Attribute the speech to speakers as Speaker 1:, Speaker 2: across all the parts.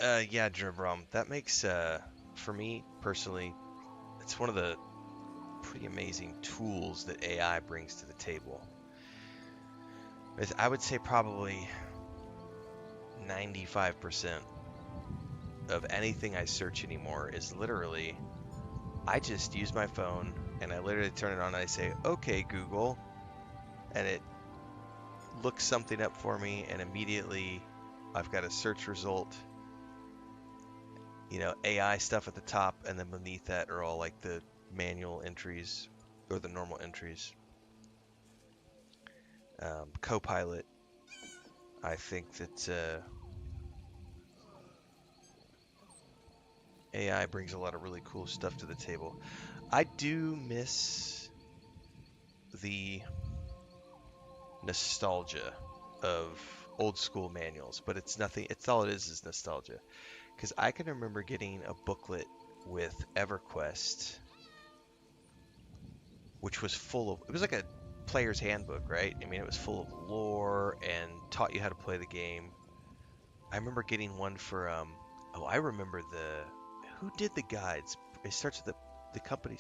Speaker 1: Yeah, Jerome. That makes, for me personally, it's one of the pretty amazing tools that AI brings to the table. I would say probably 95% of anything I search anymore is literally, I just use my phone and I literally turn it on and I say, okay, Google, and it looks something up for me, and immediately I've got a search result, AI stuff at the top, and then beneath that are all like the manual entries or the normal entries. Copilot, I think that AI brings a lot of really cool stuff to the table. I do miss the nostalgia of old school manuals, but it's nothing. It's all it is nostalgia. Because I can remember getting a booklet with EverQuest, which was full of. It was like a player's handbook, right? I mean, it was full of lore and taught you how to play the game. I remember getting one for. Oh, I remember the. Who did the guides? It starts with the company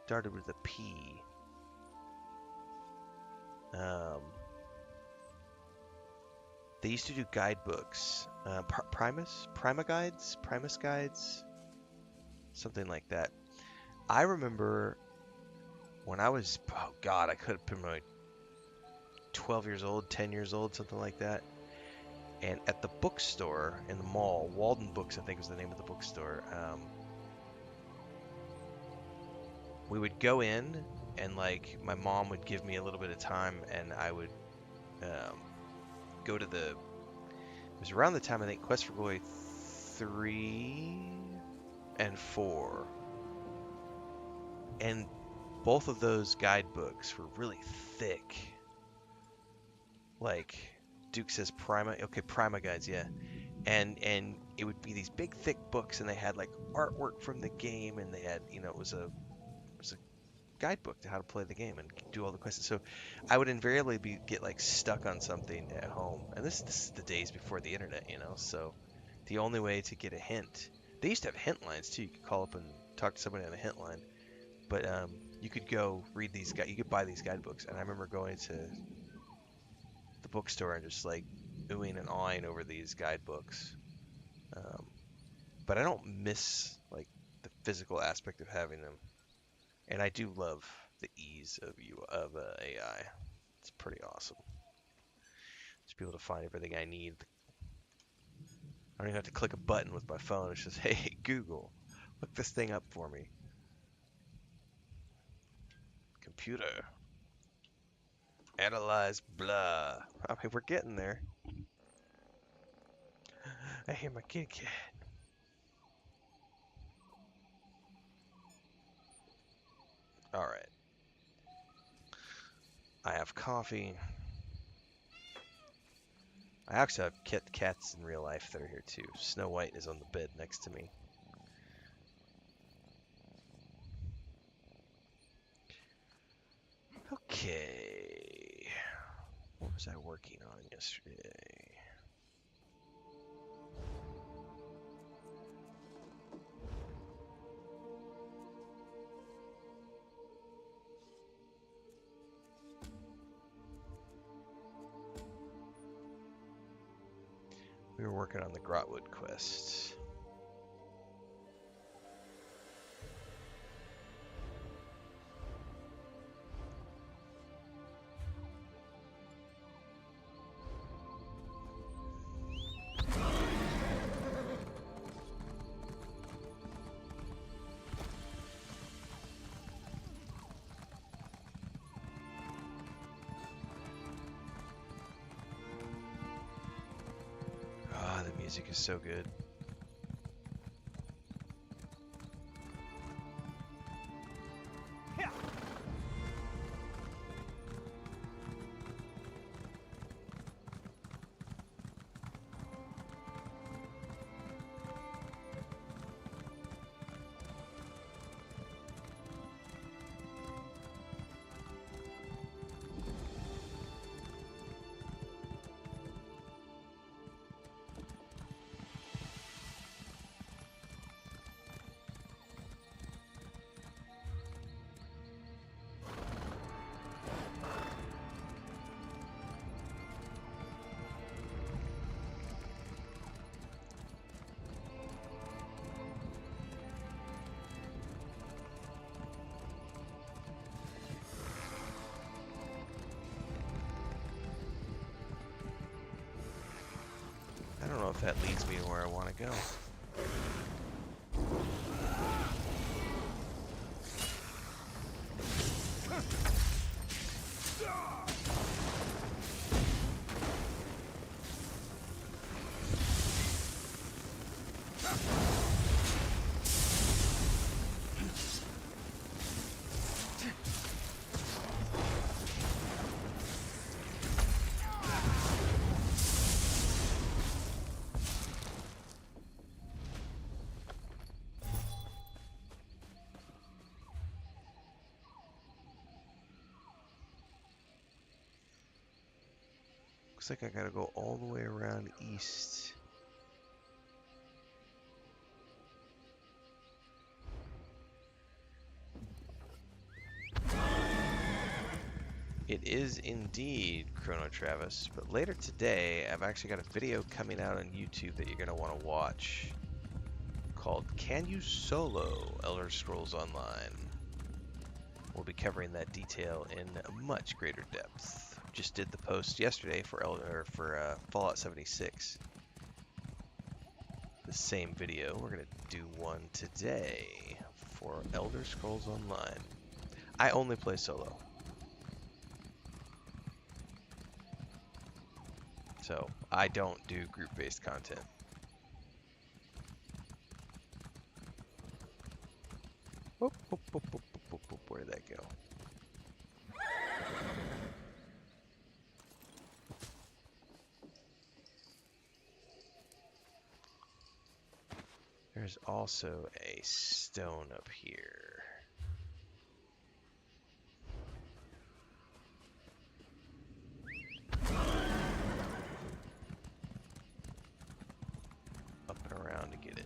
Speaker 1: started with a P. Um, they used to do guidebooks. Primus guides, something like that. I remember when I was, oh God, I could have been like 12 years old, 10 years old, something like that. And at the bookstore in the mall, Walden Books, I think was the name of the bookstore, we would go in and like my mom would give me a little bit of time and I would um, go to it was around the time I think Quest for Glory 3 and 4. And both of those guidebooks were really thick. Like Duke says Prima, okay, Prima guides, yeah. And it would be these big thick books and they had like artwork from the game and they had, it was a guidebook to how to play the game and do all the quests. So I would invariably get like stuck on something at home. And this is the days before the internet, so the only way to get a hint. They used to have hint lines too. You could call up and talk to somebody on a hint line. But you could go read these you could buy these guidebooks. And I remember going to the bookstore and just like oohing and awing over these guidebooks. Um, but I don't miss like the physical aspect of having them. And I do love the ease of AI. It's pretty awesome. Just be able to find everything I need. I don't even have to click a button with my phone. It's just, hey, Google, look this thing up for me. Computer, analyze blah. I mean, we're getting there. I hear my kitty cat. All right. I have coffee. I actually have cats in real life that are here too. Snow White is on the bed next to me. Okay. What was I working on yesterday? We were working on the Grotwood quest. Ah, the music is so good. if that leads me to where I want to go. Looks like I gotta go all the way around east. It is indeed Chrono Travis, but later today I've actually got a video coming out on YouTube that you're going to want to watch called Can You Solo Elder Scrolls Online? We'll be covering that detail in much greater depth. Just did the post yesterday for Fallout 76. The same video. We're going to do one today for Elder Scrolls Online. I only play solo. So I don't do group-based content. Whoop, whoop, whoop, whoop, whoop, whoop. Where did that go? There's also a stone up here. Around to get it.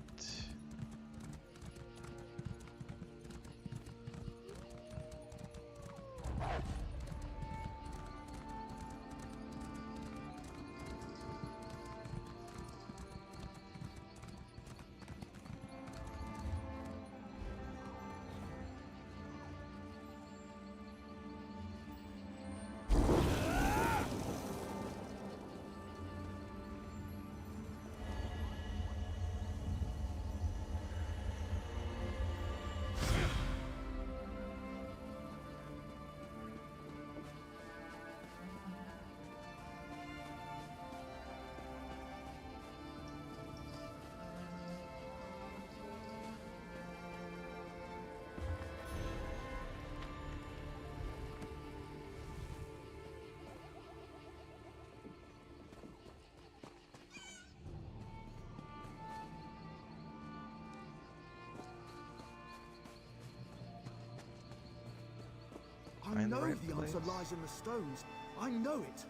Speaker 2: I know the answer lies in the stones. I know it.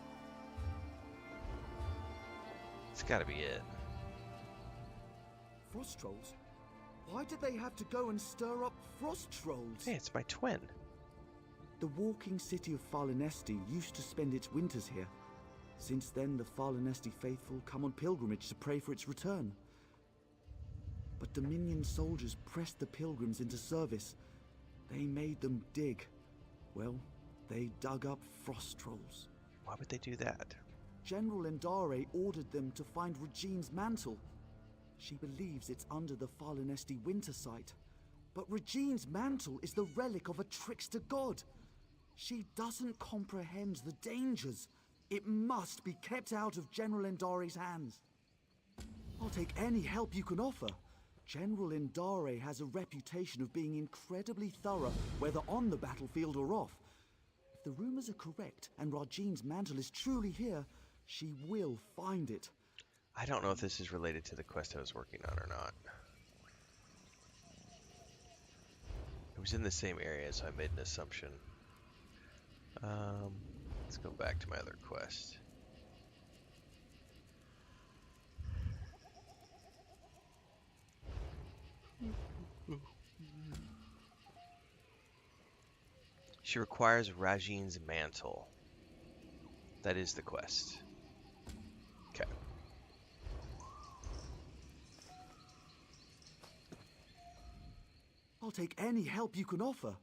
Speaker 1: It's gotta be it.
Speaker 2: Frost trolls? Why did they have to go and stir up frost trolls?
Speaker 1: Hey, it's my twin.
Speaker 2: The walking city of Falinesti used to spend its winters here. Since then, the Falinesti faithful come on pilgrimage to pray for its return. But Dominion soldiers pressed the pilgrims into service. They made them dig. Well, they dug up frost trolls.
Speaker 1: Why would they do that?
Speaker 2: General Endare ordered them to find Regine's mantle. She believes it's under the Falinesti winter site. But Regine's mantle is the relic of a trickster god. She doesn't comprehend the dangers. It must be kept out of General Endare's hands. I'll take any help you can offer. General Endare has a reputation of being incredibly thorough, whether on the battlefield or off. If the rumors are correct and Regine's mantle is truly here, she will find it.
Speaker 1: I don't know if this is related to the quest I was working on or not. It was in the same area, so I made an assumption. Let's go back to my other quest. She requires Regine's mantle. That is the quest. Okay.
Speaker 2: I'll take any help you can offer.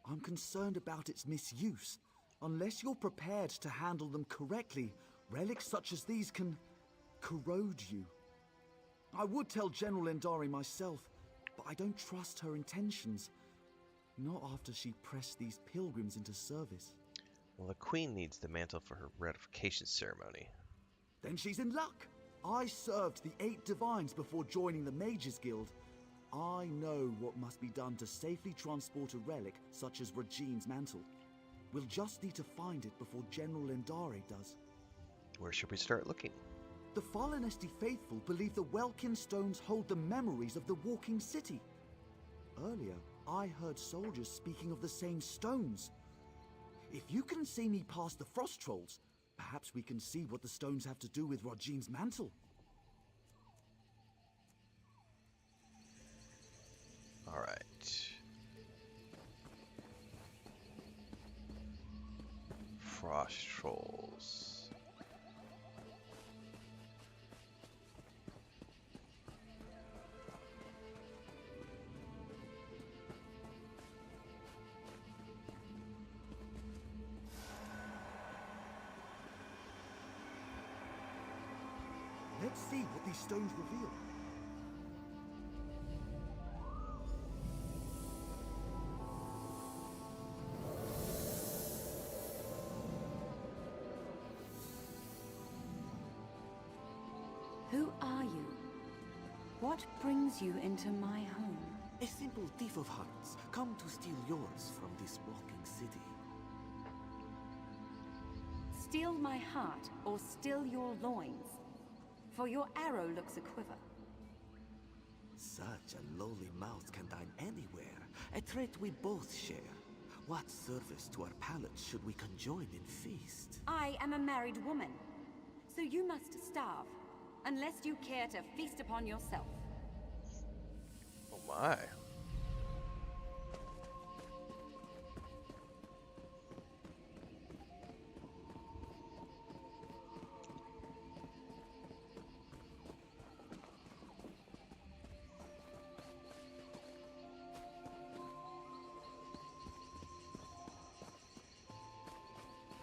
Speaker 2: I'm concerned about its misuse. Unless you're prepared to handle them correctly, relics such as these can corrode you. I would tell General Endare myself, but I don't trust her intentions. Not after she pressed these pilgrims into service.
Speaker 1: Well, the Queen needs the mantle for her ratification ceremony.
Speaker 2: Then she's in luck. I served the 8 divines before joining the Mages Guild. I know what must be done to safely transport a relic such as Regine's mantle. We'll just need to find it before General Endare does.
Speaker 1: Where should we start looking?
Speaker 2: The Falinesti faithful believe the Welkin stones hold the memories of the walking city. Earlier, I heard soldiers speaking of the same stones. If you can see me past the frost trolls, perhaps we can see what the stones have to do with Regine's mantle.
Speaker 1: All right. Frost trolls.
Speaker 2: Let's see what these stones reveal.
Speaker 3: Who are you? What brings you into my home?
Speaker 4: A simple thief of hearts, come to steal yours from this walking city.
Speaker 3: Steal my heart or still your loins? For your arrow looks a quiver.
Speaker 4: Such a lowly mouth can dine anywhere, a trait we both share. What service to our palates should we conjoin in feast?
Speaker 3: I am a married woman, so you must starve, unless you care to feast upon yourself.
Speaker 1: Oh my.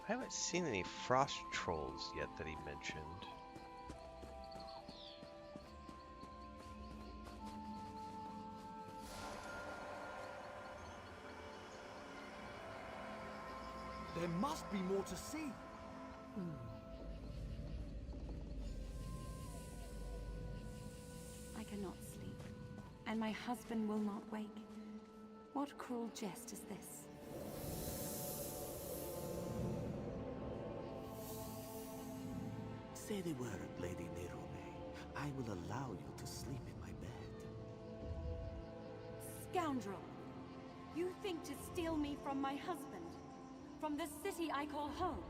Speaker 1: I haven't seen any frost trolls yet that he mentioned.
Speaker 2: There must be more to see.
Speaker 3: I cannot sleep, and my husband will not wake. What cruel jest is this?
Speaker 4: Say the word, Lady Nerume. I will allow you to sleep in my bed.
Speaker 3: Scoundrel! You think to steal me from my husband? From the city I call home?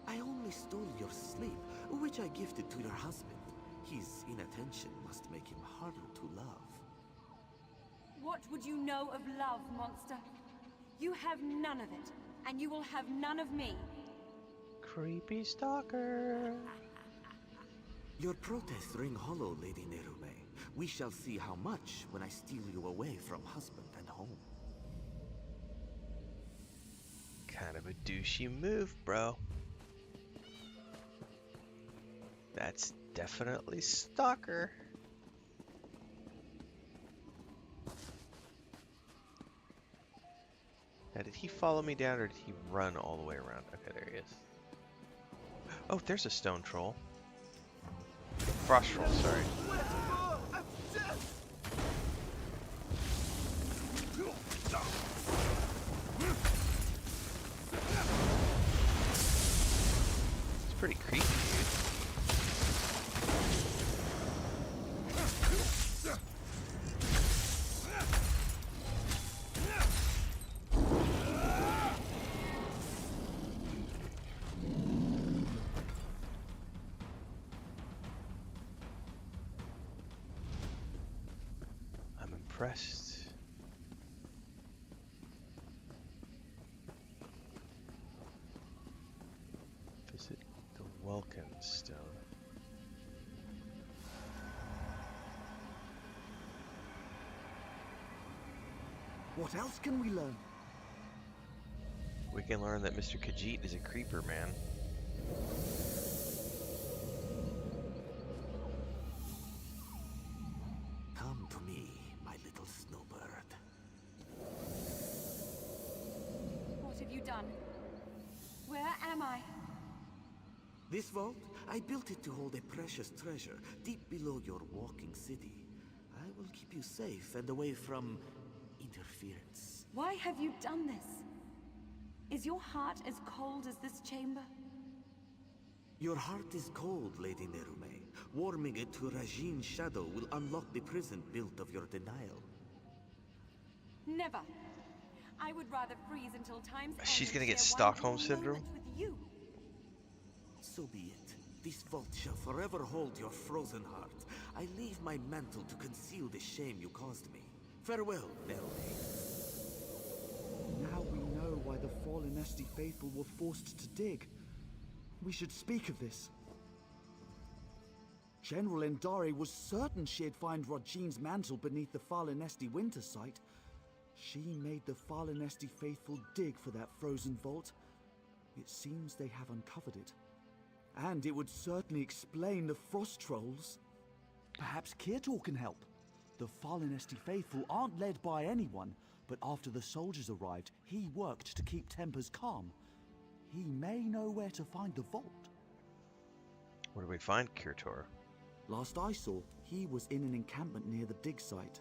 Speaker 4: I only stole your sleep, which I gifted to your husband. His inattention must make him harder to love.
Speaker 3: What would you know of love, monster? You have none of it, and you will have none of me.
Speaker 1: Creepy stalker.
Speaker 4: Your protests ring hollow, Lady Nerume. We shall see how much when I steal you away from husband and home.
Speaker 1: Kind of a douchey move, bro. That's definitely stalker. Now, did he follow me down or did he run all the way around? Okay, there he is. Oh, there's a stone troll. Frost troll, sorry. It's pretty creepy, dude. I'm impressed. Visit the Welkin Stone.
Speaker 2: What else can we learn?
Speaker 1: We can learn that Mr. Khajiit is a creeper, man.
Speaker 3: done? Where am I?
Speaker 4: This vault, I built it to hold a precious treasure deep below your walking city. I will keep you safe and away from interference.
Speaker 3: Why have you done this? Is your heart as cold as this chamber?
Speaker 4: Your heart is cold, Lady Nerume. Warming it to Rajine's shadow will unlock the prison built of your denial.
Speaker 3: Never. I would rather freeze until time's end
Speaker 1: She's gonna
Speaker 3: and
Speaker 1: get
Speaker 3: share
Speaker 1: Stockholm
Speaker 3: one
Speaker 1: syndrome?
Speaker 3: moment with you.
Speaker 4: So be it. This vault shall forever hold your frozen heart. I leave my mantle to conceal the shame you caused me. Farewell, Nerume.
Speaker 2: Now we know why the Falinesti faithful were forced to dig. We should speak of this. General Endare was certain she'd find Rajine's mantle beneath the Falinesti winter site. She made the Falinesti faithful dig for that frozen vault. It seems they have uncovered it. And it would certainly explain the frost trolls. Perhaps Kirtor can help. The Falinesti faithful aren't led by anyone, but after the soldiers arrived, he worked to keep tempers calm. He may know where to find the vault.
Speaker 1: Where do we find Kirtor?
Speaker 2: Last I saw, he was in an encampment near the dig site.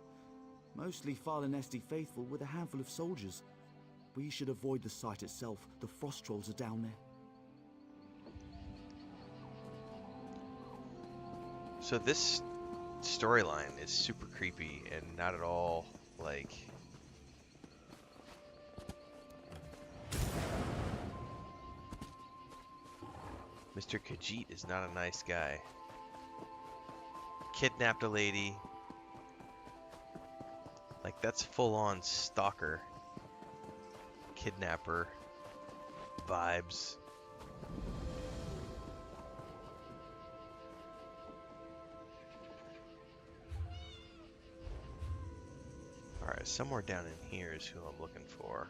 Speaker 2: Mostly Falinesti faithful with a handful of soldiers. We should avoid the site itself. The frost trolls are down there.
Speaker 1: So this storyline is super creepy and not at all like... Mr. Khajiit is not a nice guy. Kidnapped a lady. Like, that's full-on stalker, kidnapper vibes. Alright, somewhere down in here is who I'm looking for.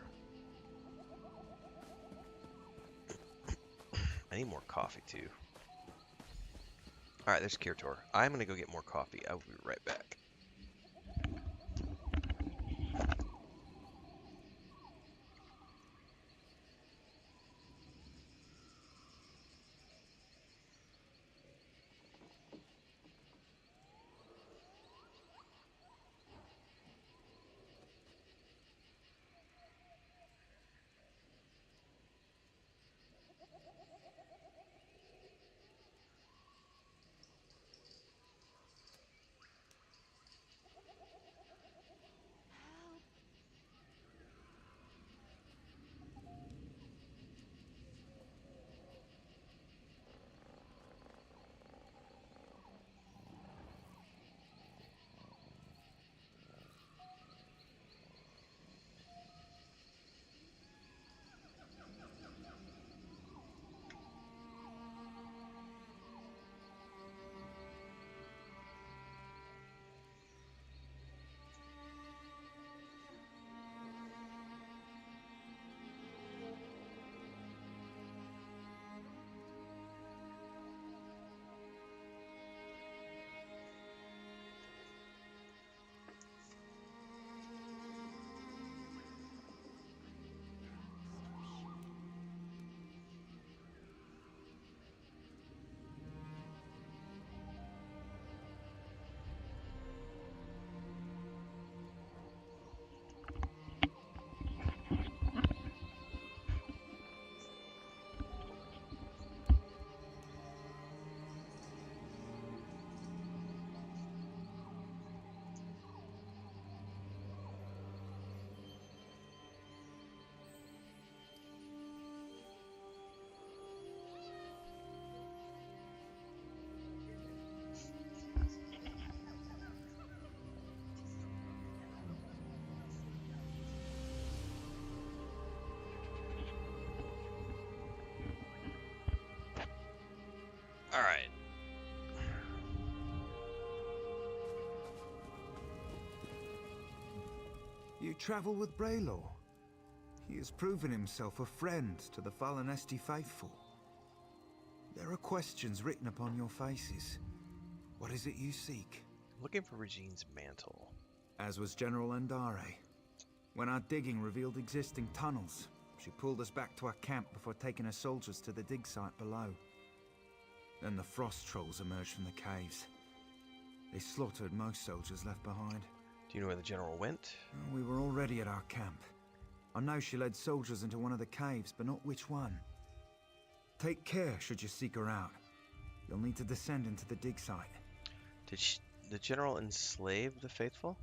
Speaker 1: I need more coffee too. Alright, there's Kirtor. I'm gonna go get more coffee. I will be right back. Alright.
Speaker 5: You travel with Braylor. He has proven himself a friend to the Falinesti faithful. There are questions written upon your faces. What is it you seek?
Speaker 1: Looking for Regine's mantle.
Speaker 5: As was General Endare. When our digging revealed existing tunnels, She pulled us back to our camp before taking her soldiers to the dig site below. Then the frost trolls emerged from the caves. They slaughtered most soldiers left behind.
Speaker 1: Do you know where the general went?
Speaker 5: Well, we were already at our camp. I know she led soldiers into one of the caves, but not which one. Take care should you seek her out. You'll need to descend into the dig site.
Speaker 1: Did the general enslave the faithful?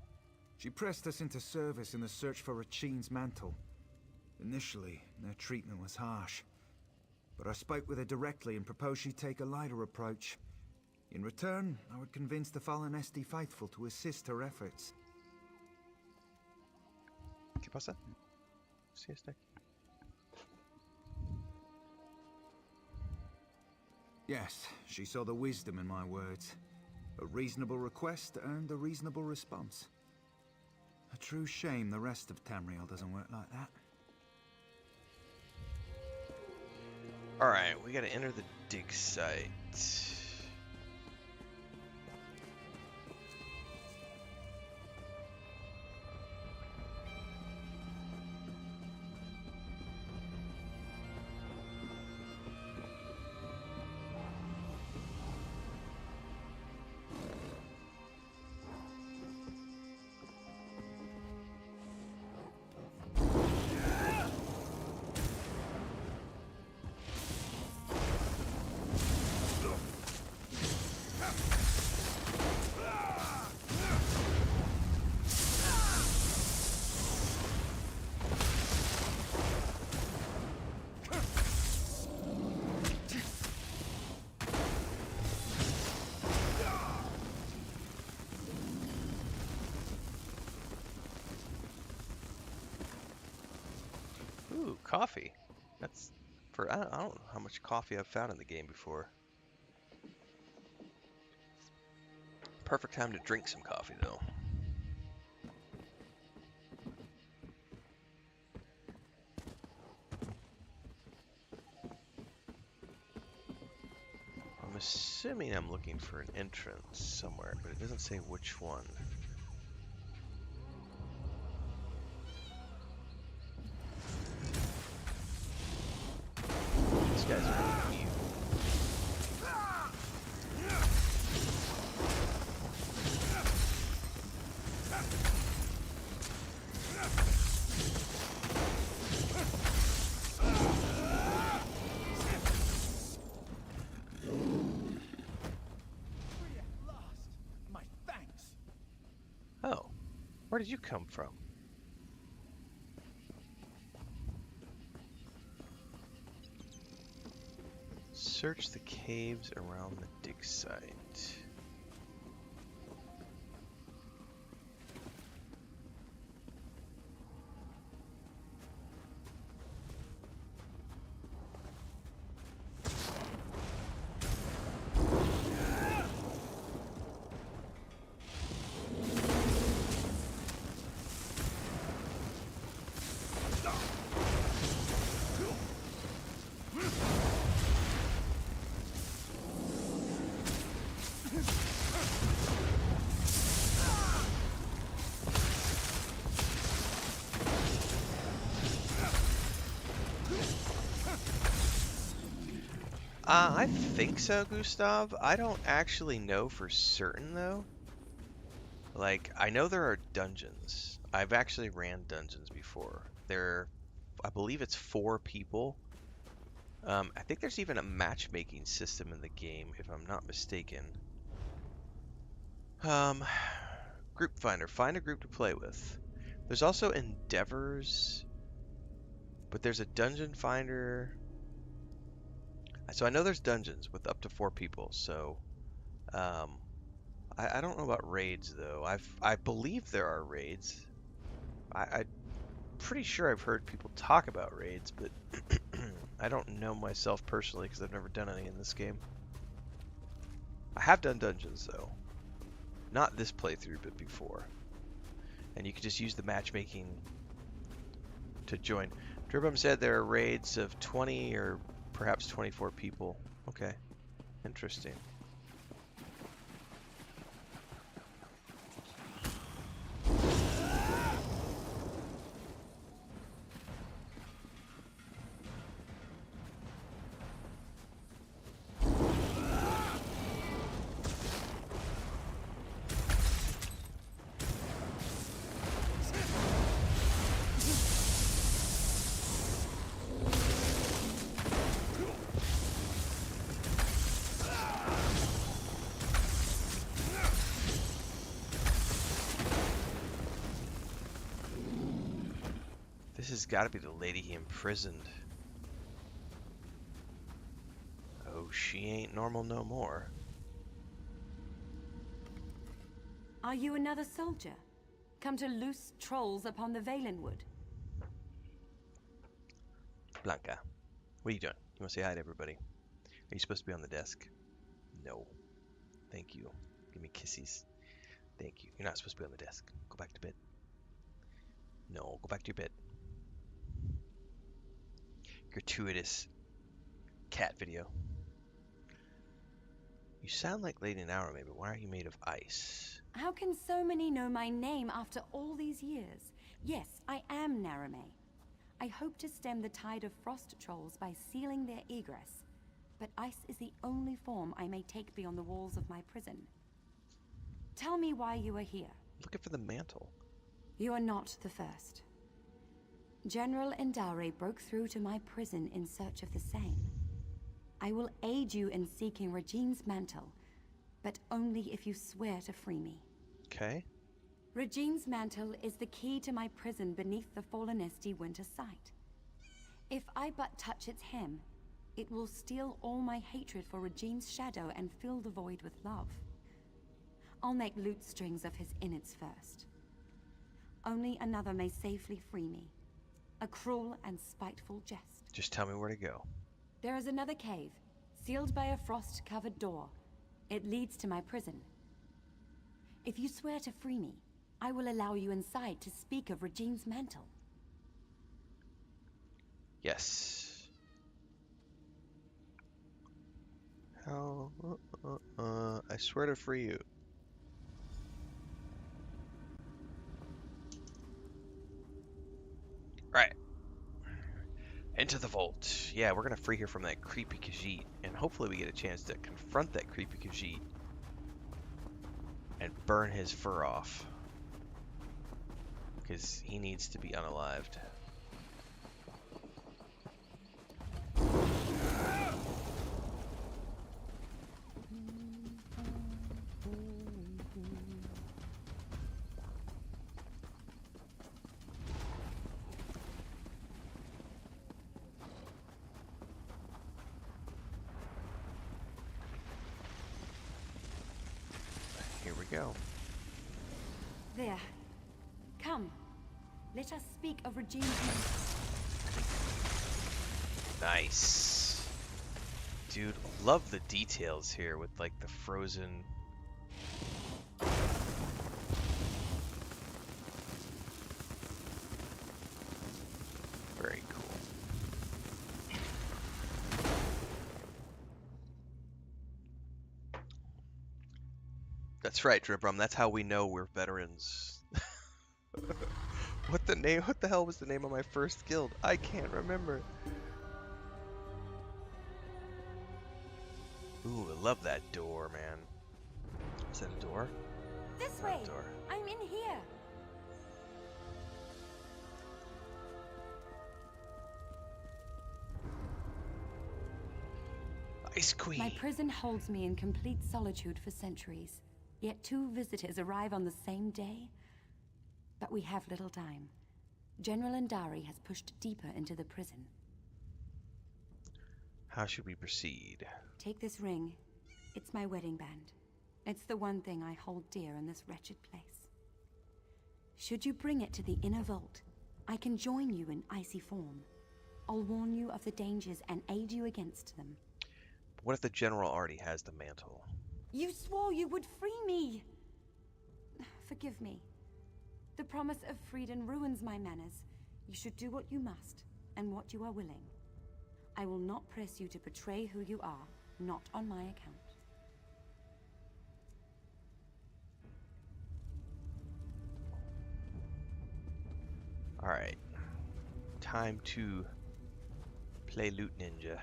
Speaker 5: She pressed us into service in the search for Rachine's mantle. Initially, their treatment was harsh. But I spoke with her directly and proposed she take a lighter approach. In return, I would convince the Falinesti faithful to assist her efforts.
Speaker 1: ¿Qué pasa? Sí, está aquí.
Speaker 5: Yes, she saw the wisdom in my words. A reasonable request earned a reasonable response. A true shame the rest of Tamriel doesn't work like that.
Speaker 1: Alright, we gotta enter the dig site. Ooh, coffee. That's for I don't know how much coffee I've found in the game before. Perfect time to drink some coffee though. I'm assuming I'm looking for an entrance somewhere, but it doesn't say which one. These guys are really evil. Oh, where did you come from? Search the caves around the dig site. I think so, Gustav. I don't actually know for certain, though. Like, I know there are dungeons. I've actually ran dungeons before. I believe it's 4 people. I think there's even a matchmaking system in the game, if I'm not mistaken. Group finder. Find a group to play with. There's also endeavors, but there's a dungeon finder. So I know there's dungeons with up to 4 people. So I don't know about raids though. I believe there are raids. I'm pretty sure I've heard people talk about raids, but I don't know myself personally because I've never done any in this game. I have done dungeons though. Not this playthrough, but before. And you can just use the matchmaking to join. Durbum said there are raids of 20 or perhaps 24 people. Okay. Interesting. has got to be the lady he imprisoned. Oh, she ain't normal no more.
Speaker 3: Are you another soldier? Come to loose trolls upon the Valenwood?
Speaker 1: Blanca, what are you doing? You want to say hi to everybody? Are you supposed to be on the desk? No. Thank you. Give me kisses. Thank you. You're not supposed to be on the desk. Go back to bed. No, go back to your bed. Gratuitous cat video. You sound like Lady Naomi, but why are you made of ice?
Speaker 3: How can so many know my name after all these years? Yes, I am Narame. I hope to stem the tide of frost trolls by sealing their egress, but ice is the only form I may take beyond the walls of my prison. Tell me why you are here.
Speaker 1: Looking for the mantle.
Speaker 3: You are not the first. General Endare broke through to my prison in search of the same. I will aid you in seeking Regine's mantle, but only if you swear to free me.
Speaker 1: Okay.
Speaker 3: Regine's mantle is the key to my prison beneath the Falinesti winter site. If I but touch its hem, it will steal all my hatred for Regine's shadow and fill the void with love. I'll make lute strings of his innards first. Only another may safely free me. A cruel and spiteful jest.
Speaker 1: Just tell me where to go.
Speaker 3: There is another cave, sealed by a frost-covered door. It leads to my prison. If you swear to free me, I will allow you inside to speak of Regine's mantle.
Speaker 1: Yes. How? I swear to free you. Right. Into the vault. Yeah, we're gonna free her from that creepy Khajiit, and hopefully we get a chance to confront that creepy Khajiit and burn his fur off, because he needs to be unalived. Here we go.
Speaker 3: There. Come. Let us speak of Regine's mantle.
Speaker 1: Nice. Dude, love the details here with like the frozen. Very cool. That's right, Dribrum. That's how we know we're veterans. What the hell was the name of my first guild? I can't remember. Ooh, I love that door, man. Is that a door?
Speaker 3: This
Speaker 1: Not a
Speaker 3: way.
Speaker 1: door.
Speaker 3: I'm in here.
Speaker 1: Ice Queen.
Speaker 3: My prison holds me in complete solitude for centuries. Yet 2 visitors arrive on the same day. But we have little time. General Endare has pushed deeper into the prison.
Speaker 1: How should we proceed?
Speaker 3: Take this ring. It's my wedding band. It's the one thing I hold dear in this wretched place. Should you bring it to the inner vault, I can join you in icy form. I'll warn you of the dangers and aid you against them.
Speaker 1: What if the general already has the mantle?
Speaker 3: You swore you would free me! Forgive me. The promise of freedom ruins my manners. You should do what you must, and what you are willing. I will not press you to betray who you are, not on my account.
Speaker 1: Alright. Time to play Loot Ninja.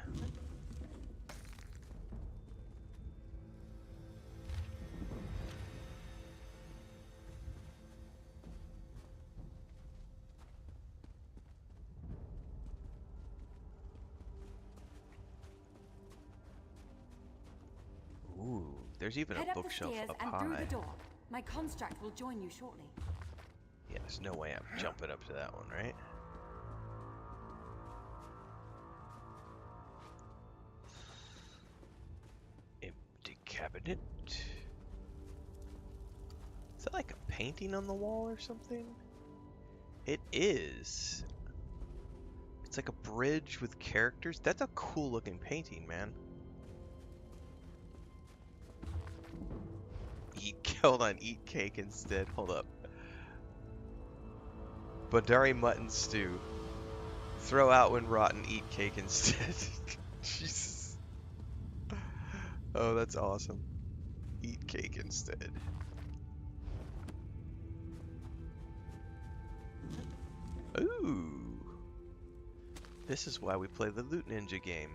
Speaker 1: Ooh, there's even
Speaker 3: Head
Speaker 1: a
Speaker 3: up the
Speaker 1: bookshelf
Speaker 3: stairs
Speaker 1: up
Speaker 3: and
Speaker 1: high.
Speaker 3: through the door. My construct will join you shortly.
Speaker 1: Yeah, there's no way I'm jumping up to that one, right? cabinet. Is that like a painting on the wall or something? It is. It's like a bridge with characters. That's a cool looking painting, man. Hold on, eat cake instead. Hold up. Endare mutton stew. Throw out when rotten, eat cake instead. Jesus. Oh, that's awesome. Eat cake instead. Ooh. This is why we play the Loot Ninja game.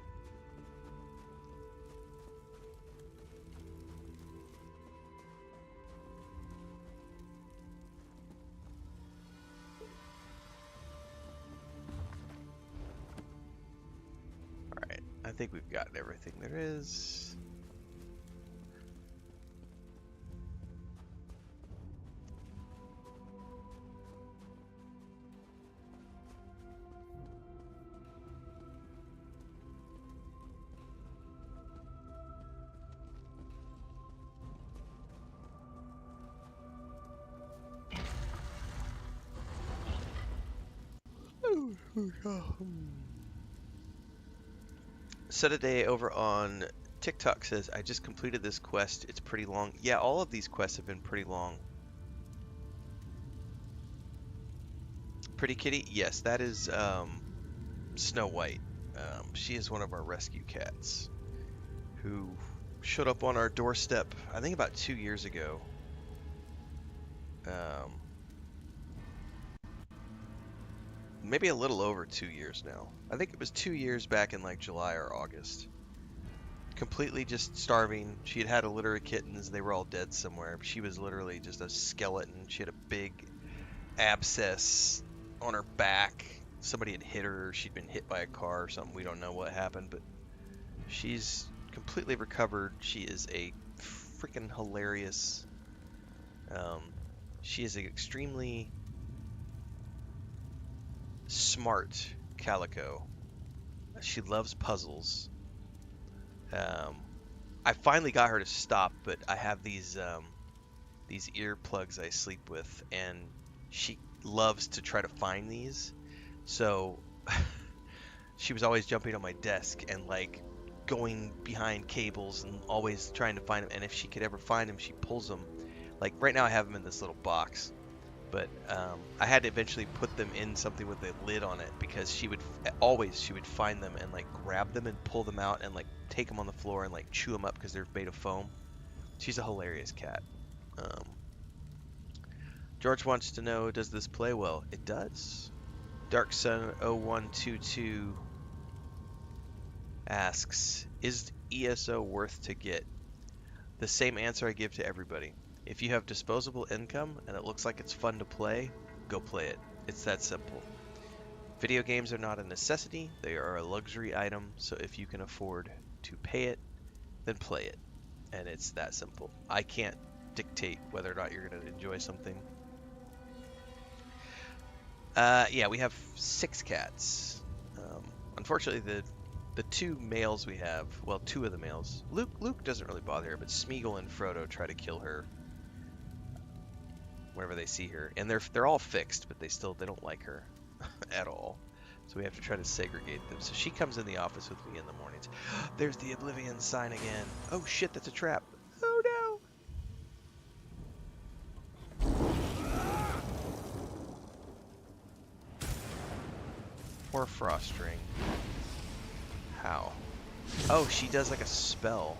Speaker 1: Alright, I think we've gotten everything there is. Saturday over on TikTok says, I just completed this quest. It's pretty long. Yeah, all of these quests have been pretty long. Pretty Kitty? Yes, that is Snow White. She is one of our rescue cats who showed up on our doorstep, I think about 2 years ago. Maybe a little over 2 years now. I think it was 2 years back in like July or August. Completely just starving. She had had a litter of kittens. They were all dead somewhere. She was literally just a skeleton. She had a big abscess on her back. Somebody had hit her. She'd been hit by a car or something. We don't know what happened, but she's completely recovered. She is a freaking hilarious. She is an extremely smart calico. She loves puzzles. I finally got her to stop, but I have these earplugs I sleep with, and she loves to try to find these. So she was always jumping on my desk and like going behind cables and always trying to find them. And if she could ever find them, she pulls them. Like right now I have them in this little box. But I had to eventually put them in something with a lid on it because she would find them and like grab them and pull them out and like take them on the floor and like chew them up because they're made of foam. She's a hilarious cat. George wants to know, does this play well? It does. Dark Sun 0122 asks, is ESO worth to get? The same answer I give to everybody. If you have disposable income and it looks like it's fun to play, go play it. It's that simple. Video games are not a necessity, they are a luxury item, so if you can afford to pay it, then play it. And it's that simple. I can't dictate whether or not you're going to enjoy something. Yeah, we have 6 cats. Unfortunately, the 2 males we have, well, 2 of the males, Luke doesn't really bother her, but Smeagol and Frodo try to kill her whenever they see her, and they're all fixed, but they don't like her at all. So we have to try to segregate them. So she comes in the office with me in the mornings. There's the Oblivion sign again. Oh shit, that's a trap. Oh no. Poor Frostring. How? Oh, she does like a spell.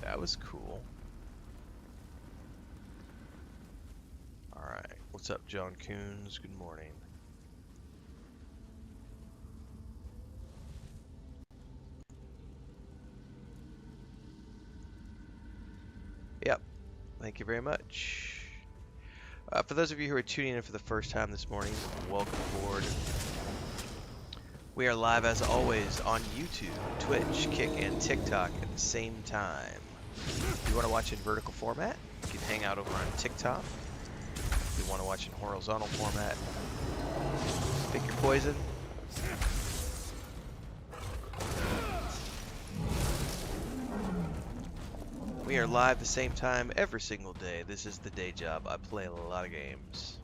Speaker 1: That was cool. Alright, what's up, John Coons? Good morning. Yep, thank you very much. For those of you who are tuning in for the first time this morning, welcome aboard. We are live as always on YouTube, Twitch, Kick, and TikTok at the same time. If you want to watch in vertical format, you can hang out over on TikTok. If you want to watch in horizontal format, Pick your poison. We are live the same time every single day. This is the day job. I play a lot of games.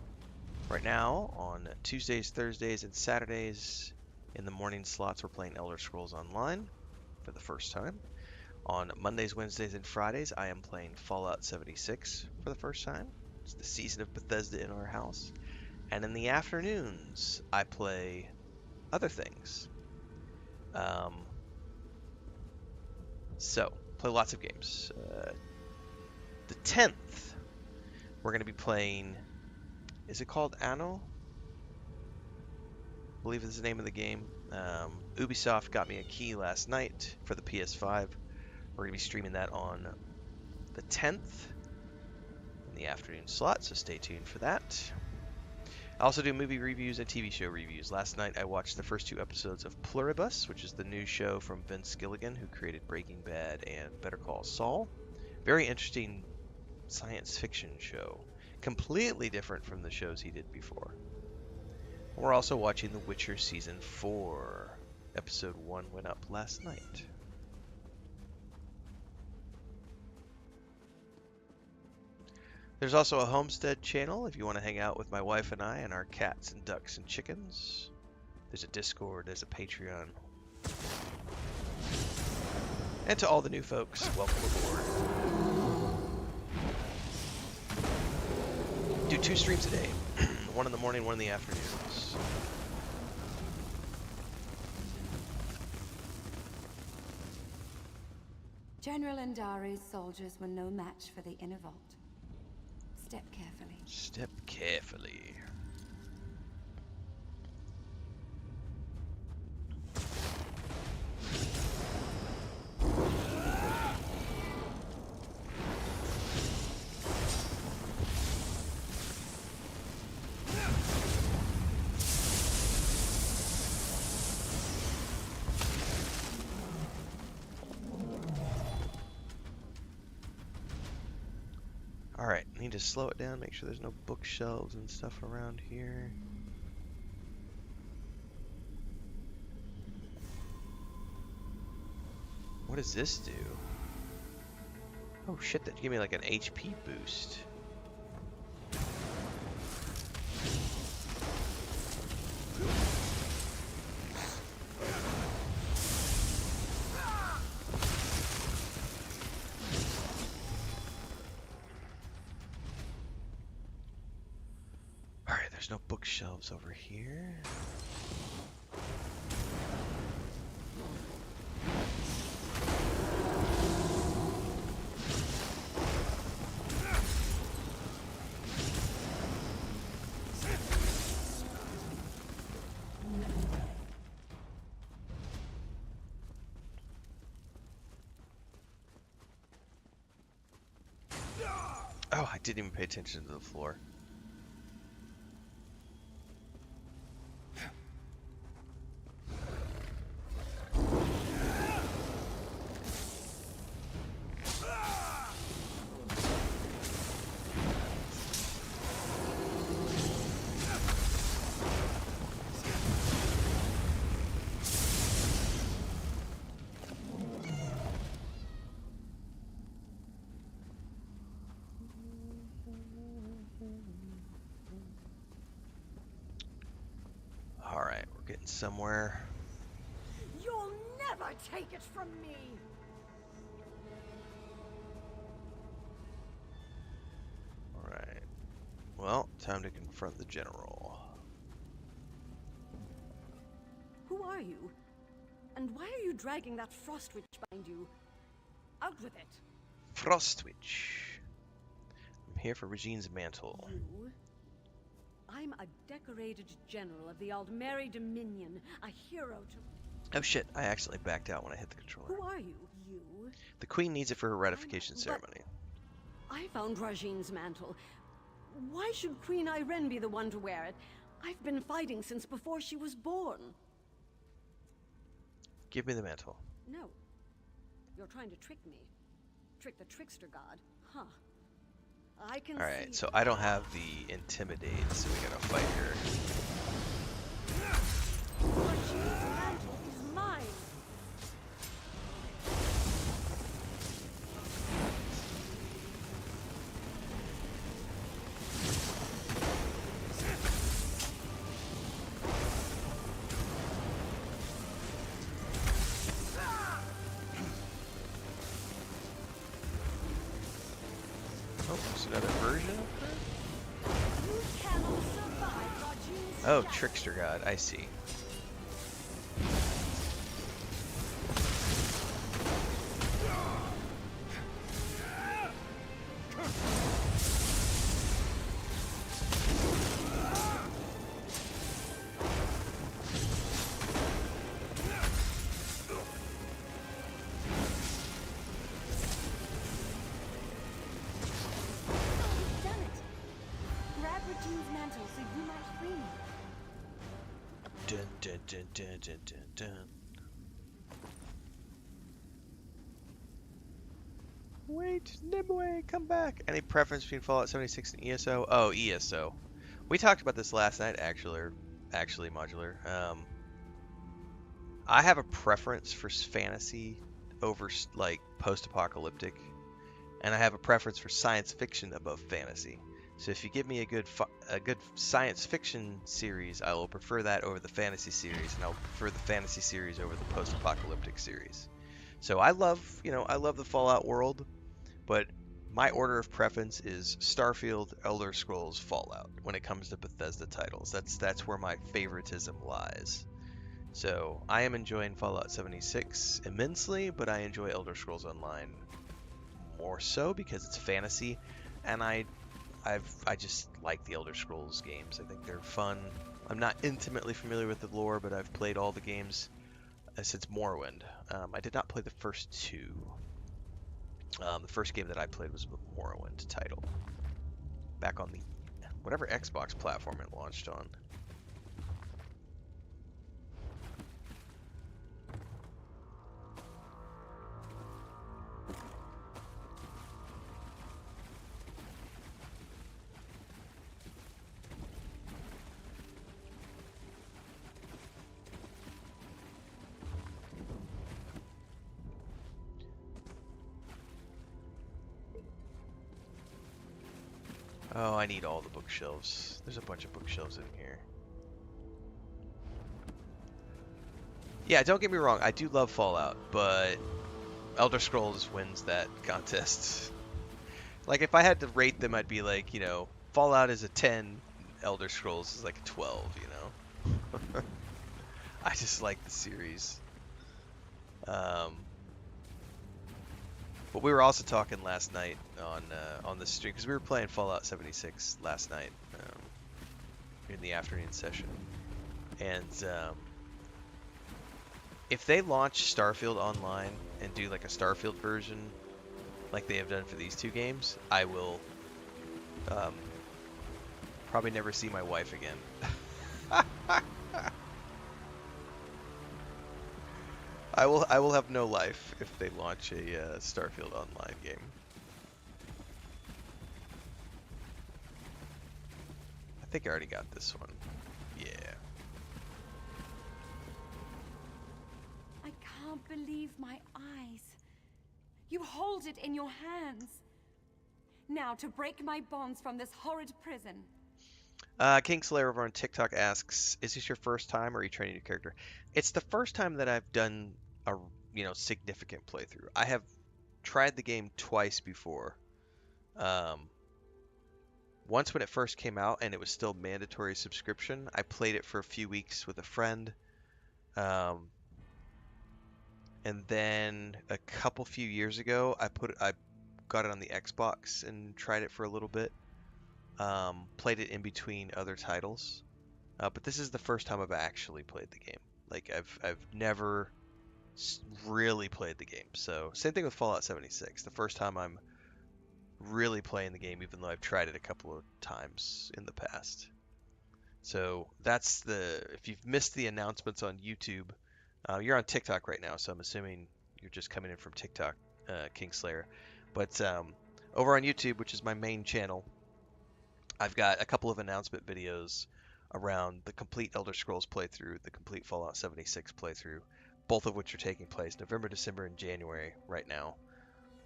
Speaker 1: Right now, on Tuesdays, Thursdays, and Saturdays, in the morning slots, we're playing Elder Scrolls Online for the first time. On Mondays, Wednesdays, and Fridays, I am playing Fallout 76 for the first time. It's the season of Bethesda in our house. And in the afternoons, I play other things. Play lots of games. The 10th, we're going to be playing, is it called Anno? I believe is the name of the game. Ubisoft got me a key last night for the PS5. We're going to be streaming that on the 10th in the afternoon slot, so stay tuned for that. I also do movie reviews and TV show reviews. Last night I watched the first 2 episodes of Pluribus, which is the new show from Vince Gilligan, who created Breaking Bad and Better Call Saul. Very interesting science fiction show. Completely different from the shows he did before. We're also watching The Witcher Season 4. Episode 1 went up last night. There's also a homestead channel if you want to hang out with my wife and I and our cats and ducks and chickens. There's a Discord, there's a Patreon. And to all the new folks, welcome aboard. Do 2 streams a day. One in the morning, one in the afternoons.
Speaker 3: General Endare's soldiers were no match for the inner vault. Step carefully.
Speaker 1: Step carefully. Alright, need to slow it down, make sure there's no bookshelves and stuff around here. What does this do? Oh shit, that gave me like an HP boost. There's no bookshelves over here. Oh, I didn't even pay attention to the floor. Alright, we're getting somewhere.
Speaker 6: You'll never take it from me!
Speaker 1: Alright. Well, time to confront the general.
Speaker 6: Who are you? And why are you dragging that frost witch behind you? Out with it!
Speaker 1: Frostwitch. I'm here for Regine's mantle.
Speaker 6: You? I'm a decorated general of the Aldmeri Dominion, a hero to...
Speaker 1: Oh shit, I accidentally backed out when I hit the controller.
Speaker 6: Who are you? You?
Speaker 1: The queen needs it for her ratification ceremony.
Speaker 6: I found Rajine's mantle. Why should Queen Irene be the one to wear it? I've been fighting since before she was born.
Speaker 1: Give me the mantle.
Speaker 6: No. You're trying to trick me. Trick the trickster god. Huh. I can
Speaker 1: Alright,
Speaker 6: see
Speaker 1: so I don't have the intimidate, so we gotta fight her. There's another version of her?
Speaker 6: You cannot survive Rajin's
Speaker 1: Oh,
Speaker 6: shadow.
Speaker 1: Trickster God, I see.
Speaker 3: You've done it. Grab Regine's mantle so you might free me.
Speaker 1: Dun dun dun dun dun dun dun. Wait, Nimue, come back. Any preference between Fallout 76 and ESO? Oh, ESO. We talked about this last night, actually, Modular. I have a preference for fantasy over like post-apocalyptic, and I have a preference for science fiction above fantasy. So if you give me a good science fiction series, I will prefer that over the fantasy series, and I'll prefer the fantasy series over the post-apocalyptic series. So I love the Fallout world, but my order of preference is Starfield, Elder Scrolls, Fallout when it comes to Bethesda titles. That's where my favoritism lies. So I am enjoying Fallout 76 immensely, but I enjoy Elder Scrolls Online more so because it's fantasy, and I just like the Elder Scrolls games. I think they're fun. I'm not intimately familiar with the lore, but I've played all the games since Morrowind. I did not play the first two. The first game that I played was the Morrowind title, back on the whatever Xbox platform it launched on. Oh, I need all the bookshelves. There's a bunch of bookshelves in here. Yeah, don't get me wrong, I do love Fallout, but Elder Scrolls wins that contest. Like, if I had to rate them, I'd be like, Fallout is a 10, Elder Scrolls is like a 12, I just like the series. But we were also talking last night on the stream, because we were playing Fallout 76 last night in the afternoon session. And if they launch Starfield Online and do like a Starfield version like they have done for these two games, I will probably never see my wife again. I will have no life if they launch a Starfield Online game. I think I already got this one. Yeah.
Speaker 3: I can't believe my eyes. You hold it in your hands. Now to break my bonds from this horrid prison.
Speaker 1: Kingslayer over on TikTok asks, "Is this your first time, or are you training your character?" It's the first time that I've done a significant playthrough. I have tried the game twice before. Once when it first came out and it was still mandatory subscription, I played it for a few weeks with a friend. And then a few years ago, I got it on the Xbox and tried it for a little bit. Played it in between other titles. But this is the first time I've actually played the game. Like I've never really played the game. So same thing with Fallout 76. The first time I'm really playing the game, even though I've tried it a couple of times in the past. So if you've missed the announcements on YouTube, you're on TikTok right now, so I'm assuming you're just coming in from TikTok, Kingslayer. But over on YouTube, which is my main channel, I've got a couple of announcement videos around the complete Elder Scrolls playthrough, the complete Fallout 76 playthrough, both of which are taking place November, December, and January right now.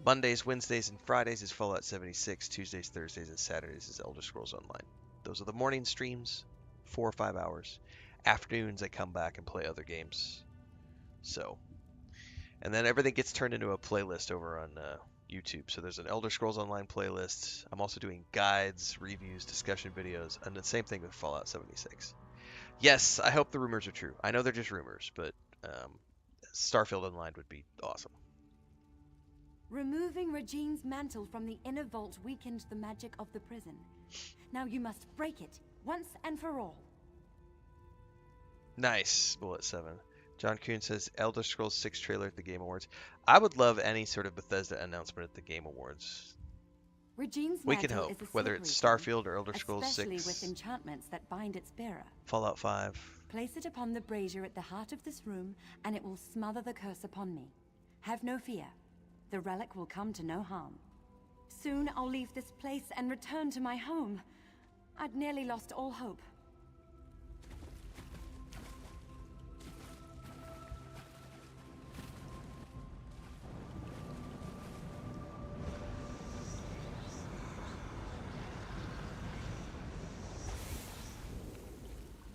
Speaker 1: Mondays, Wednesdays, and Fridays is Fallout 76. Tuesdays, Thursdays, and Saturdays is Elder Scrolls Online. Those are the morning streams, 4 or 5 hours. Afternoons, I come back and play other games. So, and then everything gets turned into a playlist over on YouTube. So there's an Elder Scrolls Online playlist. I'm also doing guides, reviews, discussion videos, and the same thing with Fallout 76. Yes, I hope the rumors are true. I know they're just rumors, but Starfield Online would be awesome.
Speaker 3: Removing Regine's mantle from the inner vault weakened the magic of the prison. Now you must break it, once and for all.
Speaker 1: Nice, Bullet 7. John Kuhn says Elder Scrolls 6 trailer at the Game Awards. I would love any sort of Bethesda announcement at the Game Awards.
Speaker 3: Regine's
Speaker 1: We can
Speaker 3: mantle
Speaker 1: hope,
Speaker 3: is a
Speaker 1: whether it's
Speaker 3: slippery
Speaker 1: Starfield or Elder
Speaker 3: thing,
Speaker 1: Scrolls
Speaker 3: especially
Speaker 1: 6,
Speaker 3: with enchantments that bind its bearer.
Speaker 1: Fallout 5.
Speaker 3: Place it upon the brazier at the heart of this room, and it will smother the curse upon me. Have no fear. The relic will come to no harm. Soon I'll leave this place and return to my home. I'd nearly lost all hope.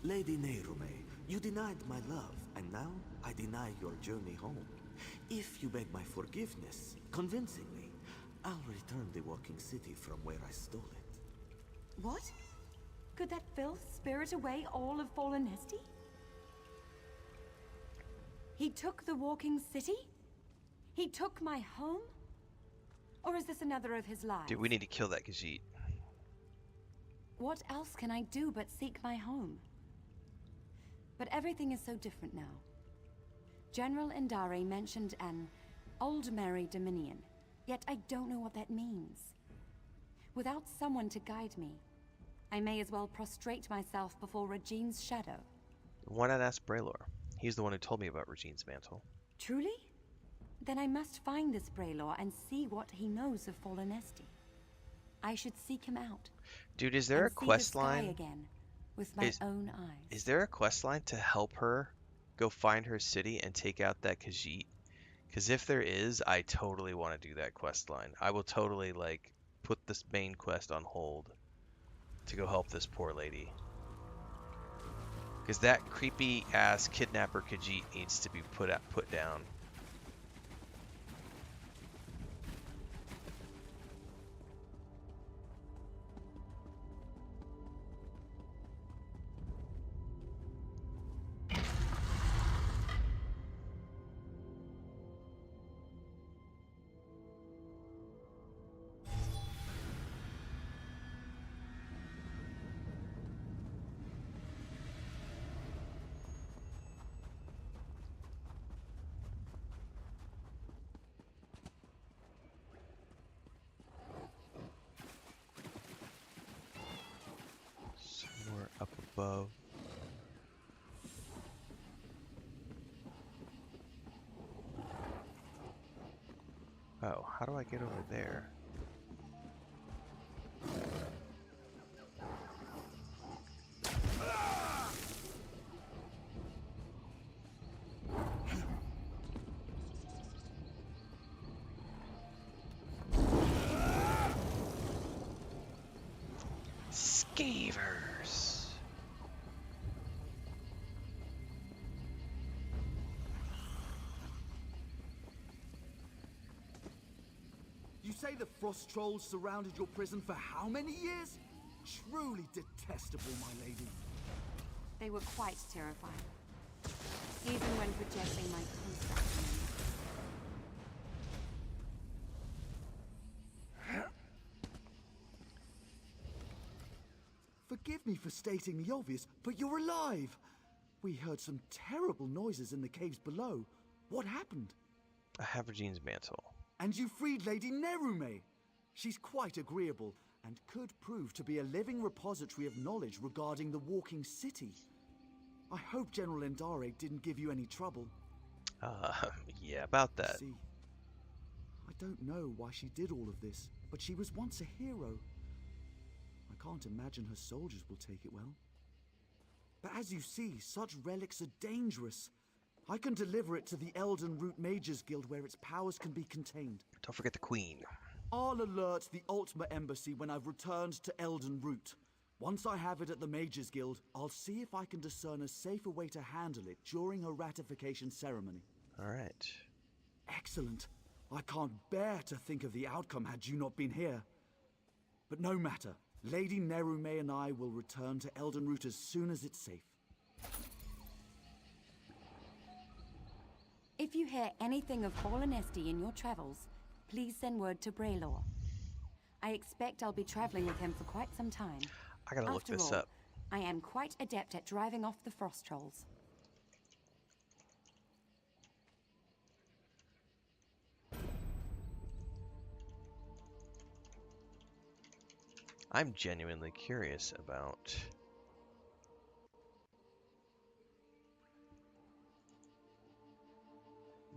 Speaker 4: Lady Nerume, you denied my love, and now I deny your journey home. If you beg my forgiveness, convincingly, I'll return the walking city from where I stole it.
Speaker 3: What? Could that filth spirit away all of Falinesti? He took the walking city? He took my home? Or is this another of his lies?
Speaker 1: Dude, we need to kill that Khajiit.
Speaker 3: What else can I do but seek my home? But everything is so different now. General Endare mentioned an Old-Merry Dominion, yet I don't know what that means. Without someone to guide me, I may as well prostrate myself before Regine's shadow.
Speaker 1: Why not ask Braylor? He's the one who told me about Regine's mantle.
Speaker 3: Truly? Then I must find this Braylor and see what he knows of Falinesti. I should seek him out.
Speaker 1: Dude, is there a
Speaker 3: and see
Speaker 1: quest
Speaker 3: the sky
Speaker 1: line?
Speaker 3: again with my own eyes.
Speaker 1: Is there a quest line to help her go find her city and take out that Khajiit? Because if there is, I totally want to do that quest line. I will totally, like, put this main quest on hold to go help this poor lady. Because that creepy-ass kidnapper Khajiit needs to be put down. Somewhere up above. Oh, how do I get over there? Skeevers.
Speaker 2: You say the frost trolls surrounded your prison for how many years? Truly detestable, my lady.
Speaker 3: They were quite terrifying, even when projecting my construction.
Speaker 2: Forgive me for stating the obvious, but you're alive. We heard some terrible noises in the caves below. What happened?
Speaker 1: I have Regine's mantle.
Speaker 2: And you freed Lady Nerume. She's quite agreeable, and could prove to be a living repository of knowledge regarding the walking city. I hope General Endare didn't give you any trouble.
Speaker 1: Yeah, about that.
Speaker 2: See, I don't know why she did all of this, but she was once a hero. I can't imagine her soldiers will take it well. But as you see, such relics are dangerous. I can deliver it to the Elden Root Mages Guild where its powers can be contained.
Speaker 1: Don't forget the Queen.
Speaker 2: I'll alert the Ultima Embassy when I've returned to Elden Root. Once I have it at the Mages Guild, I'll see if I can discern a safer way to handle it during a ratification ceremony.
Speaker 1: Alright.
Speaker 2: Excellent. I can't bear to think of the outcome had you not been here. But no matter. Lady Nerume and I will return to Eldenroot as soon as it's safe.
Speaker 3: If you hear anything of Falinesti in your travels, please send word to Braylor. I expect I'll be traveling with him for quite some time.
Speaker 1: I gotta look this
Speaker 3: After all,
Speaker 1: up.
Speaker 3: I am quite adept at driving off the frost trolls.
Speaker 1: I'm genuinely curious about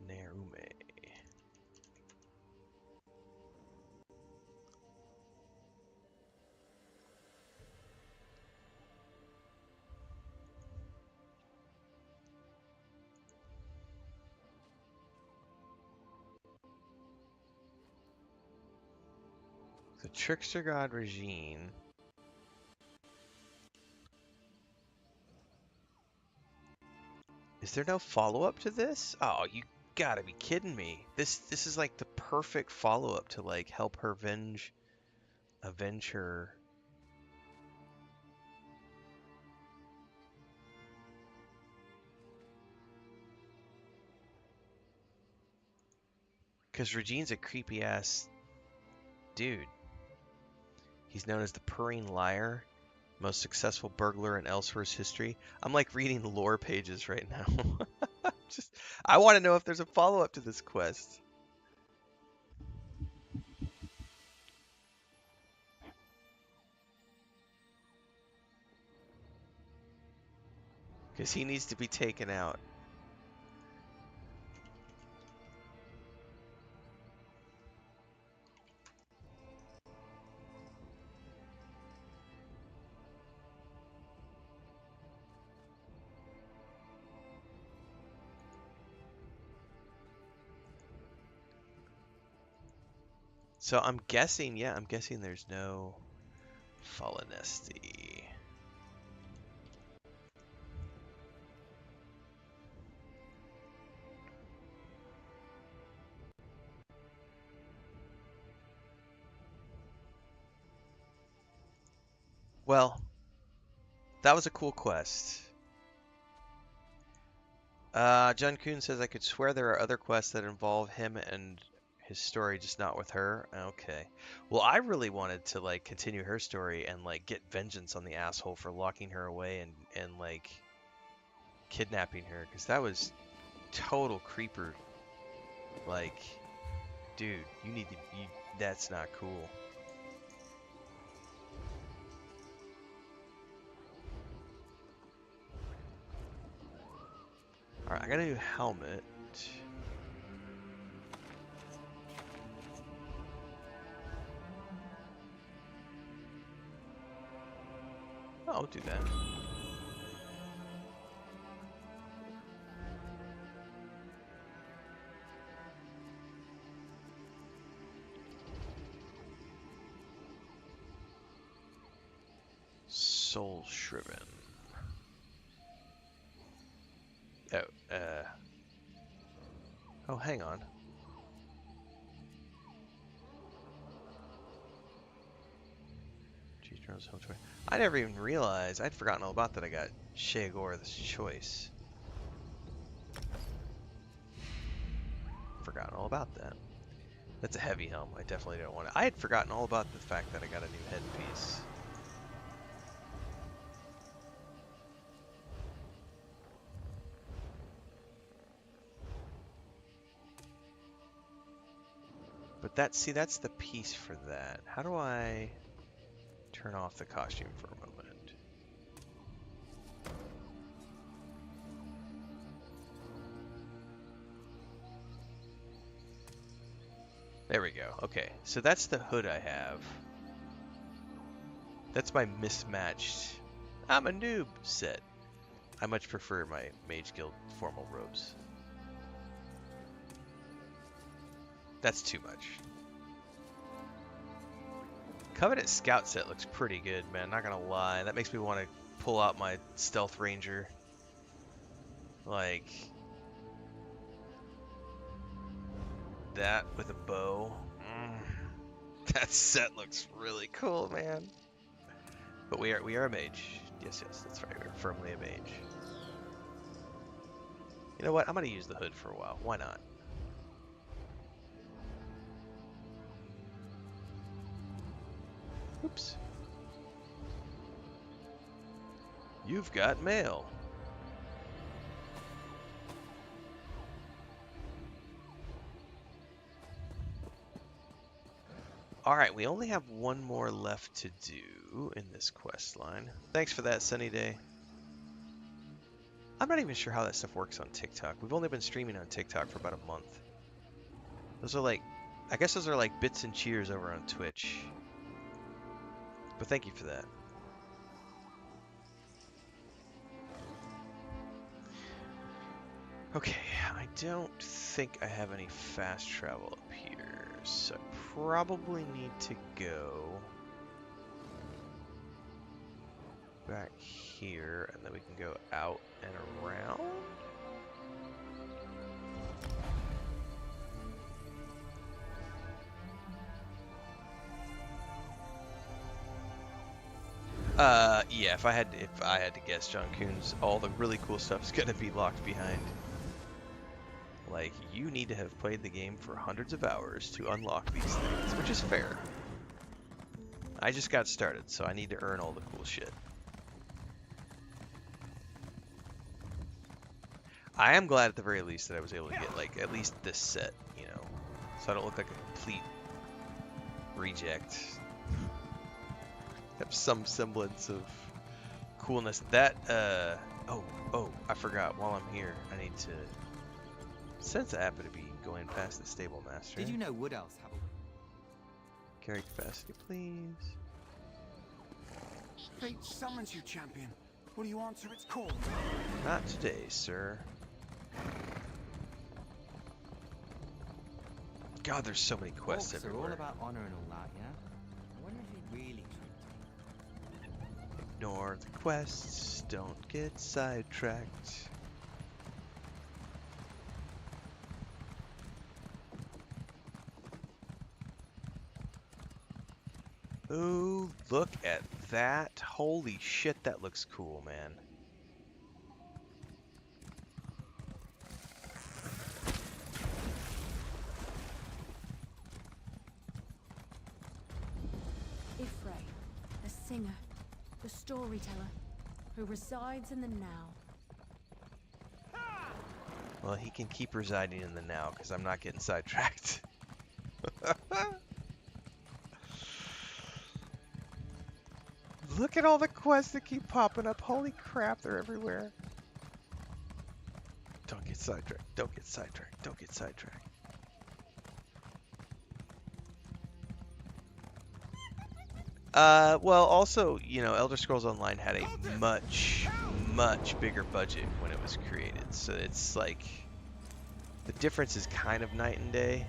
Speaker 1: Nerume. The Trickster God Regine. Is there no follow-up to this? Oh, you gotta be kidding me. This is like the perfect follow-up to like help her avenge her. Because Regine's a creepy ass dude. He's known as the Purring Liar, most successful burglar in Elsewhere's history. I'm like reading the lore pages right now. I want to know if there's a follow-up to this quest. Because he needs to be taken out. So I'm guessing, yeah, I'm guessing there's no Falinesti. Well, that was a cool quest. John Kuhn says I could swear there are other quests that involve him and his story, just not with her. Okay. Well, I really wanted to like continue her story and like get vengeance on the asshole for locking her away and like kidnapping her, because that was total creeper. Like, dude, that's not cool. Alright, I got a new helmet. I'll do that. Soul Shriven. Oh, hang on. I never even realized. I'd forgotten all about that. I got Shagor's Choice. Forgotten all about that. That's a heavy helm. I definitely don't want it. I had forgotten all about the fact that I got a new headpiece. But that's the piece for that. How do I turn off the costume for a moment? There we go. Okay, so that's the hood I have. That's my mismatched I'm a noob set. I much prefer my Mage Guild formal robes. That's too much. Covenant Scout set looks pretty good, man. Not gonna lie. That makes me want to pull out my Stealth Ranger. Like, that with a bow. That set looks really cool, man. But we are a mage. Yes, that's right. We're firmly a mage. You know what? I'm gonna use the hood for a while. Why not? Oops. You've got mail. Alright, we only have one more left to do in this quest line. Thanks for that, Sunny Day. I'm not even sure how that stuff works on TikTok. We've only been streaming on TikTok for about a month. Those are like, I guess those are like bits and cheers over on Twitch. But thank you for that. Okay, I don't think I have any fast travel up here, so I probably need to go back here, and then we can go out and around. Yeah, if I had to guess, John Coons, all the really cool stuff is gonna be locked behind. Like, you need to have played the game for hundreds of hours to unlock these things, which is fair. I just got started, so I need to earn all the cool shit. I am glad at the very least that I was able to get, like, at least this set, you know, so I don't look like a complete reject. Have some semblance of coolness. That, oh, I forgot, while I'm here, I need to, since I happen to be going past the stable master.
Speaker 7: Did you know Wood Elves have a...
Speaker 1: Carry capacity, please.
Speaker 8: Fate summons you, champion. Will you answer its call?
Speaker 1: Not today, sir. God, there's so many quests
Speaker 7: Orcs are
Speaker 1: everywhere.
Speaker 7: all about honor and all that, yeah? I wonder if he really could.
Speaker 1: Ignore the quests, don't get sidetracked. Ooh, look at that. Holy shit, that looks cool, man.
Speaker 9: Ifray, the singer, the storyteller, who resides in the now.
Speaker 1: Well, he can keep residing in the now, because I'm not getting sidetracked. Look at all the quests that keep popping up. Holy crap, they're everywhere. Don't get sidetracked. Don't get sidetracked. Don't get sidetracked. Well, also, you know, Elder Scrolls Online had a much bigger budget when it was created. So it's like, the difference is kind of night and day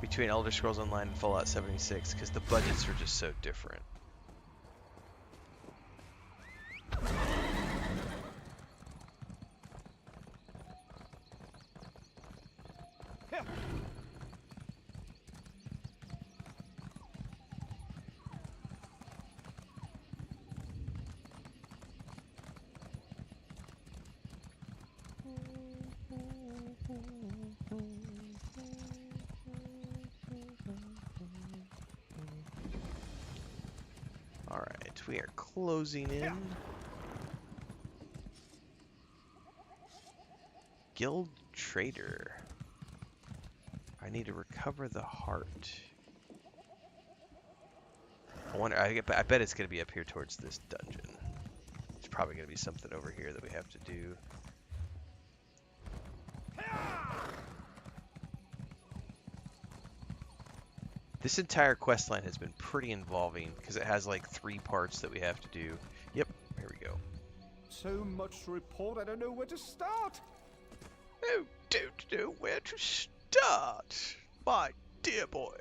Speaker 1: between Elder Scrolls Online and Fallout 76, because the budgets are just so different. Alright, we are closing in. Guild Trader. I need to recover the heart. I wonder, I bet it's going to be up here towards this dungeon. There's probably going to be something over here that we have to do. This entire quest line has been pretty involving because it has like 3 parts that we have to do. Yep, here we go.
Speaker 8: So much to report, I don't know where to start.
Speaker 1: Oh, don't know where to start, my dear boy.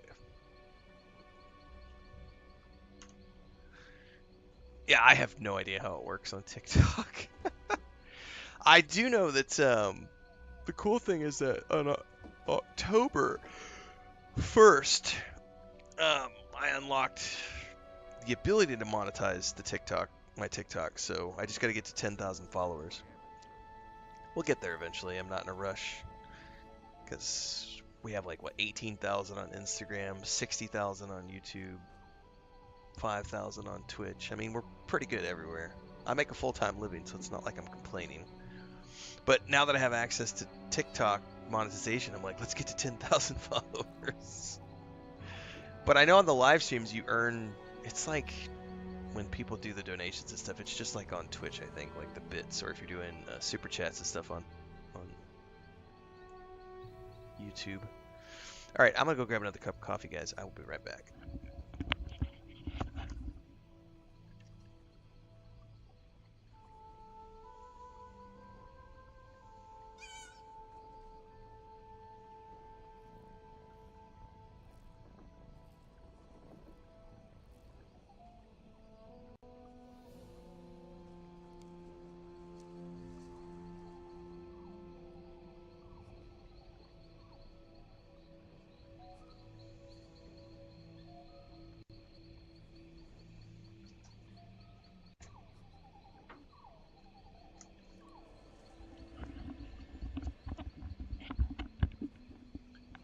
Speaker 1: Yeah, I have no idea how it works on TikTok. I do know that the cool thing is that October 1st, I unlocked the ability to monetize my TikTok, so I just got to get to 10,000 followers. We'll get there eventually. I'm not in a rush because we have like, what, 18,000 on Instagram, 60,000 on YouTube, 5,000 on Twitch. I mean, we're pretty good everywhere. I make a full-time living, so it's not like I'm complaining. But now that I have access to TikTok monetization, I'm like, let's get to 10,000 followers. But I know on the live streams you earn, it's like when people do the donations and stuff, it's just like on Twitch, I think, like the bits, or if you're doing super chats and stuff on YouTube. All right, I'm gonna go grab another cup of coffee, guys. I will be right back.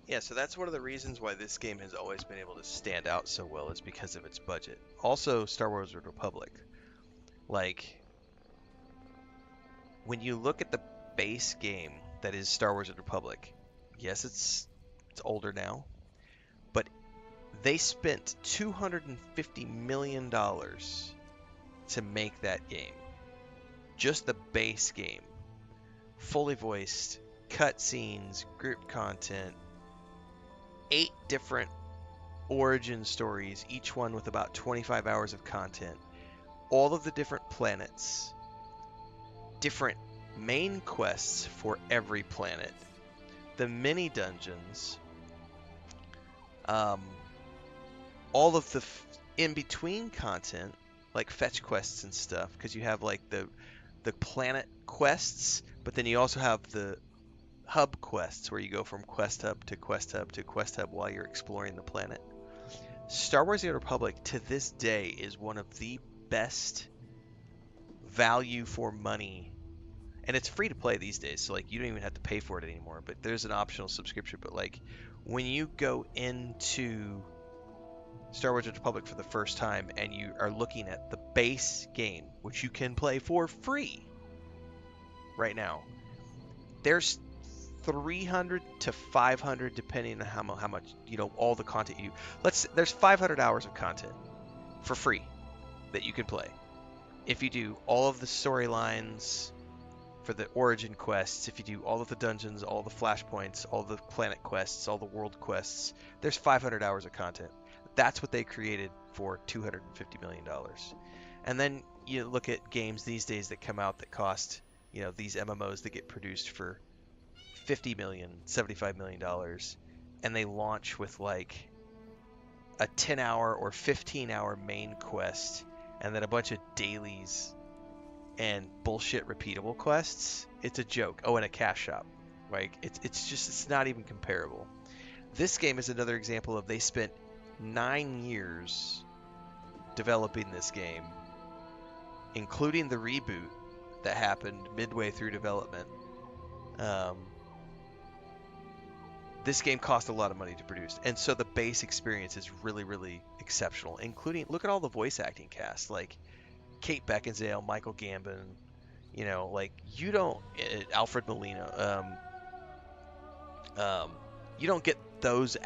Speaker 1: Yeah, so that's one of the reasons why this game has always been able to stand out so well, is because of its budget. Also, Star Wars Republic. Like, when you look at the base game that is Star Wars Republic, yes, it's older now, but they spent $250 million to make that game. Just the base game. Fully voiced, cutscenes, group content, 8 different origin stories, each one with about 25 hours of content, all of the different planets, different main quests for every planet, the mini dungeons, all of the in-between content, like fetch quests and stuff, because you have like the planet quests, but then you also have the hub quests where you go from quest hub to quest hub to quest hub while you're exploring the planet. Star Wars: The Old Republic to this day is one of the best value for money, and it's free to play these days, so like you don't even have to pay for it anymore, but there's an optional subscription. But like when you go into Star Wars: The Old Republic for the first time and you are looking at the base game, which you can play for free right now, there's 300 to 500, depending on how much, all the content there's 500 hours of content for free that you can play. If you do all of the storylines for the origin quests, if you do all of the dungeons, all the flashpoints, all the planet quests, all the world quests, there's 500 hours of content. That's what they created for $250 million. And then you look at games these days that come out that cost, these MMOs that get produced for $50 million, $75 million, and they launch with like a 10-hour or 15-hour main quest and then a bunch of dailies and bullshit repeatable quests. It's a joke. Oh, and a cash shop. Like, it's not even comparable. This game is another example of they spent 9 years developing this game, including the reboot that happened midway through development. This game cost a lot of money to produce, and so the base experience is really, really exceptional, including, look at all the voice acting cast, like Kate Beckinsale, Michael Gambon, Alfred Molina, you don't get those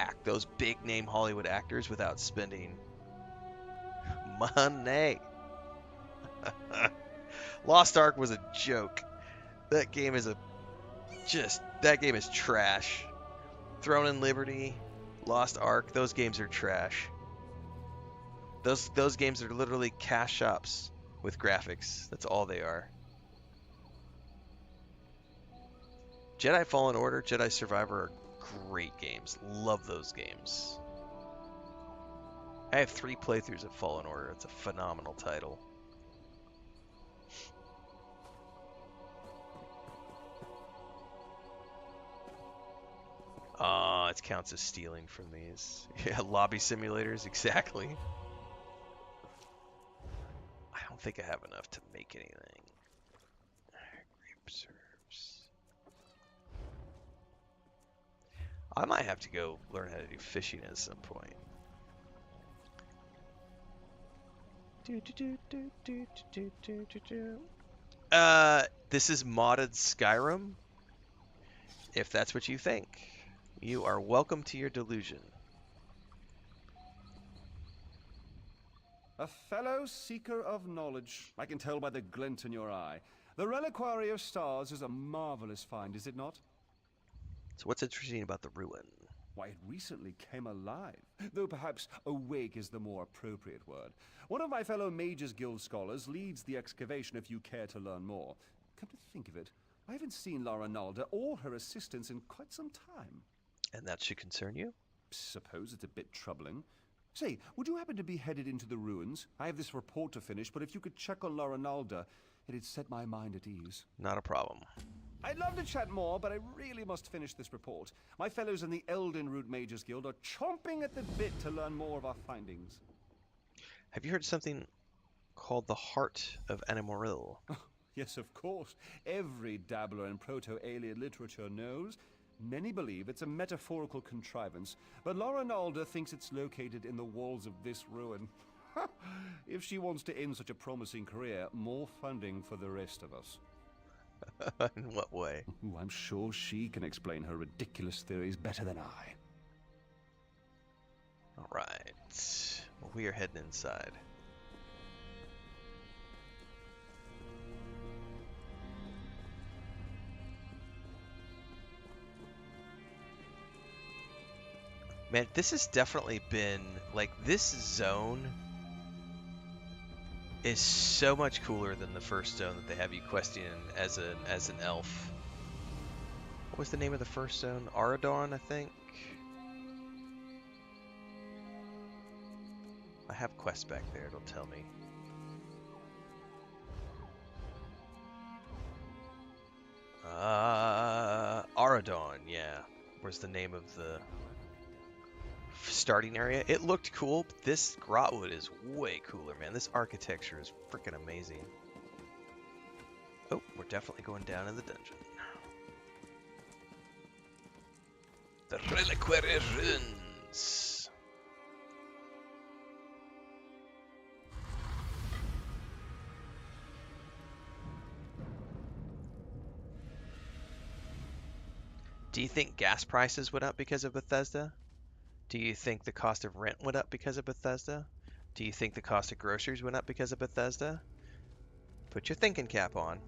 Speaker 1: big name Hollywood actors without spending money. Lost Ark was a joke. That game is trash. Throne and Liberty, Lost Ark, those games are trash. Those games are literally cash shops with graphics. That's all they are. Jedi Fallen Order, Jedi Survivor are great games. Love those games. I have 3 playthroughs of Fallen Order. It's a phenomenal title. It counts as stealing from these. Yeah, lobby simulators, exactly. I don't think I have enough to make anything. Grape preserves. I might have to go learn how to do fishing at some point. This is modded Skyrim. If that's what you think, you are welcome to your delusion.
Speaker 8: A fellow seeker of knowledge. I can tell by the glint in your eye. The Reliquary of Stars is a marvelous find, is it not?
Speaker 1: So what's interesting about the ruin?
Speaker 8: Why, it recently came alive, though perhaps awake is the more appropriate word. One of my fellow Mages Guild scholars leads the excavation if you care to learn more. Come to think of it, I haven't seen Lara Nalda or her assistants in quite some time.
Speaker 1: And that should concern you?
Speaker 8: Suppose it's a bit troubling. Say, would you happen to be headed into the ruins? I have this report to finish, but if you could check on Lara Nalda, it'd set my mind at ease.
Speaker 1: Not a problem.
Speaker 8: I'd love to chat more, but I really must finish this report. My fellows in the Elden Root Mages Guild are chomping at the bit to learn more of our findings.
Speaker 1: Have you heard something called the Heart of Anumaril?
Speaker 8: Yes, of course. Every dabbler in proto-alien literature knows. Many believe it's a metaphorical contrivance, but Lara Nalda thinks it's located in the walls of this ruin. If she wants to end such a promising career, more funding for the rest of us.
Speaker 1: In what way?
Speaker 8: Ooh, I'm sure she can explain her ridiculous theories better than I.
Speaker 1: All right. Well, we are heading inside. Man, this has definitely been, like, this zone is so much cooler than the first zone that they have you questing in as an elf. What was the name of the first zone? Aradon, I think? I have quests back there, it'll tell me. Aradon, yeah, was the name of the starting area. It looked cool, but this Grotwood is way cooler, man. This architecture is freaking amazing. Oh, we're definitely going down in the dungeon. The Reliquary ruins. Do you think gas prices went up because of Bethesda? Do you think the cost of rent went up because of Bethesda? Do you think the cost of groceries went up because of Bethesda? Put your thinking cap on.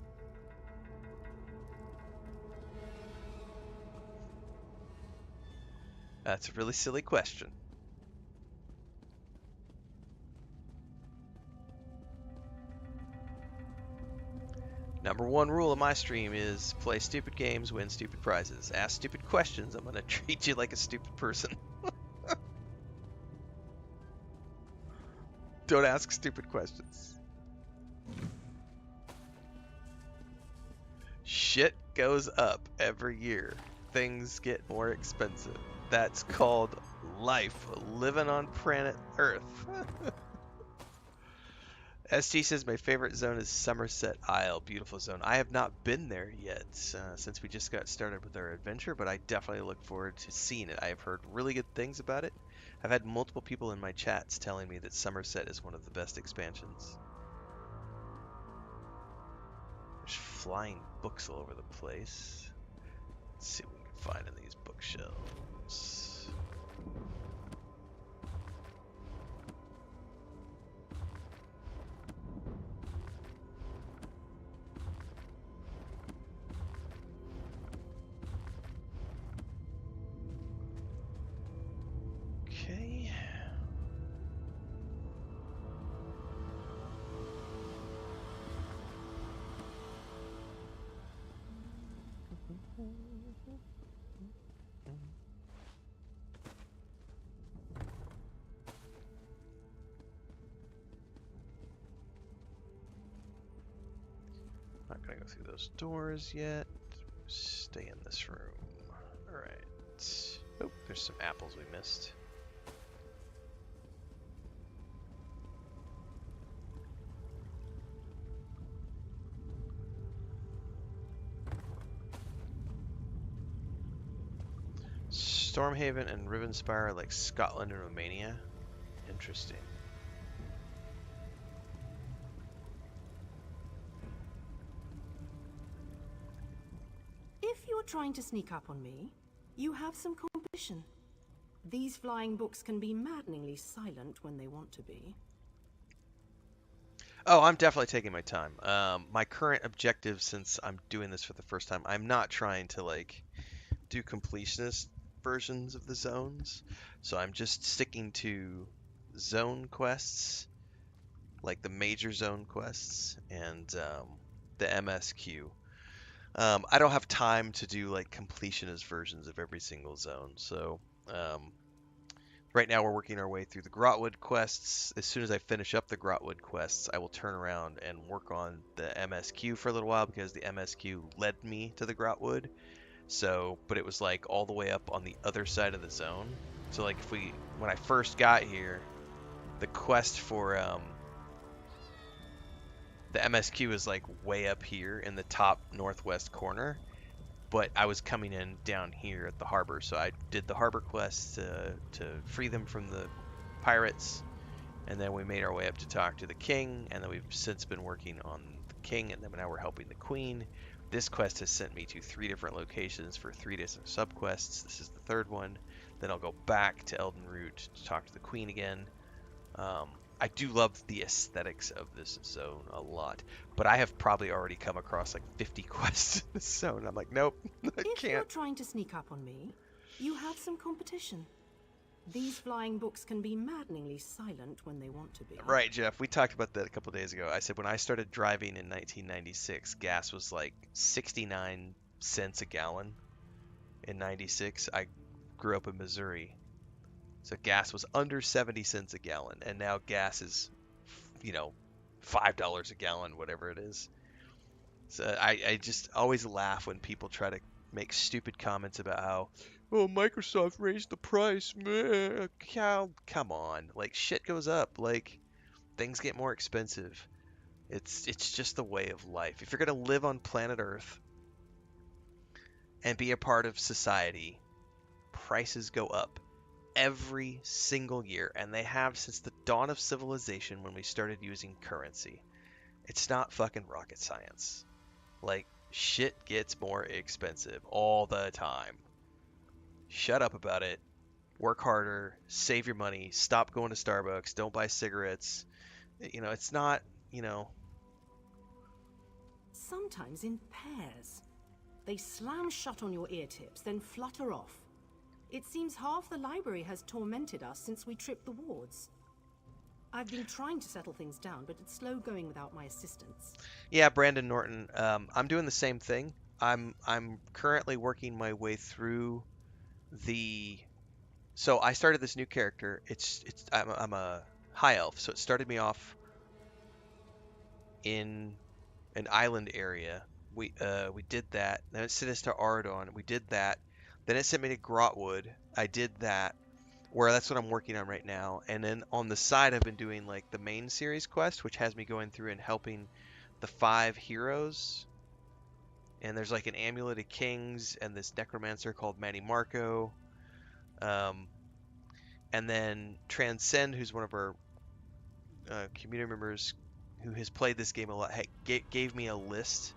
Speaker 1: That's a really silly question. Number one rule of my stream is play stupid games, win stupid prizes. Ask stupid questions, I'm gonna treat you like a stupid person. Don't ask stupid questions. Shit goes up every year. Things get more expensive. That's called life, living on planet Earth. ST says my favorite zone is Somerset Isle. Beautiful zone. I have not been there yet since we just got started with our adventure, but I definitely look forward to seeing it. I have heard really good things about it. I've had multiple people in my chats telling me that Somerset is one of the best expansions. There's flying books all over the place. Let's see what we can find in these bookshelves. Okay. Not gonna go through those doors yet. Stay in this room. Alright. Oh, there's some apples we missed. Stormhaven and Rivenspire are like Scotland and Romania. Interesting.
Speaker 9: If you're trying to sneak up on me, you have some competition. These flying books can be maddeningly silent when they want to be.
Speaker 1: Oh, I'm definitely taking my time. My current objective, since I'm doing this for the first time, I'm not trying to like do completionist versions of the zones. So I'm just sticking to zone quests, like the major zone quests and the MSQ. I don't have time to do like completionist versions of every single zone. So right now we're working our way through the Grotwood quests. As soon as I finish up the Grotwood quests, I will turn around and work on the MSQ for a little while because the MSQ led me to the Grotwood. So, but it was like all the way up on the other side of the zone. So like when I first got here, the quest for the MSQ is like way up here in the top northwest corner, but I was coming in down here at the harbor, so I did the harbor quest to free them from the pirates, and then we made our way up to talk to the king, and then we've since been working on the king, and then now we're helping the queen. This quest has sent me to 3 different locations for 3 different subquests. This is the 3rd one. Then I'll go back to Elden Root to talk to the queen again. I do love the aesthetics of this zone a lot, but I have probably already come across like 50 quests in this zone. I'm like, nope, I
Speaker 9: If you're
Speaker 1: can't.
Speaker 9: trying to sneak up on me, you have some competition. These flying books can be maddeningly silent when they want to be.
Speaker 1: Right, Jeff. We talked about that a couple days ago. I said when I started driving in 1996, gas was like 69 cents a gallon. In 96, I grew up in Missouri. So gas was under 70 cents a gallon, and now gas is, you know, $5 a gallon, whatever it is. So I just always laugh when people try to make stupid comments about how, oh, Microsoft raised the price. Meh. Come on. Like, shit goes up. Like, things get more expensive. It's just the way of life. If you're going to live on planet Earth and be a part of society, prices go up every single year, and they have since the dawn of civilization when we started using currency. It's not fucking rocket science. Like, shit gets more expensive all the time. Shut up about it. Work harder. Save your money. Stop going to Starbucks. Don't buy cigarettes. You know, it's not, you know.
Speaker 9: Sometimes in pairs. They slam shut on your ear tips, then flutter off. It seems half the library has tormented us since we tripped the wards. I've been trying to settle things down, but it's slow going without my assistance.
Speaker 1: Yeah, Brandon Norton. I'm doing the same thing. I'm currently working my way through the. So I started this new character. I'm a high elf, so it started me off in an island area. We did that. Then it sent us to Ardon. We did that. Then it sent me to Grotwood. I did that. Where that's what I'm working on right now. And then on the side, I've been doing like the main series quest, which has me going through and helping the 5 heroes. And there's like an Amulet of Kings and this necromancer called Manny Marco. And then Transcend, who's one of our community members who has played this game a lot, gave me a list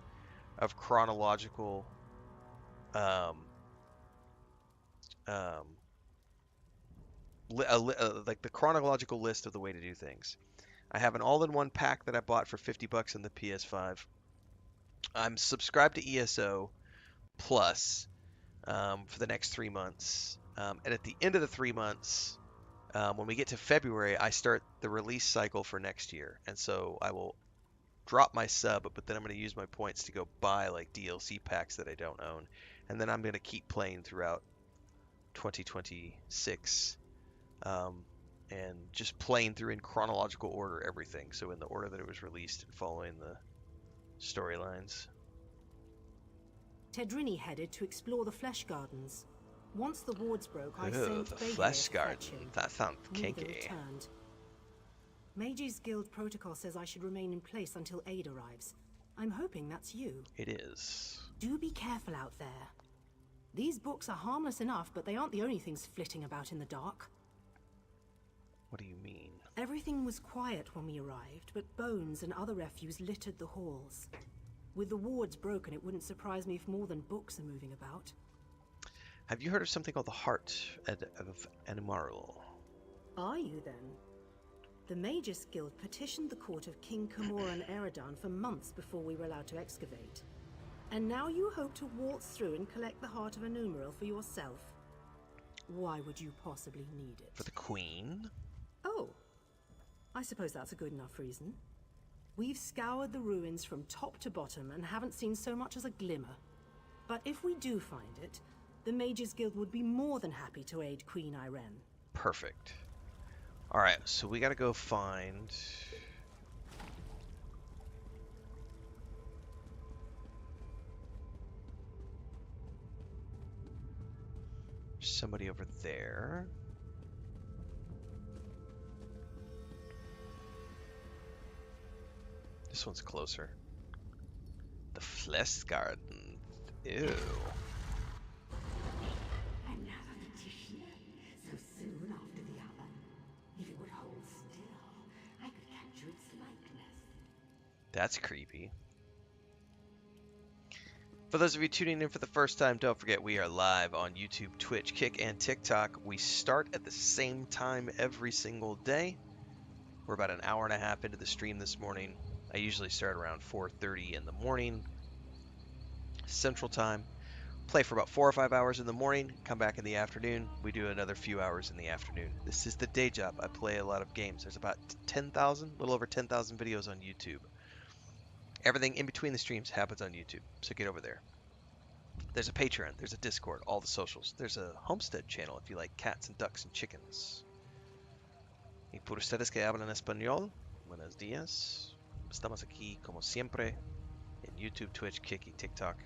Speaker 1: of chronological um, like the chronological list of the way to do things. I have an all-in-one pack that I bought for $50 on the PS5. I'm subscribed to ESO Plus for the next 3 months. And at the end of the 3 months, when we get to February, I start the release cycle for next year. And so I will drop my sub, but then I'm going to use my points to go buy like DLC packs that I don't own. And then I'm going to keep playing throughout 2026. And just playing through in chronological order everything. So in the order that it was released and following the storylines.
Speaker 9: Tedrini headed to explore the Flesh Gardens. Once the wards broke, I
Speaker 1: Ooh,
Speaker 9: sent
Speaker 1: the
Speaker 9: Bay here
Speaker 1: flesh
Speaker 9: to
Speaker 1: garden.
Speaker 9: fetch him.
Speaker 1: That sounds
Speaker 9: Neither
Speaker 1: kinky.
Speaker 9: returned. Mages Guild protocol says I should remain in place until aid arrives. I'm hoping that's you.
Speaker 1: It is.
Speaker 9: Do be careful out there. These books are harmless enough, but they aren't the only things flitting about in the dark.
Speaker 1: What do you mean?
Speaker 9: Everything was quiet when we arrived, but bones and other refuse littered the halls. With the wards broken, it wouldn't surprise me if more than books are moving about.
Speaker 1: Have you heard of something called the Heart of Anumaril?
Speaker 9: Are you, then? The Magus Guild petitioned the court of King Kamor and Eridan for months before we were allowed to excavate. And now you hope to waltz through and collect the Heart of Anumaril for yourself. Why would you possibly need it?
Speaker 1: For the Queen?
Speaker 9: Oh, I suppose that's a good enough reason. We've scoured the ruins from top to bottom and haven't seen so much as a glimmer. But if we do find it, the Mages Guild would be more than happy to aid Queen Irene.
Speaker 1: Perfect. Alright, so we gotta go find... somebody over there. This one's closer. The Flesh Garden. Ew.
Speaker 10: Another petitioner, so soon after the other. If it would hold still, I could capture its likeness.
Speaker 1: That's creepy. For those of you tuning in for the first time, don't forget we are live on YouTube, Twitch, Kick, and TikTok. We start at the same time every single day. We're about an hour and a half into the stream this morning. I usually start around 4:30 in the morning, Central Time. Play for about 4 or 5 hours in the morning, come back in the afternoon. We do another few hours in the afternoon. This is the day job. I play a lot of games. There's about 10,000, a little over 10,000 videos on YouTube. Everything in between the streams happens on YouTube, so get over there. There's a Patreon, there's a Discord, all the socials. There's a Homestead channel if you like cats and ducks and chickens. Y por ustedes que hablan español, buenos días. Estamos aquí, como siempre, in YouTube, Twitch, Kick, y TikTok.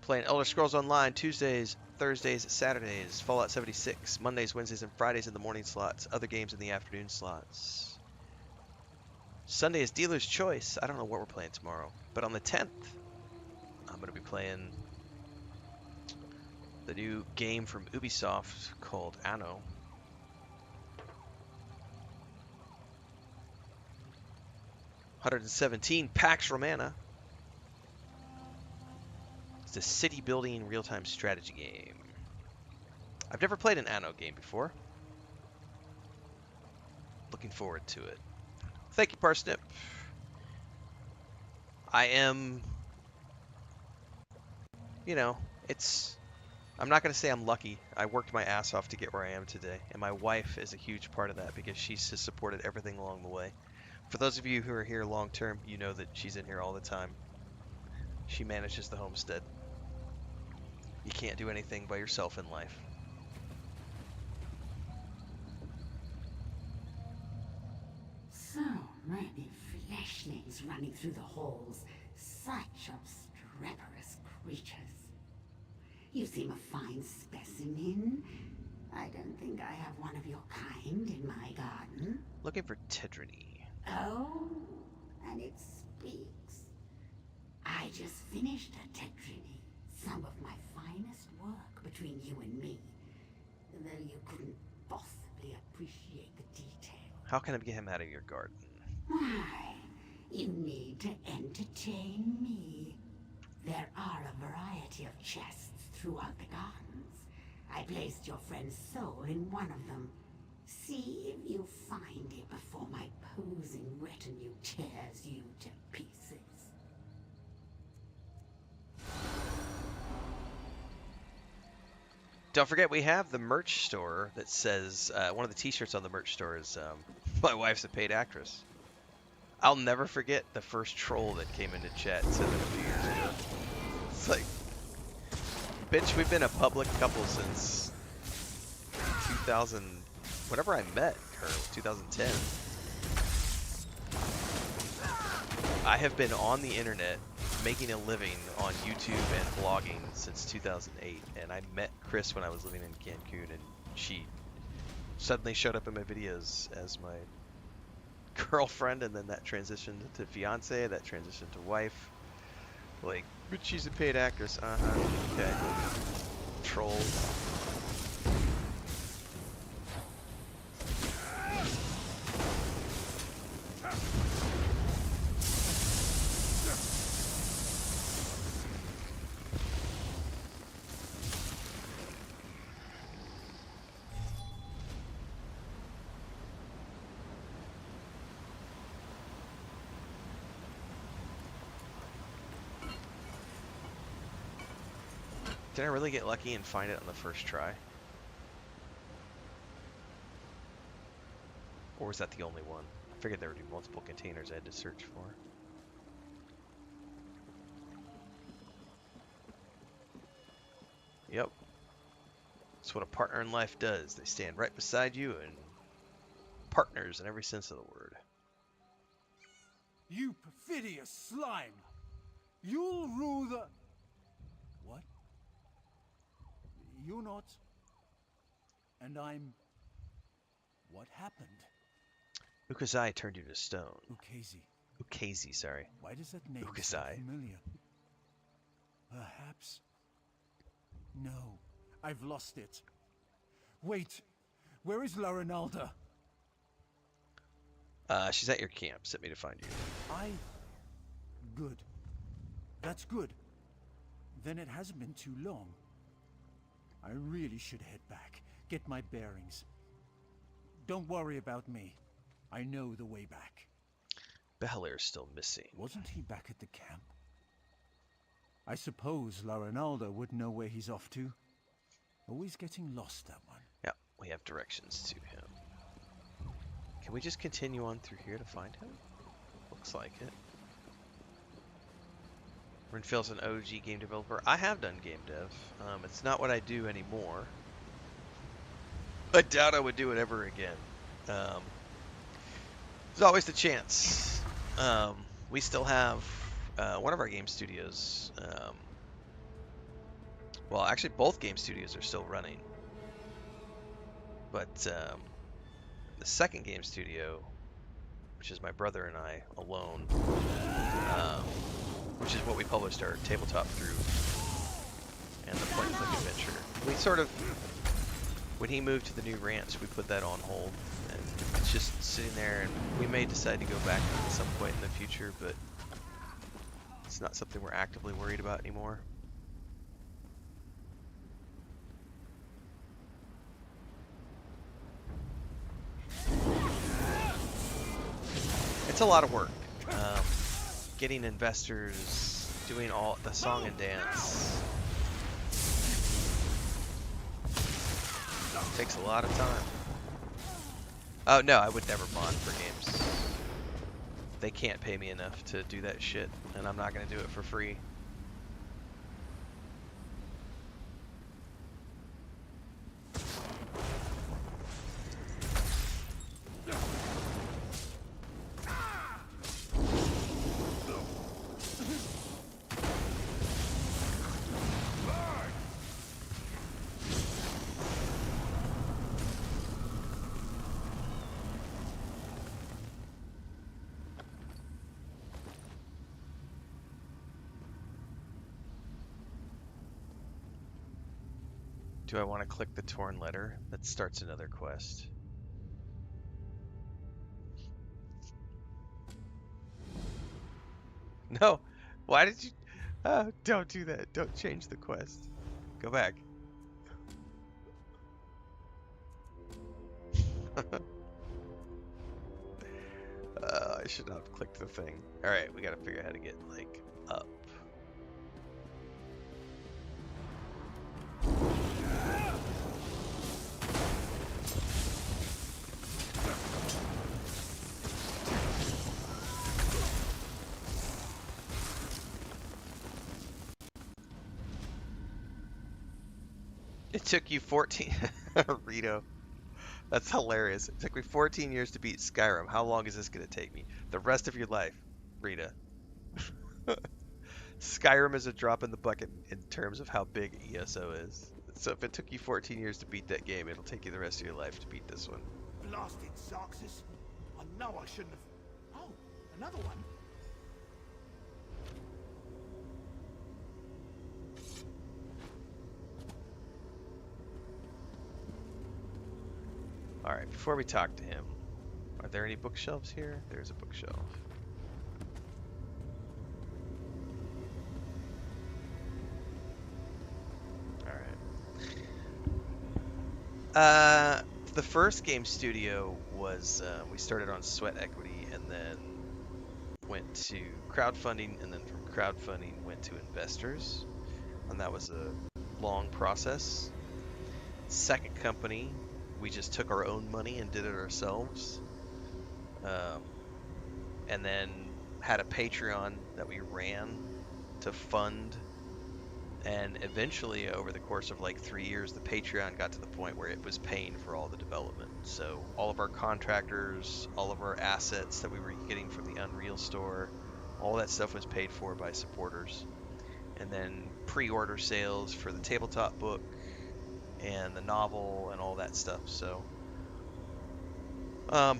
Speaker 1: Playing Elder Scrolls Online Tuesdays, Thursdays, Saturdays, Fallout 76, Mondays, Wednesdays, and Fridays in the morning slots, other games in the afternoon slots. Sunday is Dealer's Choice. I don't know what we're playing tomorrow, but on the 10th, I'm going to be playing the new game from Ubisoft called Anno. $117 Pax Romana. It's a city building real-time strategy game. I've never played an Anno game before. Looking forward to it. Thank you, Parsnip. I am, you know, I'm not going to say I'm lucky. I worked my ass off to get where I am today, and my wife is a huge part of that because she's just supported everything along the way. For those of you who are here long term, you know that she's in here all the time. She manages the homestead. You can't do anything by yourself in life.
Speaker 10: So many fleshlings running through the halls. Such obstreperous creatures. You seem a fine specimen. I don't think I have one of your kind in my garden.
Speaker 1: Looking for Tedrony.
Speaker 10: Oh, and it speaks. I just finished a Tedrony. Some of my finest work between you and me. Though you couldn't possibly appreciate the detail.
Speaker 1: How can I get him out of your garden?
Speaker 10: Why, you need to entertain me. There are a variety of chests throughout the gardens. I placed your friend's soul in one of them. See if you find it before my posing retinue tears you to pieces.
Speaker 1: Don't forget, we have the merch store that says, one of the t-shirts on the merch store is, my wife's a paid actress. I'll never forget the first troll that came into chat and said that a few years ago. It's like, bitch, we've been a public couple since 2000, whenever I met her, 2010. I have been on the internet making a living on YouTube and blogging since 2008, and I met Chris when I was living in Cancun, and she suddenly showed up in my videos as my girlfriend, and then that transitioned to fiance, that transitioned to wife. Like, but she's a paid actress. Okay. Troll. Did I really get lucky and find it on the first try? Or was that the only one? I figured there would be multiple containers I had to search for. Yep. That's what a partner in life does. They stand right beside you and partners in every sense of the word.
Speaker 11: You perfidious slime! You'll rule the... What? You're not... And I'm... What happened?
Speaker 1: Ukazai turned you to stone.
Speaker 11: Ukezi.
Speaker 1: Ukezi, sorry.
Speaker 11: Why does that name
Speaker 1: Ukazai.
Speaker 11: sound familiar? Perhaps... No, I've lost it. Wait, where is La Ronalda?
Speaker 1: She's at your camp. Sent me to find you.
Speaker 11: Good. That's good. Then it hasn't been too long. I really should head back, get my bearings. Don't worry about me. I know the way back.
Speaker 1: Behalir's still missing.
Speaker 11: Wasn't he back at the camp? I suppose La Ronalda would know where he's off to. Always getting lost, that one.
Speaker 1: Yeah, we have directions to him. Can we just continue on through here to find him? Looks like it. Renfail's an OG game developer. I have done game dev. It's not what I do anymore. I doubt I would do it ever again. There's always the chance. We still have one of our game studios. Well, actually, both game studios are still running. But the second game studio, which is my brother and I alone, which is what we published our tabletop through, and the point click adventure. We sort of, when he moved to the new ranch, we put that on hold, and it's just sitting there, and we may decide to go back at some point in the future, but it's not something we're actively worried about anymore. It's a lot of work. Getting investors, doing all the song and dance. Takes a lot of time. Oh no, I would never mod for games. They can't pay me enough to do that shit, and I'm not gonna do it for free. Do I want to click the torn letter? That starts another quest. No! Why did you... don't do that. Don't change the quest. Go back. I should not have clicked the thing. Alright, we gotta figure out how to get, like, up. It took you 14... Rito. That's hilarious. It took me 14 years to beat Skyrim. How long is this going to take me? The rest of your life, Rita. Skyrim is a drop in the bucket in terms of how big ESO is. So if it took you 14 years to beat that game, it'll take you the rest of your life to beat this one.
Speaker 2: Blasted Zarxus. I know I shouldn't have... Oh, another one?
Speaker 1: Alright, before we talk to him, are there any bookshelves here? There's a bookshelf. The first game studio was, we started on sweat equity and then went to crowdfunding, and then from crowdfunding went to investors, and that was a long process. Second company, we just took our own money and did it ourselves, and then had a Patreon that we ran to fund. And eventually, over the course of like 3 years, the Patreon got to the point where it was paying for all the development. So all of our contractors, all of our assets that we were getting from the Unreal store, all that stuff was paid for by supporters. And then pre-order sales for the tabletop book and the novel and all that stuff. So, but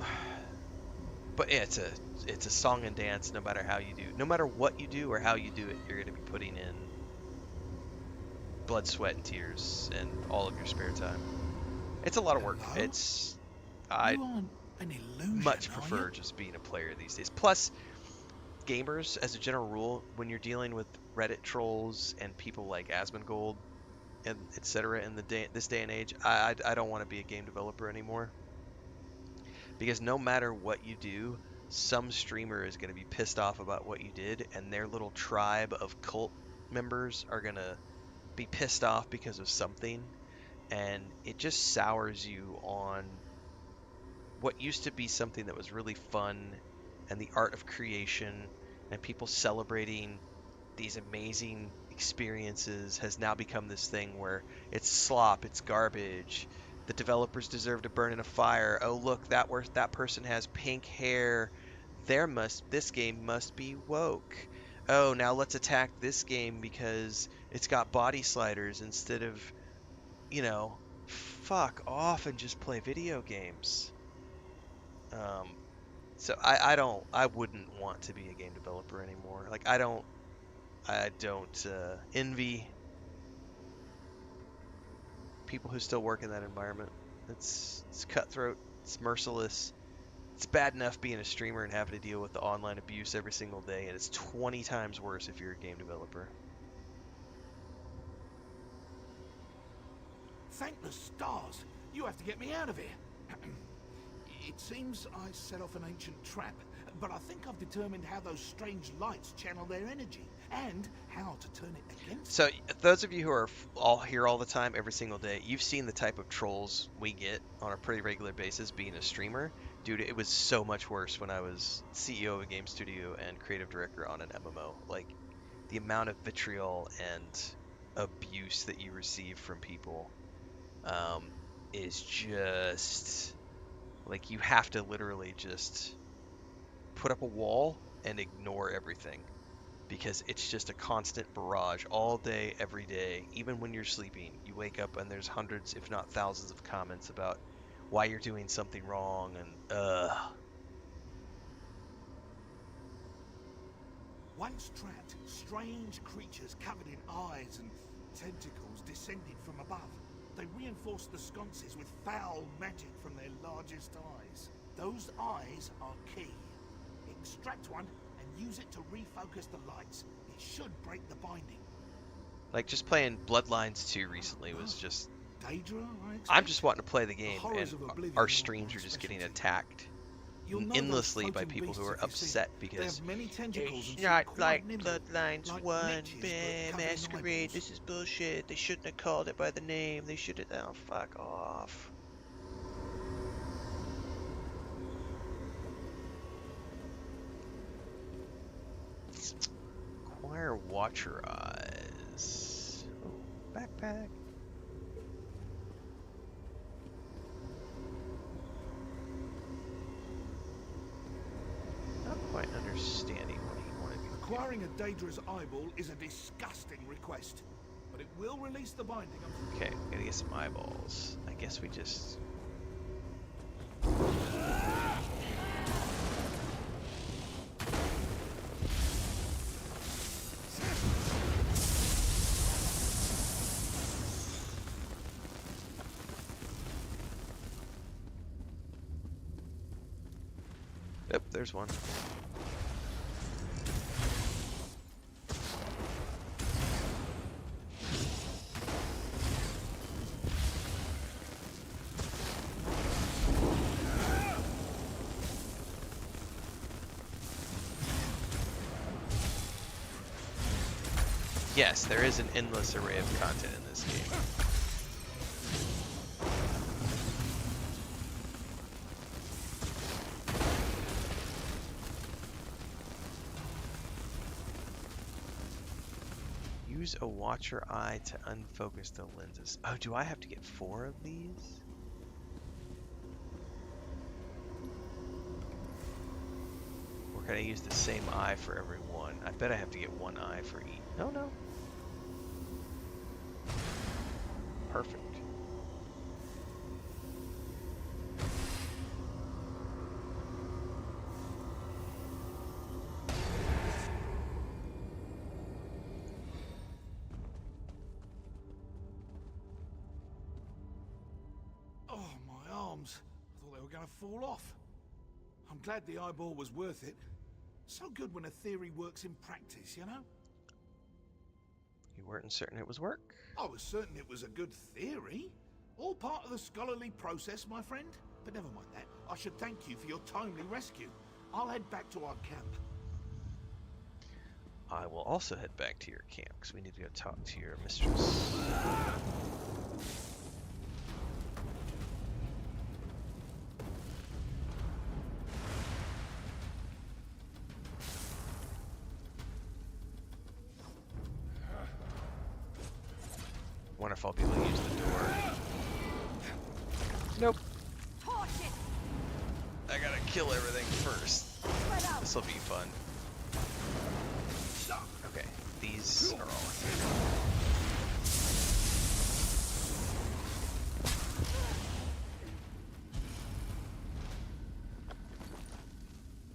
Speaker 1: yeah, it's a song and dance. No matter how you do, no matter what you do or how you do it, you're going to be putting in blood, sweat, and tears, and all of your spare time. It's a lot of work. I much prefer just being a player these days. Plus, gamers, as a general rule, when you're dealing with Reddit trolls and people like Asmongold and etc. in this day and age, I don't want to be a game developer anymore. Because no matter what you do, some streamer is going to be pissed off about what you did, and their little tribe of cult members are going to be pissed off because of something, and it just sours you on what used to be something that was really fun, and the art of creation, and people celebrating these amazing experiences has now become this thing where it's slop, it's garbage, the developers deserve to burn in a fire, oh look, that person has pink hair, this game must be woke. Oh, now let's attack this game because it's got body sliders instead of, fuck off and just play video games. So I wouldn't want to be a game developer anymore. Like, I don't envy people who still work in that environment. It's cutthroat, it's merciless. It's bad enough being a streamer and having to deal with the online abuse every single day, and it's 20 times worse if you're a game developer.
Speaker 2: Thank the stars! You have to get me out of here. It seems I set off an ancient trap, but I think I've determined how those strange lights channel their energy, and how to turn it against
Speaker 1: So, those of you who are all here all the time, every single day, you've seen the type of trolls we get on a pretty regular basis being a streamer. Dude, it was so much worse when I was CEO of a game studio and creative director on an MMO. Like, the amount of vitriol and abuse that you receive from people is just... Like, you have to literally just put up a wall and ignore everything. Because it's just a constant barrage all day, every day. Even when you're sleeping, you wake up and there's hundreds, if not thousands, of comments about why you're doing something wrong, and
Speaker 2: Once trapped, strange creatures covered in eyes and tentacles descended from above. They reinforced the sconces with foul magic from their largest eyes. Those eyes are key. Extract one and use it to refocus the lights. It should break the binding.
Speaker 1: Like, just playing Bloodlines 2 recently was just...
Speaker 2: Daedra,
Speaker 1: I'm just wanting to play the game, and our streams are just getting attacked endlessly by people who are upset because it's not like Bloodlines 1, Masquerade, this is bullshit, they shouldn't have called it by the name, they should have... Oh, fuck off. Acquire Watcher Eyes. Oh, backpack. Not quite understanding what he wanted me to
Speaker 12: Acquiring a Daedra's eyeball is a disgusting request, but it will release the binding.
Speaker 1: Okay, gotta get some eyeballs. I guess we just... Yep, there's one. Yes, there is an endless array of content in this game. Use a watcher eye to unfocus the lenses. Oh, do I have to get 4 of these? Or can I use the same eye for every one? I bet I have to get 1 eye for each. No, no. Perfect.
Speaker 12: Oh, my arms. I thought they were going to fall off. I'm glad the eyeball was worth it. So good when a theory works in practice, you know?
Speaker 1: You weren't certain it was work?
Speaker 12: I was certain it was a good theory. All part of the scholarly process, my friend. But never mind that. I should thank you for your timely rescue. I'll head back to our camp.
Speaker 1: I will also head back to your camp, because we need to go talk to your mistress. Wonder if I'll be able to use the door. Nope. I gotta kill everything first. This'll be fun. Okay, these are all here.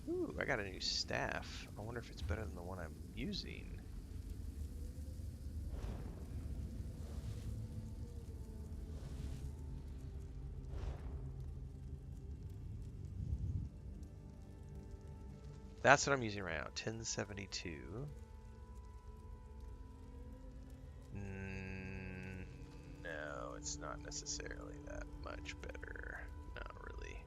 Speaker 1: Ooh, I got a new staff. I wonder if it's better than the one I'm using. That's what I'm using right now, 1072. No, it's not necessarily that much better. Not really.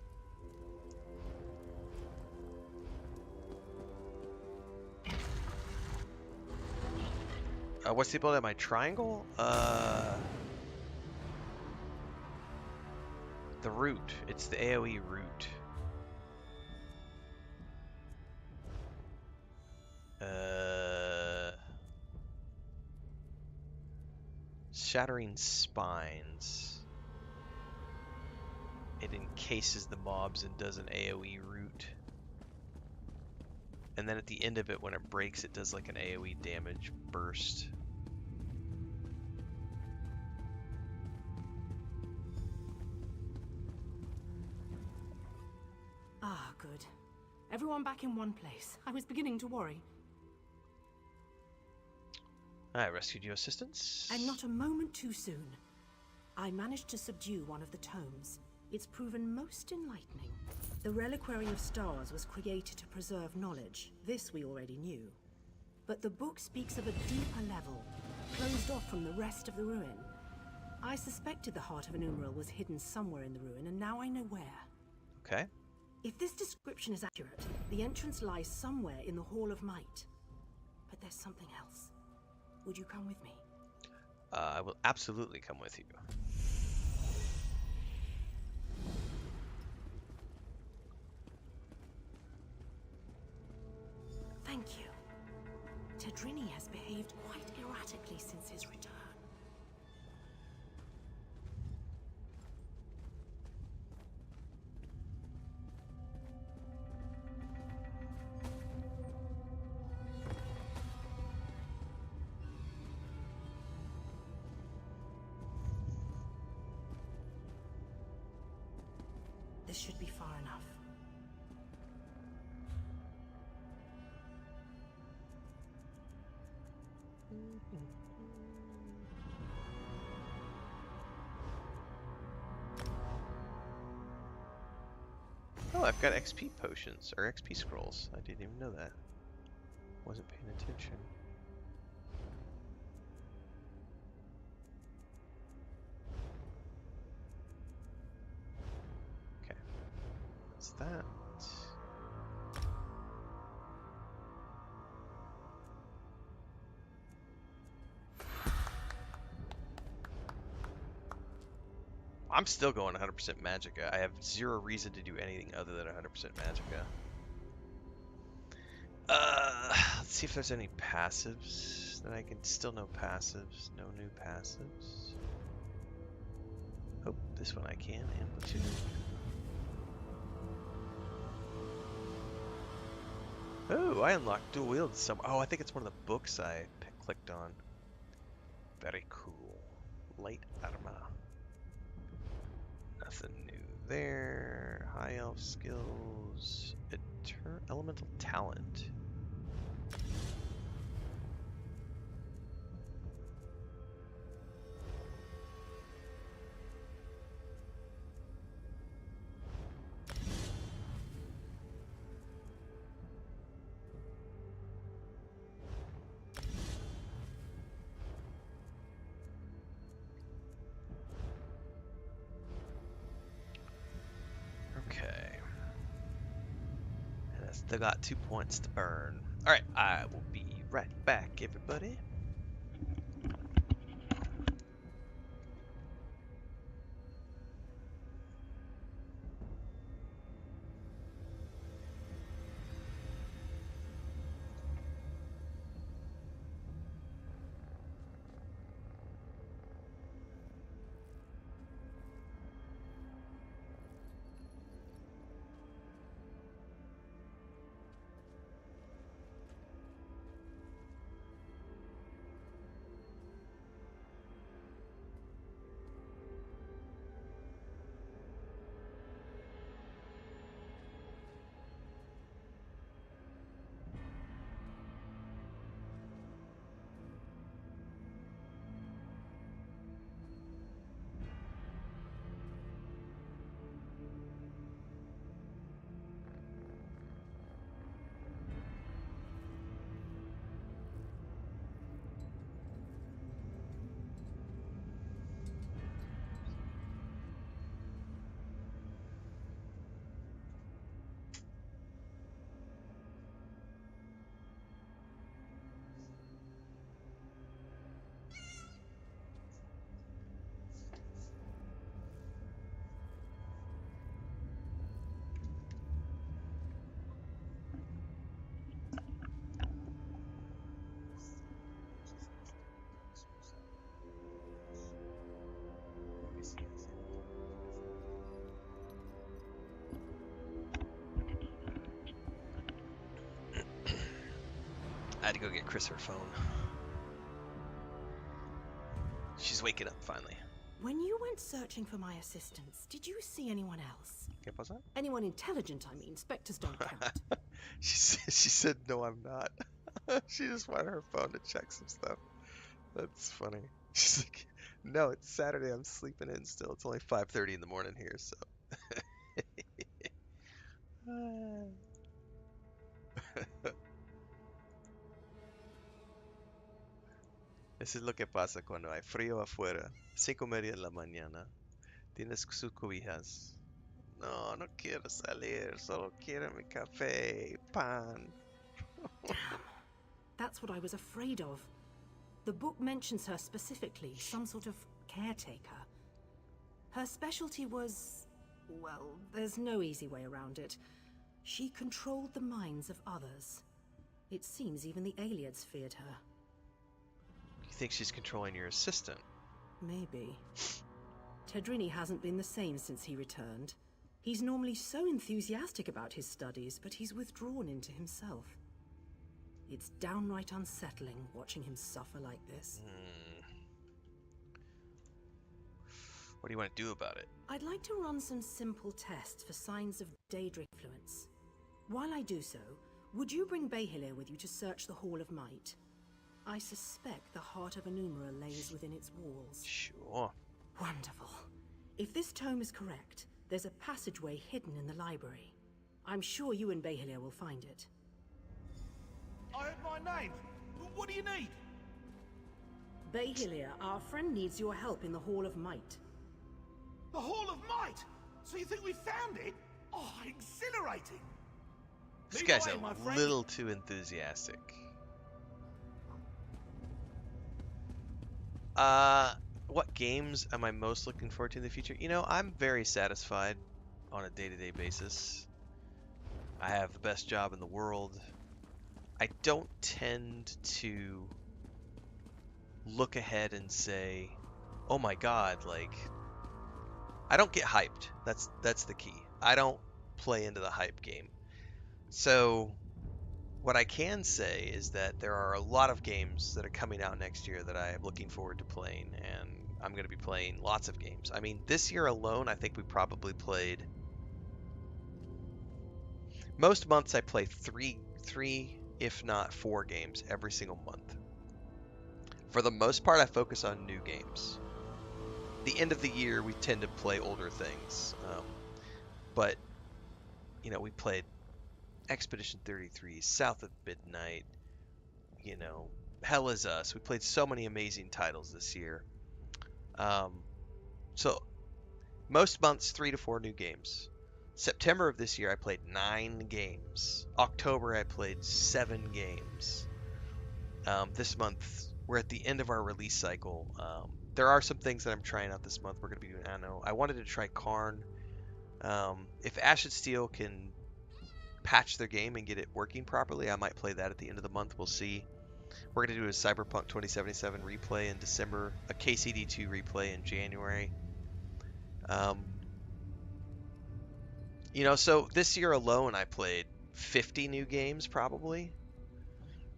Speaker 1: What's the ability of my triangle? The root. It's the AoE root. Shattering Spines. It encases the mobs and does an AoE root. And then at the end of it, when it breaks, it does like an AoE damage burst.
Speaker 9: Ah, good. Everyone back in one place. I was beginning to worry.
Speaker 1: I rescued your assistants.
Speaker 9: And not a moment too soon. I managed to subdue one of the tomes. It's proven most enlightening. The Reliquary of Stars was created to preserve knowledge. This we already knew. But the book speaks of a deeper level, closed off from the rest of the ruin. I suspected the heart of Anumaril was hidden somewhere in the ruin, and now I know where.
Speaker 1: Okay.
Speaker 9: If this description is accurate, the entrance lies somewhere in the Hall of Might. But there's something else. Would you come with me?
Speaker 1: I will absolutely come with you.
Speaker 9: Thank you. Tadrini has behaved quite erratically since his return. this should be far enough.
Speaker 1: Oh, I've got XP potions, or XP scrolls. I didn't even know that. Wasn't paying attention. Okay. What's that? I'm still going 100% Magicka. I have zero reason to do anything other than 100% Magicka. Let's see if there's any passives that I can. Still no passives. No new passives. Oh, this one I can. Amplitude. Oh, I unlocked dual wield some. Oh, I think it's one of the books I clicked on. Very cool. Light armor. Nothing new there. High elf skills. Elemental talent. Okay. And I still got 2 points to burn. Alright, I will be right back, everybody. I had to go get Chris her phone. She's waking up finally.
Speaker 9: When you went searching for my assistants, did you see anyone else?
Speaker 1: ¿Qué pasa?
Speaker 9: Anyone intelligent, I mean. Spectres don't count.
Speaker 1: She said, no, I'm not. She just wanted her phone to check some stuff. That's funny. She's like, no, it's Saturday. I'm sleeping in still. It's only 5:30 in the morning here, so. Eso es lo que pasa cuando hay frío afuera. 5:30 de la mañana. Tienes sus cobijas. No, no quiero salir. Solo quiero mi café, pan.
Speaker 9: Damn. That's what I was afraid of. The book mentions her specifically, some sort of caretaker. Her specialty was... well, there's no easy way around it. She controlled the minds of others. It seems even the Aliads feared her.
Speaker 1: You think she's controlling your assistant?
Speaker 9: Maybe. Tedrini hasn't been the same since he returned. He's normally so enthusiastic about his studies, but he's withdrawn into himself. It's downright unsettling watching him suffer like this.
Speaker 1: What do you want to do about it?
Speaker 9: I'd like to run some simple tests for signs of Daedric influence. While I do so, would you bring Behilir with you to search the Hall of Might? I suspect the heart of Anumaril lays within its walls.
Speaker 1: Sure.
Speaker 9: Wonderful. If this tome is correct, there's a passageway hidden in the library. I'm sure you and Behilir will find it.
Speaker 12: I heard my name. What do you need?
Speaker 9: Behilir, our friend needs your help in the Hall of Might.
Speaker 12: The Hall of Might? So you think we found it? Oh, exhilarating.
Speaker 1: This
Speaker 12: Lead
Speaker 1: guy's
Speaker 12: the way,
Speaker 1: a
Speaker 12: my friend.
Speaker 1: little too enthusiastic. What games am I most looking forward to in the future? You know, I'm very satisfied on a day-to-day basis. I have the best job in the world. I don't tend to look ahead and say, oh my god, like, I don't get hyped. That's the key. I don't play into the hype game. So what I can say is that there are a lot of games that are coming out next year that I am looking forward to playing, and I'm going to be playing lots of games. I mean, this year alone, I think we probably played... Most months I play three, if not 4 games every single month. For the most part, I focus on new games. The end of the year, we tend to play older things. But, you know, we played Expedition 33, South of Midnight, you know, Hell Is Us. We played so many amazing titles this year. So, most months, 3 to 4 new games. September of this year, I played 9 games. October, I played 7 games. This month, we're at the end of our release cycle. There are some things that I'm trying out this month. We're going to be doing Anno. I wanted to try Karn. If Ashen Steel can patch their game and get it working properly, I might play that at the end of the month. We'll see. We're going to do a Cyberpunk 2077 replay in December, a KCD2 replay in January. You know, so this year alone, I played 50 new games probably.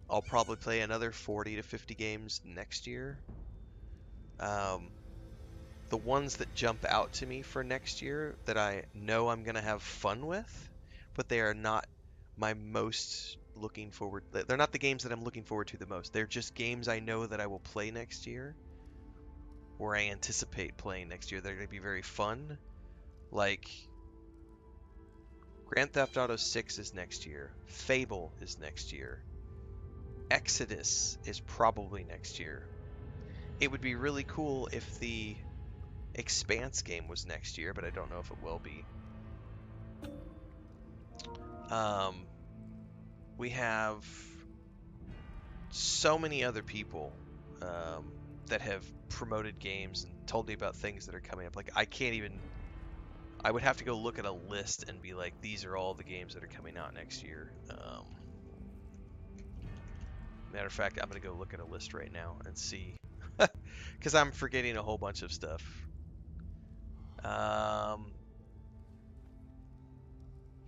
Speaker 1: I'll probably play another 40 to 50 games next year. The ones that jump out to me for next year that I know I'm going to have fun with, but they are not my most looking forward. They're not the games that I'm looking forward to the most. They're just games I know that I will play next year, or I anticipate playing next year. They're going to be very fun. Like, Grand Theft Auto 6 is next year. Fable is next year. Exodus is probably next year. It would be really cool if the Expanse game was next year, but I don't know if it will be. We have so many other people that have promoted games and told me about things that are coming up. Like, I can't even... I would have to go look at a list and be like, these are all the games that are coming out next year. Matter of fact, I'm going to go look at a list right now and see. Because I'm forgetting a whole bunch of stuff.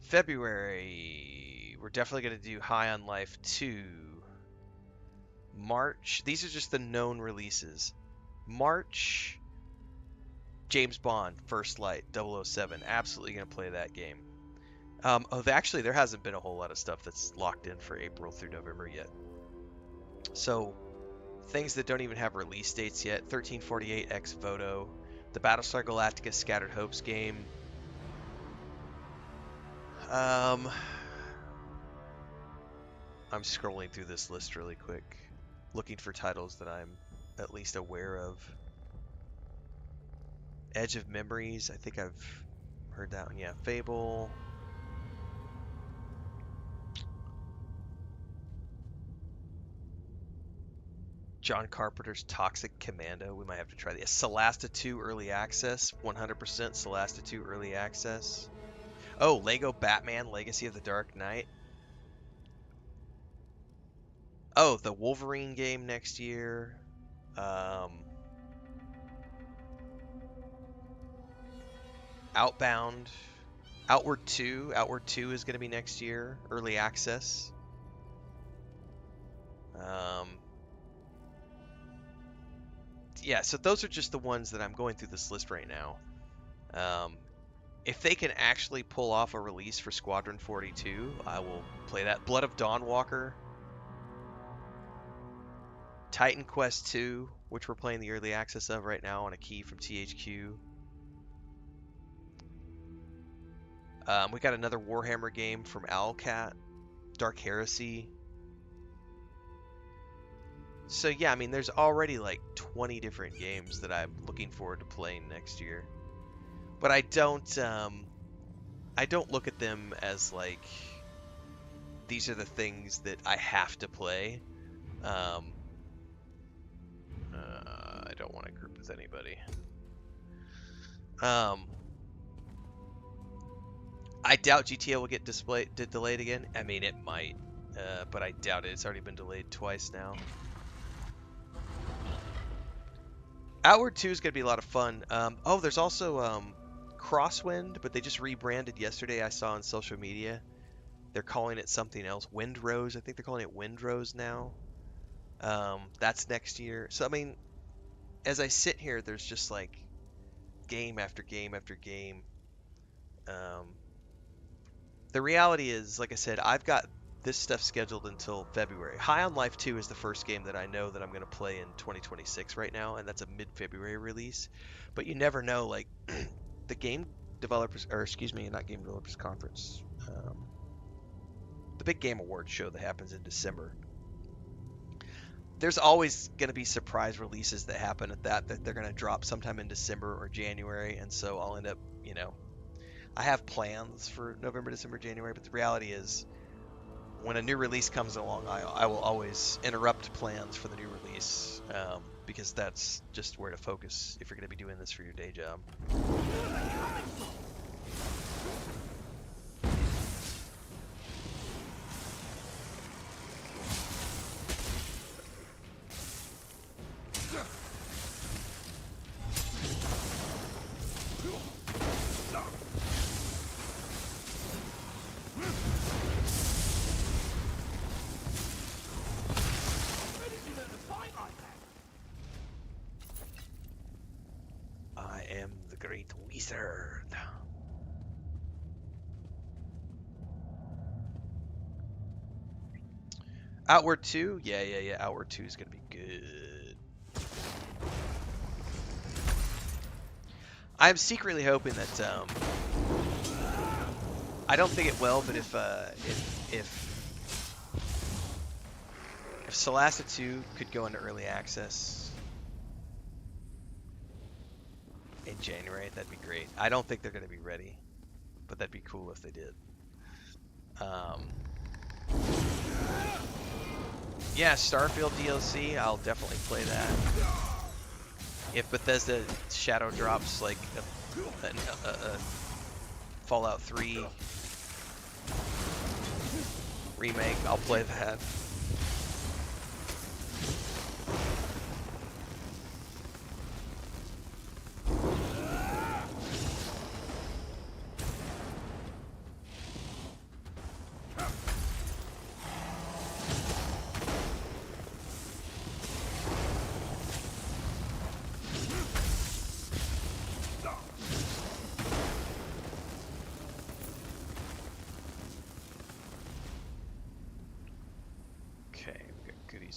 Speaker 1: February, we're definitely going to do High on Life 2. March, these are just the known releases. March, James Bond, First Light, 007. Absolutely going to play that game. Actually, there hasn't been a whole lot of stuff that's locked in for April through November yet. So, things that don't even have release dates yet. 1348 Ex Voto, the Battlestar Galactica Scattered Hopes game. I'm scrolling through this list really quick, looking for titles that I'm at least aware of. Edge of Memories, I think I've heard that one. Yeah, Fable. John Carpenter's Toxic Commando. We might have to try this. Solasta 2 Early Access. 100% Solasta 2 Early Access. Oh, Lego Batman Legacy of the Dark Knight. Oh, the Wolverine game next year. Outbound. Outward 2. Outward 2 is going to be next year. Early Access. yeah, so those are just the ones that I'm going through this list right now. If they can actually pull off a release for Squadron 42, I will play that. Blood of Dawnwalker, Titan Quest 2, which we're playing the early access of right now on a key from THQ. We got another Warhammer game from Owlcat, Dark Heresy. So yeah, I mean, there's already like 20 different games that I'm looking forward to playing next year. But I don't look at them as like these are the things that I have to play. I don't want to group with anybody. I doubt GTA will get delayed again. I mean, it might, but I doubt it. It's already been delayed twice now. Outward 2 is going to be a lot of fun. Oh, there's also Crosswind, but they just rebranded yesterday. I saw on social media. They're calling it something else. Windrose. I think they're calling it Windrose now. That's next year. So, I mean, as I sit here, there's just like game after game after game. The reality is, like I said, I've got this stuff scheduled until February. High on Life 2 is the first game that I know that I'm going to play in 2026 right now, and that's a mid-February release. But you never know, like, the game developers, or excuse me, not game developers conference, the big game awards show that happens in December. There's always going to be surprise releases that happen at that they're going to drop sometime in December or January, and so I'll end up, you know, I have plans for November, December, January, but the reality is when a new release comes along, I will always interrupt plans for the new release because that's just where to focus if you're going to be doing this for your day job. Outward 2? Yeah. Outward 2 is going to be good. I'm secretly hoping that, I don't think it will, but if Solasta 2 could go into early access in January, that'd be great. I don't think they're going to be ready, but that'd be cool if they did. Yeah, Starfield DLC, I'll definitely play that. If Bethesda Shadow drops like a Fallout 3 remake, I'll play that.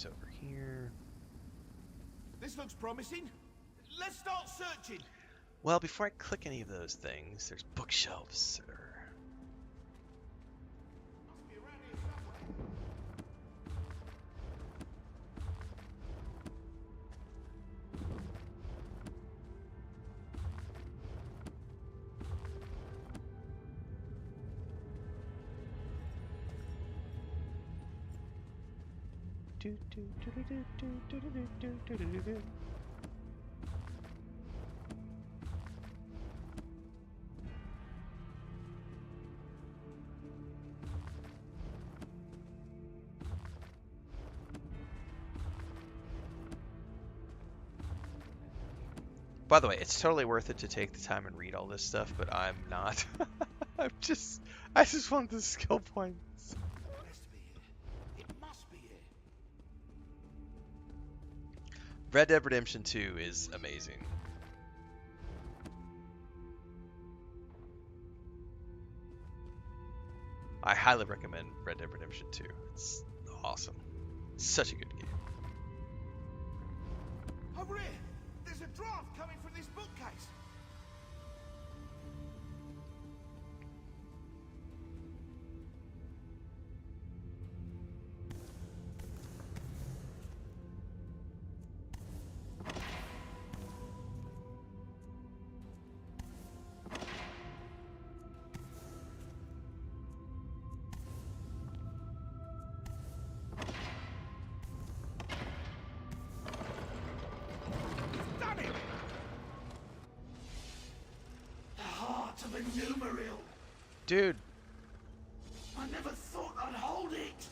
Speaker 1: Over here.
Speaker 12: This looks promising. Let's start searching.
Speaker 1: Well, before I click any of those things, there's bookshelves that are... By the way, it's totally worth it to take the time and read all this stuff, but I'm not. I just want the skill points. Red Dead Redemption 2 is amazing. I highly recommend Red Dead Redemption 2. It's awesome. Such a good game.
Speaker 12: Over here! There's a draft coming from this bookcase! Done it! The heart of Anumaril!
Speaker 1: Dude,
Speaker 12: I never thought I'd hold it!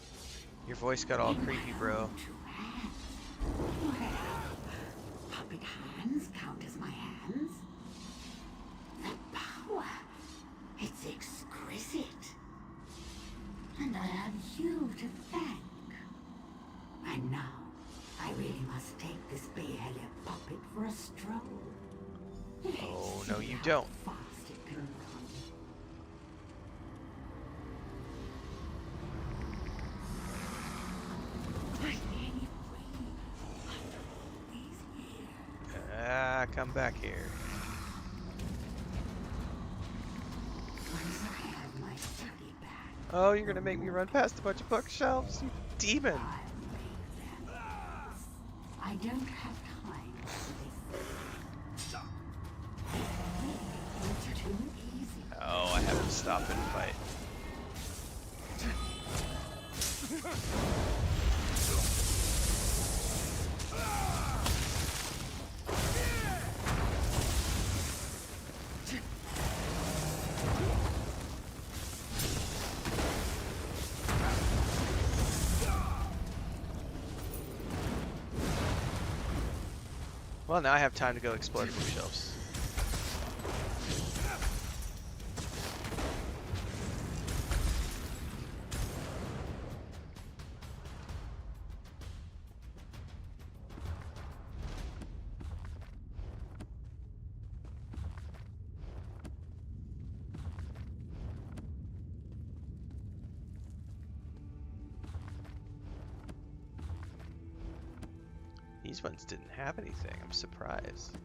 Speaker 1: your voice got all creepy, bro.
Speaker 10: Well, puppet hands count as my hands. The power, it's exquisite. And I have you to thank. And now, I really must take this Bayhelia puppet for a stroll.
Speaker 1: Oh,
Speaker 10: Let's
Speaker 1: no,
Speaker 10: see
Speaker 1: you
Speaker 10: how
Speaker 1: don't.
Speaker 10: fast it can run.
Speaker 1: Ah, come back here.
Speaker 10: Once I have my study back,
Speaker 1: Oh, you're gonna make me run past a bunch of bookshelves, you demon.
Speaker 10: I'll make them. I don't have time for this. It's too easy.
Speaker 1: Oh, I have to stop and fight. Well, now I have time to go explore the bookshelves. These ones didn't have anything. I'm surprised.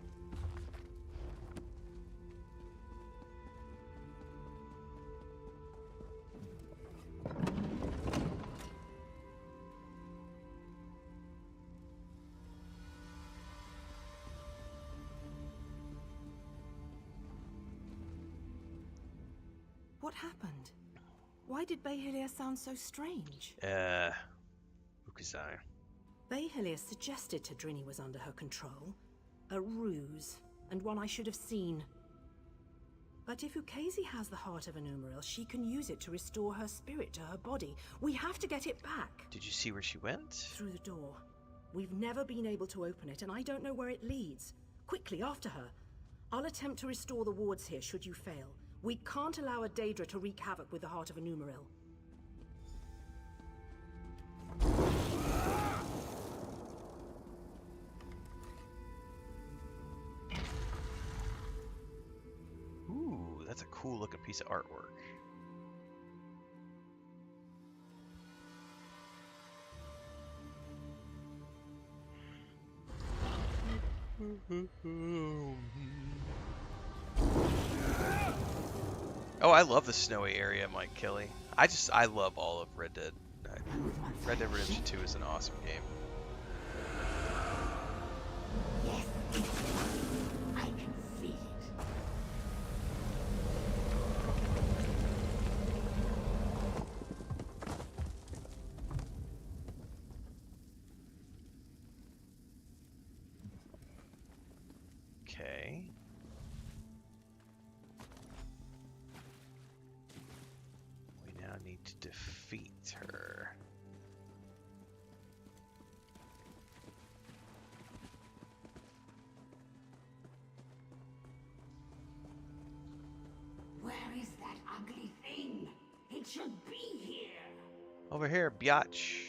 Speaker 9: What happened? Why did Bayhelia sound so strange?
Speaker 1: Ukazai.
Speaker 9: Bayhelia suggested Tadrini was under her control. A ruse, and one I should have seen. But if Ukezi has the heart of Anumaril, she can use it to restore her spirit to her body. We have to get it back.
Speaker 1: Did you see where she went?
Speaker 9: Through the door. We've never been able to open it, and I don't know where it leads. Quickly, after her. I'll attempt to restore the wards here, should you fail. We can't allow a Daedra to wreak havoc with the heart of Anumaril.
Speaker 1: Ooh, that's a cool looking piece of artwork. Oh, I love the snowy area, Mike Kelly. I love all of Red Dead. Red Dead Redemption 2 is an awesome game.
Speaker 10: Yes, I can feel it.
Speaker 1: Okay. We now need to defeat her.
Speaker 10: Where is that ugly thing? It should be here.
Speaker 1: Over here, biatch.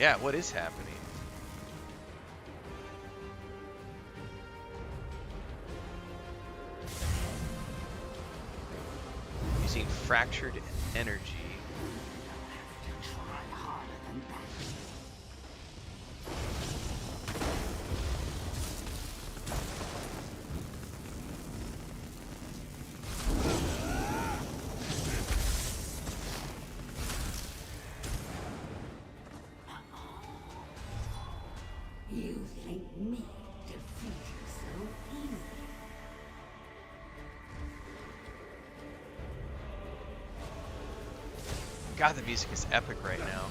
Speaker 1: Yeah, what is happening? Using fractured energy.
Speaker 10: You think me defeat you so easily?
Speaker 1: God, the music is epic right now.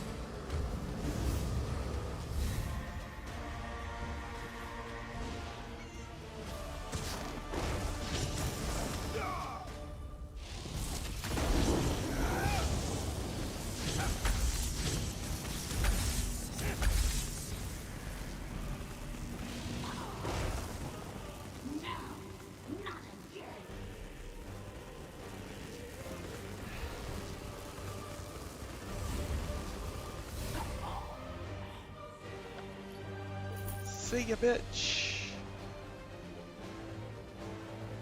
Speaker 1: See ya, bitch.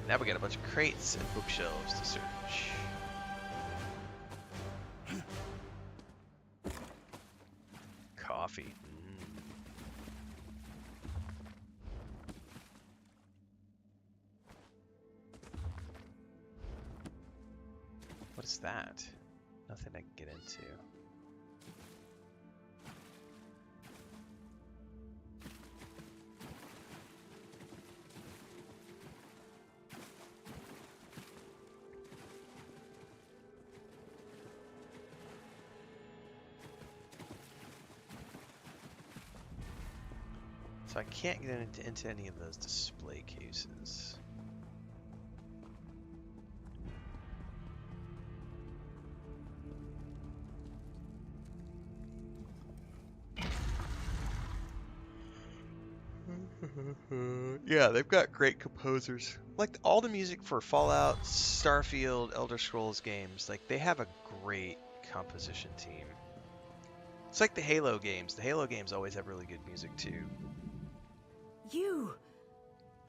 Speaker 1: Now we got a bunch of crates and bookshelves to search. Coffee. What is that? Nothing I can get into. So I can't get into any of those display cases. Yeah, they've got great composers. Like all the music for Fallout, Starfield, Elder Scrolls games, like they have a great composition team. It's like the Halo games. The Halo games always have really good music too.
Speaker 9: You!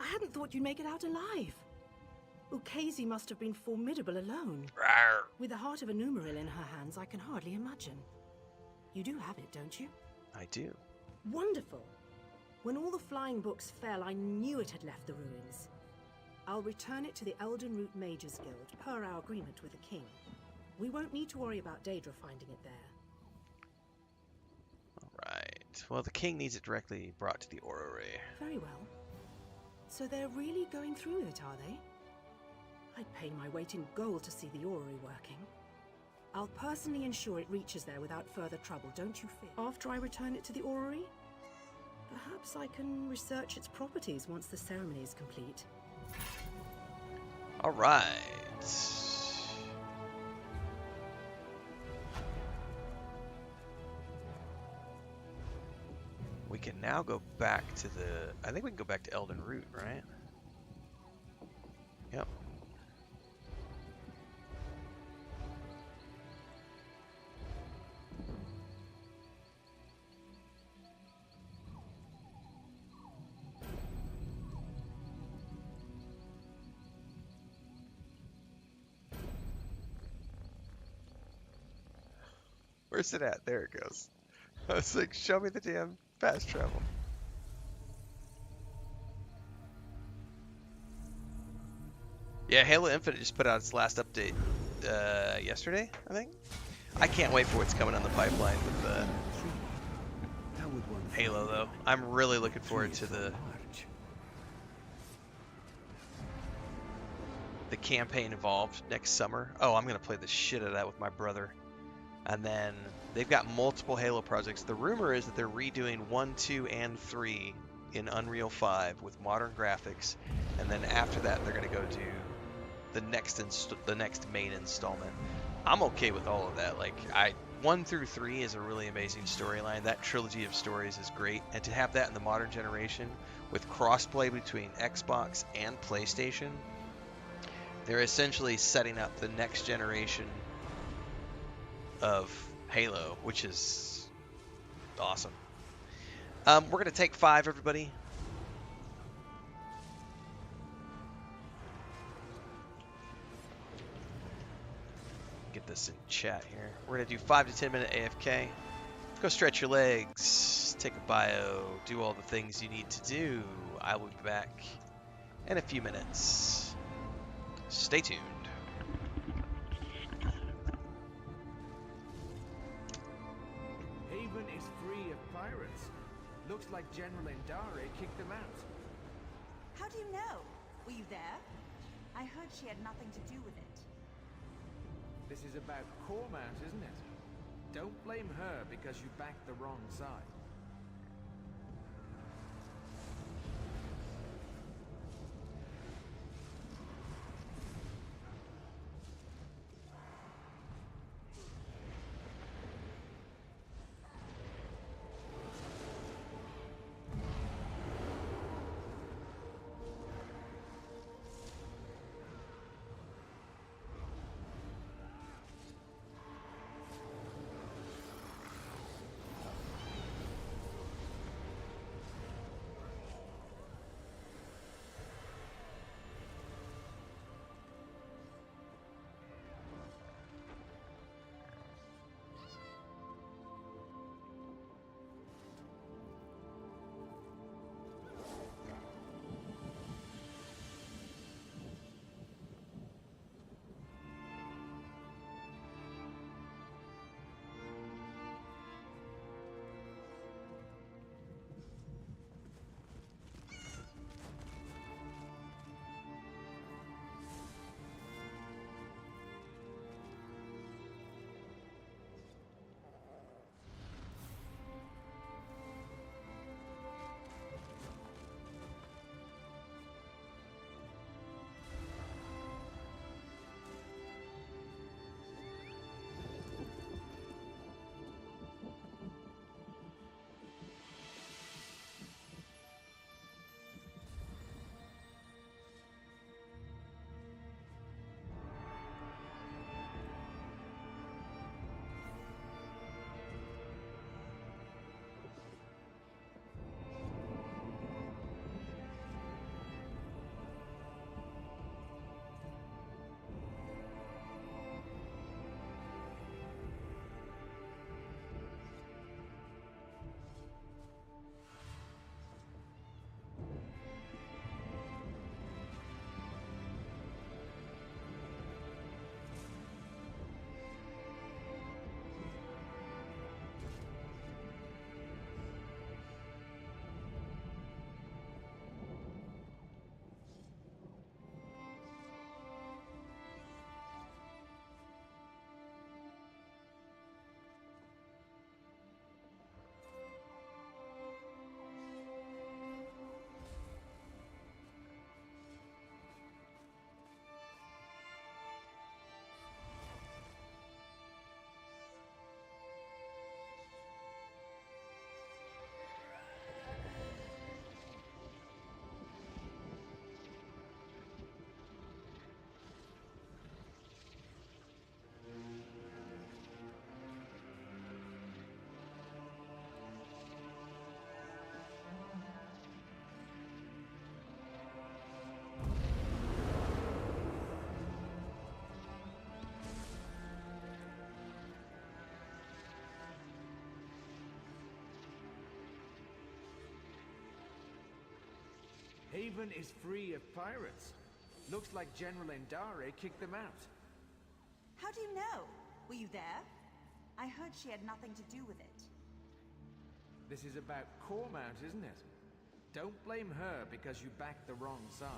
Speaker 9: I hadn't thought you'd make it out alive. Ukezi must have been formidable alone.
Speaker 1: Rawr.
Speaker 9: With the heart of Anumaril in her hands, I can hardly imagine. You do have it, don't you?
Speaker 1: I do.
Speaker 9: Wonderful. When all the flying books fell, I knew it had left the ruins. I'll return it to the Elden Root Mages Guild, per our agreement with the king. We won't need to worry about Daedra finding it there.
Speaker 1: Alright. Well, the king needs it directly brought to the Orrery.
Speaker 9: Very well. So they're really going through with it, are they? I'd pay my weight in gold to see the Orrery working. I'll personally ensure it reaches there without further trouble, don't you fear? After I return it to the Orrery, perhaps I can research its properties once the ceremony is complete.
Speaker 1: Alright. We can now go back to the... I think we can go back to Elden Root, right? Yep. Where's it at? There it goes. I was like, show me the damn fast travel. Yeah, Halo Infinite just put out its last update yesterday, I think. I can't wait for what's coming on the pipeline with Halo, though. I'm really looking forward to the campaign involved next summer. Oh, I'm gonna play the shit out of that with my brother. And then they've got multiple Halo projects. The rumor is that they're redoing 1, 2, and 3 in Unreal 5 with modern graphics, and then after that they're gonna go do the next main installment. I'm okay with all of that. Like 1 through 3 is a really amazing storyline. That trilogy of stories is great, and to have that in the modern generation with crossplay between Xbox and PlayStation, they're essentially setting up the next generation of Halo, which is Awesome. We're going to take 5, everybody. Get this in chat here. We're going to do 5 to 10 minute AFK. Go stretch your legs, take a bio, do all the things you need to do. I will be back in a few minutes. Stay tuned.
Speaker 13: Haven is free of pirates. Looks like General Endare kicked them out.
Speaker 14: How do you know? Were you there? I heard she had nothing to do with it.
Speaker 13: This is about Cormount, isn't it? Don't blame her because you backed the wrong side. Haven is free of pirates. Looks like General Endare kicked them out.
Speaker 14: How do you know? Were you there? I heard she had nothing to do with it.
Speaker 13: This is about Cormount, isn't it? Don't blame her because you backed the wrong side.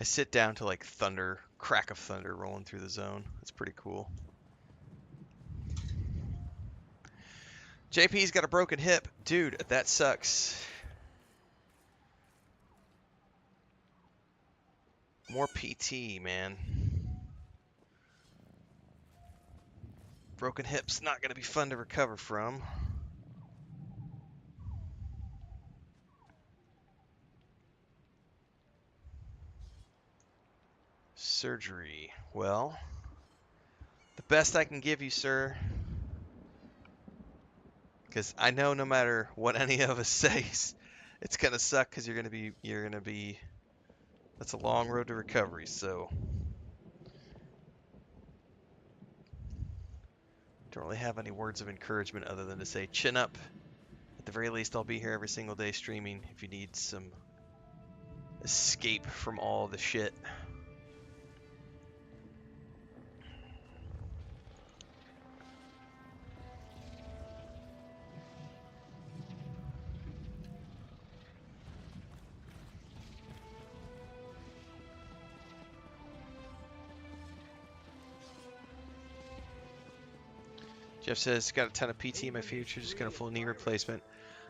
Speaker 1: I sit down to like thunder, crack of thunder rolling through the zone. It's pretty cool. JP's got a broken hip. Dude, that sucks. More PT, man. Broken hip's not going to be fun to recover from. Surgery. Well, the best I can give you, sir. Because I know no matter what any of us says, it's going to suck because you're going to be, that's a long road to recovery, so. Don't really have any words of encouragement other than to say chin up. At the very least, I'll be here every single day streaming if you need some escape from all the shit. Jeff says, got a ton of PT in my future, just got a full knee replacement.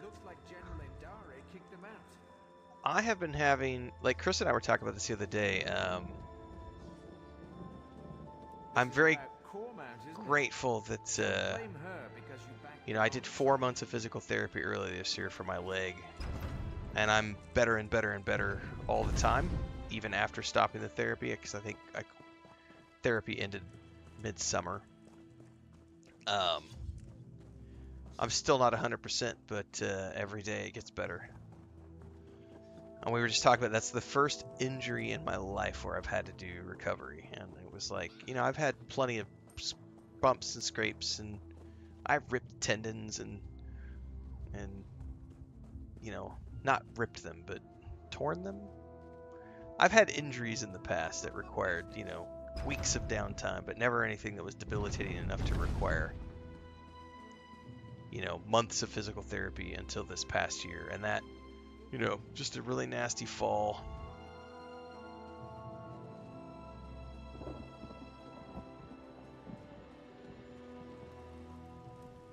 Speaker 13: Looks like General Endare kicked them out.
Speaker 1: I have been having, like Chris and I were talking about this the other day. I'm very grateful that, you know, I did 4 months of physical therapy earlier this year for my leg. And I'm better and better and better all the time, even after stopping the therapy, because I think therapy ended midsummer. I'm still not 100%, but every day it gets better. And we were just talking about that's the first injury in my life where I've had to do recovery, and it was like, you know, I've had plenty of bumps and scrapes, and I've ripped tendons and you know, not ripped them, but torn them. I've had injuries in the past that required, you know, weeks of downtime, but never anything that was debilitating enough to require, you know, months of physical therapy until this past year. And that, you know, just a really nasty fall.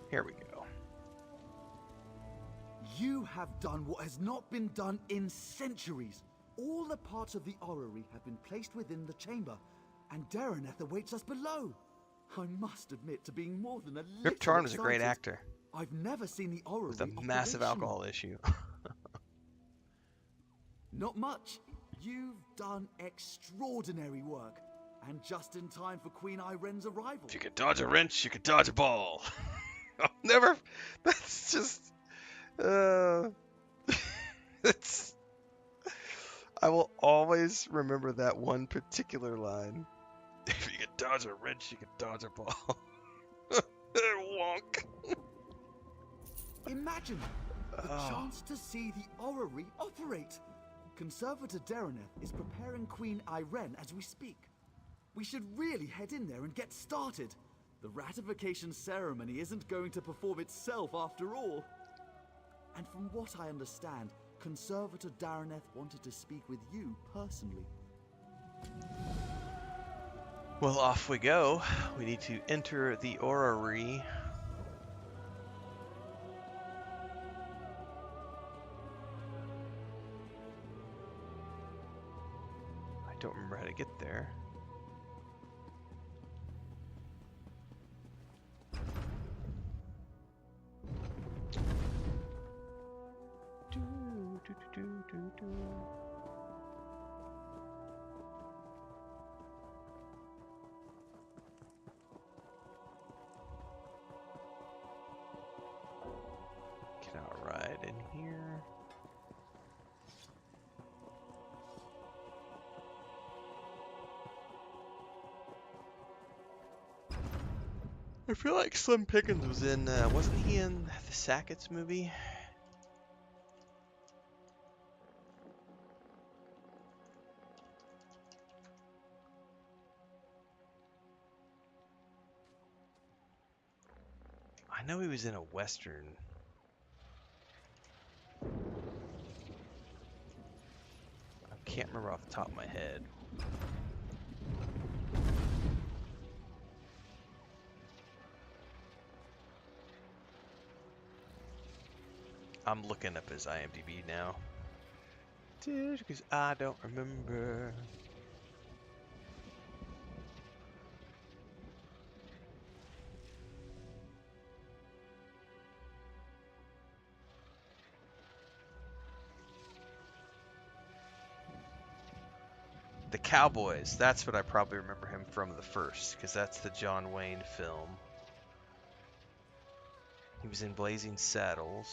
Speaker 1: Here we go.
Speaker 2: You have done what has not been done in centuries. All the parts of the orrery have been placed within the chamber, and Dareneth awaits us below. I must admit to being more than a little
Speaker 1: Rip Torn was a
Speaker 2: excited.
Speaker 1: great actor.
Speaker 2: I've never seen the orrery
Speaker 1: With a massive alcohol issue.
Speaker 2: Not much. You've done extraordinary work, and just in time for Queen Iren's arrival.
Speaker 1: If you could dodge a wrench, you could dodge a ball. I'll never. That's just. It's. I will always remember that one particular line. If you could dodge a wrench, you could dodge a ball. Wonk.
Speaker 2: Imagine the chance to see the orrery operate. Conservator Dareneth is preparing Queen Iren as we speak. We should really head in there and get started. The ratification ceremony isn't going to perform itself after all. And from what I understand, Conservator Dareneth wanted to speak with you personally.
Speaker 1: Well, off we go. We need to enter the orrery. I don't remember how to get there. Cannot ride in here. I feel like Slim Pickens was in, wasn't he in the Sackett's movie? I know he was in a Western. I can't remember off the top of my head. I'm looking up his IMDb now. Because I don't remember. The Cowboys, that's what I probably remember him from the first, because that's the John Wayne film. He was in Blazing Saddles.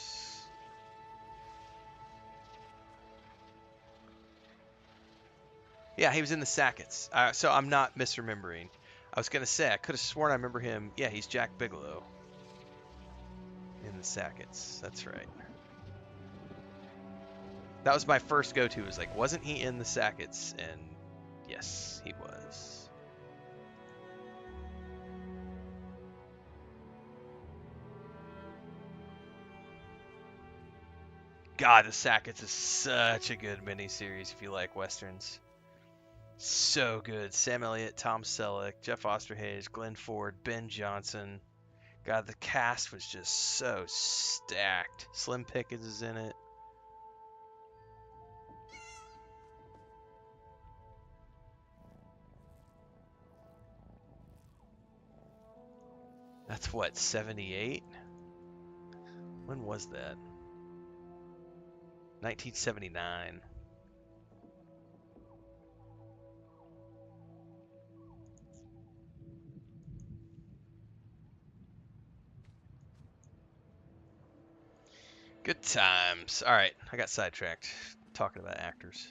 Speaker 1: Yeah, he was in the Sackets. So I'm not misremembering. I was going to say, I could have sworn I remember him. Yeah, he's Jack Bigelow in the Sackets. That's right. That was my first go-to. Was like, wasn't he in the Sackets? And yes, he was. God, the Sackets is such a good miniseries if you like westerns. So good. Sam Elliott, Tom Selleck, Jeff Osterhage, Glenn Ford, Ben Johnson. God, the cast was just so stacked. Slim Pickens is in it. That's what, 78? When was that? 1979. Good times. All right, I got sidetracked talking about actors.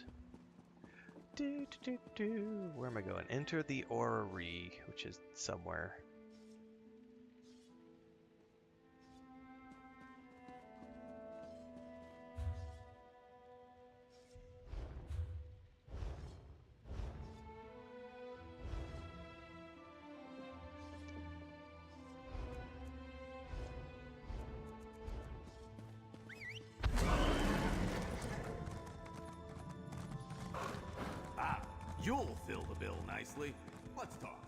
Speaker 1: Where am I going? Enter the Orrery, which is somewhere.
Speaker 4: You'll fill the bill nicely. Let's talk.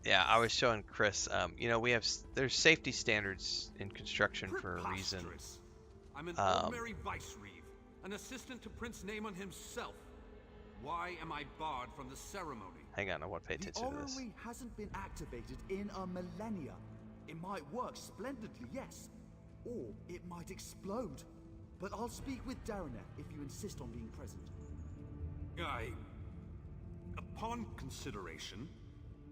Speaker 4: Yeah, I was showing Chris. You know, there's safety standards in construction for a reason.
Speaker 15: I'm an ordinary vice reeve, an assistant to Prince Naaman himself. Why am I barred from the ceremony?
Speaker 1: Hang on, I want to pay attention to this.
Speaker 2: The Orrery hasn't been activated in a millennia. It might work splendidly, yes, or it might explode. But I'll speak with Darreneth if you insist on being present.
Speaker 15: Upon consideration,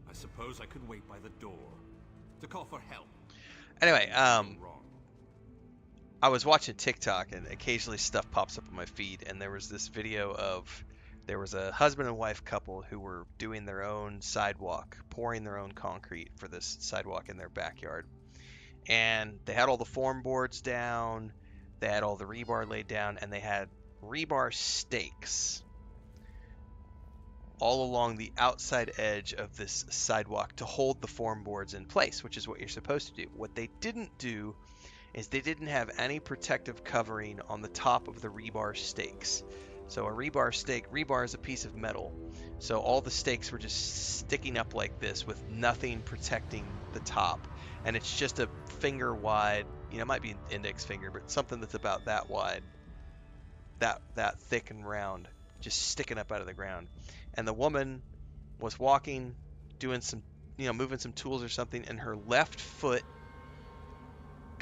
Speaker 15: I suppose I could wait by the door to call for help.
Speaker 1: Anyway, I was watching TikTok and occasionally stuff pops up on my feed, and there was this video of there was a husband and wife couple who were doing their own sidewalk, pouring their own concrete for this sidewalk in their backyard. And they had all the form boards down, they had all the rebar laid down, and they had rebar stakes all along the outside edge of this sidewalk to hold the form boards in place, which is what you're supposed to do. What they didn't do is they didn't have any protective covering on the top of the rebar stakes. So a rebar stake, rebar is a piece of metal, so all the stakes were just sticking up like this with nothing protecting the top. And it's just a finger wide, you know, it might be an index finger, but something that's about that wide, that thick and round, just sticking up out of the ground. And the woman was walking, doing some, you know, moving some tools or something, and her left foot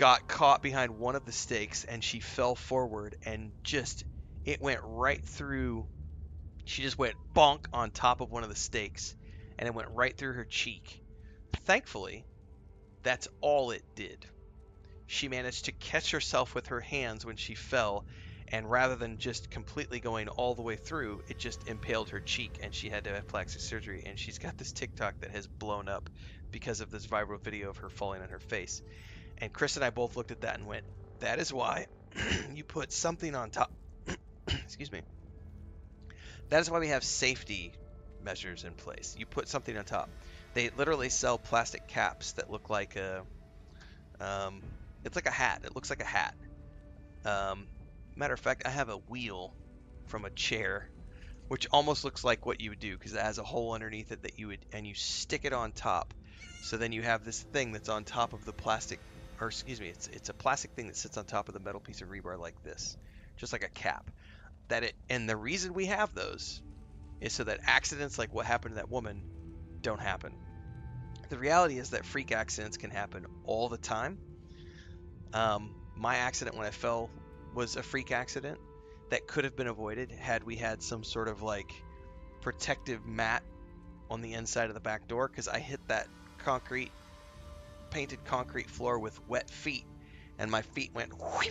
Speaker 1: got caught behind one of the stakes and she fell forward and just it went right through. She just went bonk on top of one of the stakes and it went right through her cheek. Thankfully, that's all it did. She managed to catch herself with her hands when she fell, and rather than just completely going all the way through, it just impaled her cheek and she had to have plastic surgery. And she's got this TikTok that has blown up because of this viral video of her falling on her face. And Chris and I both looked at that and went, that is why you put something on top. Excuse me. That is why we have safety measures in place. You put something on top. They literally sell plastic caps that look like a, it's like a hat. It looks like a hat. Matter of fact, I have a wheel from a chair, which almost looks like what you would do because it has a hole underneath it that you would, and you stick it on top. So then you have this thing that's on top of the plastic, or excuse me, it's a plastic thing that sits on top of the metal piece of rebar like this, just like a cap. And the reason we have those is so that accidents like what happened to that woman don't happen. The reality is that freak accidents can happen all the time. My accident when I fell was a freak accident that could have been avoided had we had some sort of like protective mat on the inside of the back door, because I hit that painted concrete floor with wet feet and my feet went whoosh,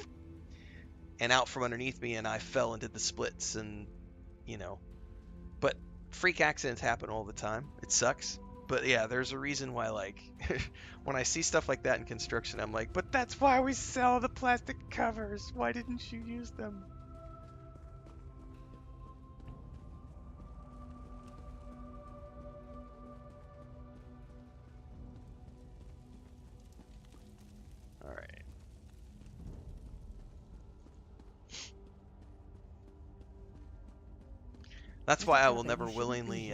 Speaker 1: and out from underneath me and I fell and did the splits and but freak accidents happen all the time. It sucks. But yeah, there's a reason why, like, when I see stuff like that in construction, I'm like, but that's why we sell the plastic covers. Why didn't you use them? All right. That's why I will never willingly,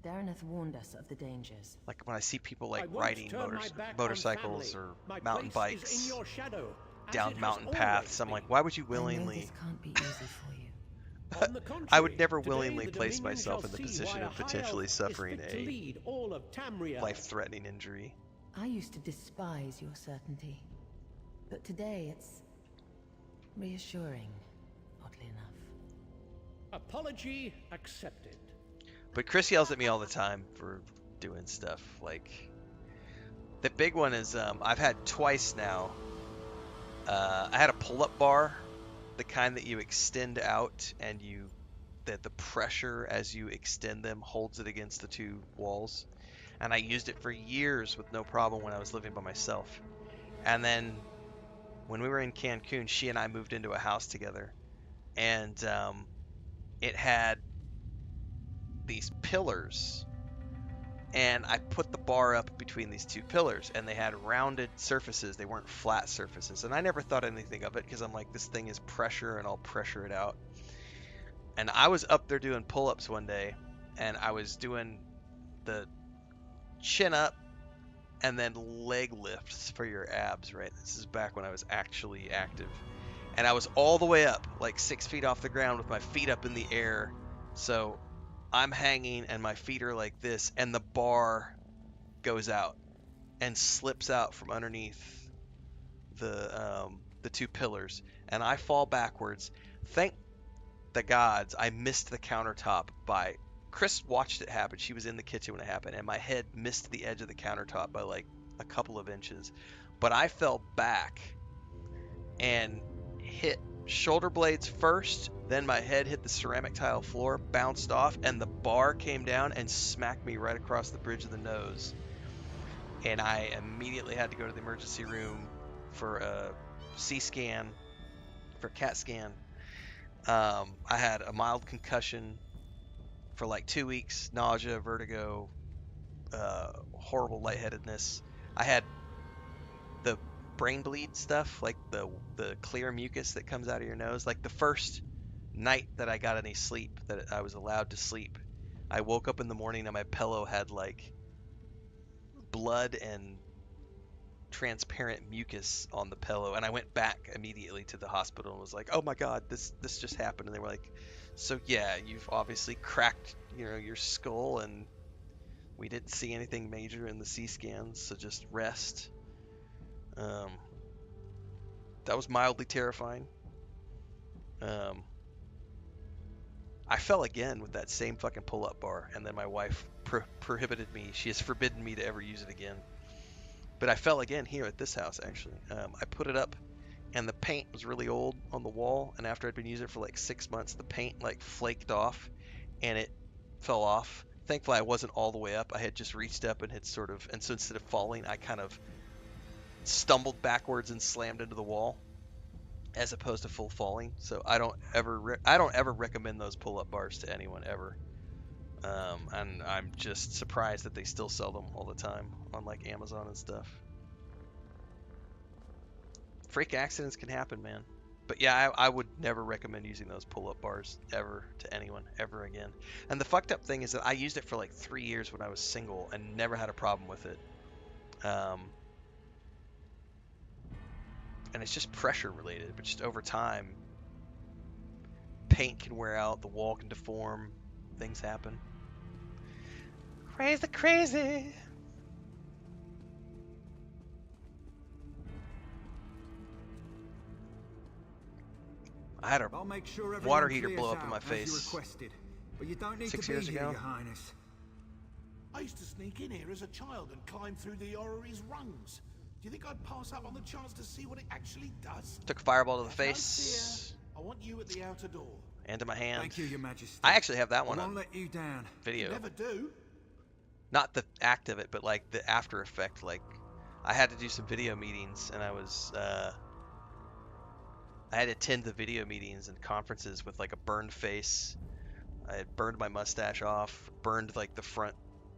Speaker 16: Darren warned us of the dangers.
Speaker 1: like when I see people like riding motorcycles or mountain bikes down mountain paths, I'm like, why would you willingly?
Speaker 16: This can't be easy for you.
Speaker 1: I would never willingly place myself in the position of potentially suffering a life-threatening injury.
Speaker 16: I used to despise your certainty, but today it's reassuring, oddly enough.
Speaker 17: Apology accepted.
Speaker 1: But Chris yells at me all the time for doing stuff. Like, the big one is I've had twice now. I had a pull-up bar, the kind that you extend out and that the pressure as you extend them holds it against the two walls. And I used it for years with no problem when I was living by myself. And then when we were in Cancun, she and I moved into a house together. And it had these pillars, and I put the bar up between these two pillars, and they had rounded surfaces. They weren't flat surfaces, and I never thought anything of it because I'm like, this thing is pressure and I'll pressure it out. And I was up there doing pull-ups one day, and I was doing the chin up and then leg lifts for your abs, right? This is back when I was actually active, and I was all the way up, like 6 feet off the ground with my feet up in the air. So I'm hanging and my feet are like this, and the bar goes out and slips out from underneath the two pillars, and I fall backwards. Thank the gods I missed the countertop by. Chris watched it happen. She was in the kitchen when it happened, and my head missed the edge of the countertop by like a couple of inches. But I fell back and hit shoulder blades first, then my head hit the ceramic tile floor, bounced off, and the bar came down and smacked me right across the bridge of the nose. And I immediately had to go to the emergency room for a CT scan, for a CAT scan. I had a mild concussion for like 2 weeks, nausea, vertigo, horrible lightheadedness. I had the brain bleed stuff, like the clear mucus that comes out of your nose. Like the first night that I got any sleep, that I was allowed to sleep, I woke up in the morning and my pillow had like blood and transparent mucus on the pillow, and I went back immediately to the hospital and was like, oh my god, this just happened. And they were like, so yeah, you've obviously cracked your skull, and we didn't see anything major in the C scans, so just rest. That was mildly terrifying. I fell again with that same fucking pull-up bar, and then my wife prohibited me. She has forbidden me to ever use it again. But I fell again here at this house, actually. I put it up, and the paint was really old on the wall, and after I'd been using it for like 6 months, the paint like flaked off, and it fell off. Thankfully, I wasn't all the way up. I had just reached up and had sort of, and so instead of falling, I kind of stumbled backwards and slammed into the wall, as opposed to full falling. So I don't ever recommend those pull-up bars to anyone ever. And I'm just surprised that they still sell them all the time on like Amazon and stuff. Freak accidents can happen, man. But yeah, I would never recommend using those pull-up bars ever to anyone ever again. And the fucked up thing is that I used it for like 3 years when I was single and never had a problem with it. And it's just pressure related, but just over time, paint can wear out, the wall can deform, things happen. Crazy, crazy. I had a water heater blow up in my face
Speaker 5: but you don't need
Speaker 1: 6
Speaker 5: to be
Speaker 1: years
Speaker 5: here,
Speaker 1: ago.
Speaker 5: Your Highness.
Speaker 12: I used to sneak in here as a child and climb through the Orrery's rungs. Do you think I'd pass up on the chance to see what it actually does?
Speaker 1: Took a fireball to the
Speaker 12: No
Speaker 1: face.
Speaker 12: fear. I want you at the outer door.
Speaker 1: And to my hand.
Speaker 5: Thank you, Your Majesty.
Speaker 1: I actually have that one
Speaker 5: I
Speaker 1: on
Speaker 5: won't let you down.
Speaker 1: video.
Speaker 12: You never do.
Speaker 1: Not the act of it, but like the after effect. Like I had to do some video meetings, and I was I had to attend the video meetings and conferences with like a burned face. I had burned my mustache off, burned like the front.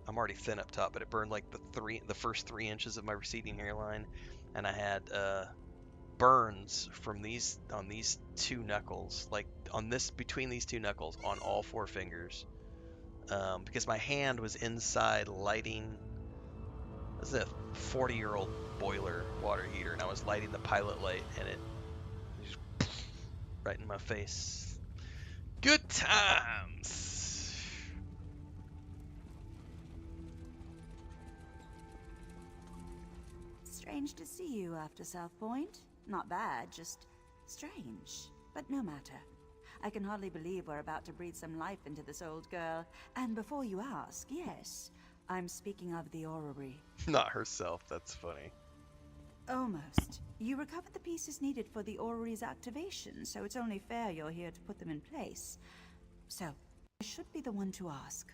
Speaker 1: I'm already thin up top, but it burned like the first 3 inches of my receding hairline, and I had burns from on these 2 knuckles, like on this between these 2 knuckles on all 4 fingers, because my hand was inside lighting. This is a 40-year-old boiler water heater, and I was lighting the pilot light, and it just right in my face. Good times.
Speaker 14: Strange to see you after South Point. Not bad, just strange. But no matter. I can hardly believe we're about to breathe some life into this old girl. And before you ask, yes, I'm speaking of the Orrery.
Speaker 1: Not herself, that's funny.
Speaker 14: Almost. You recovered the pieces needed for the Orrery's activation, so it's only fair you're here to put them in place. So, I should be the one to ask.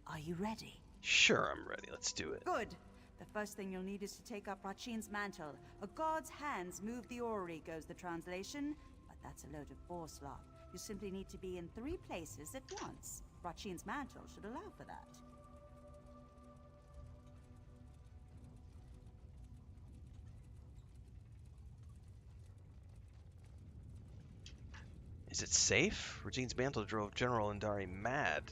Speaker 14: Are you ready?
Speaker 1: Sure, I'm ready. Let's do it.
Speaker 14: Good. The first thing you'll need is to take up Rachin's mantle. A god's hands move the Orrery, goes the translation. But that's a load of boar slop. You simply need to be in 3 places at once. Rachin's mantle should allow for that.
Speaker 1: Is it safe? Regine's mantle drove General Endare mad.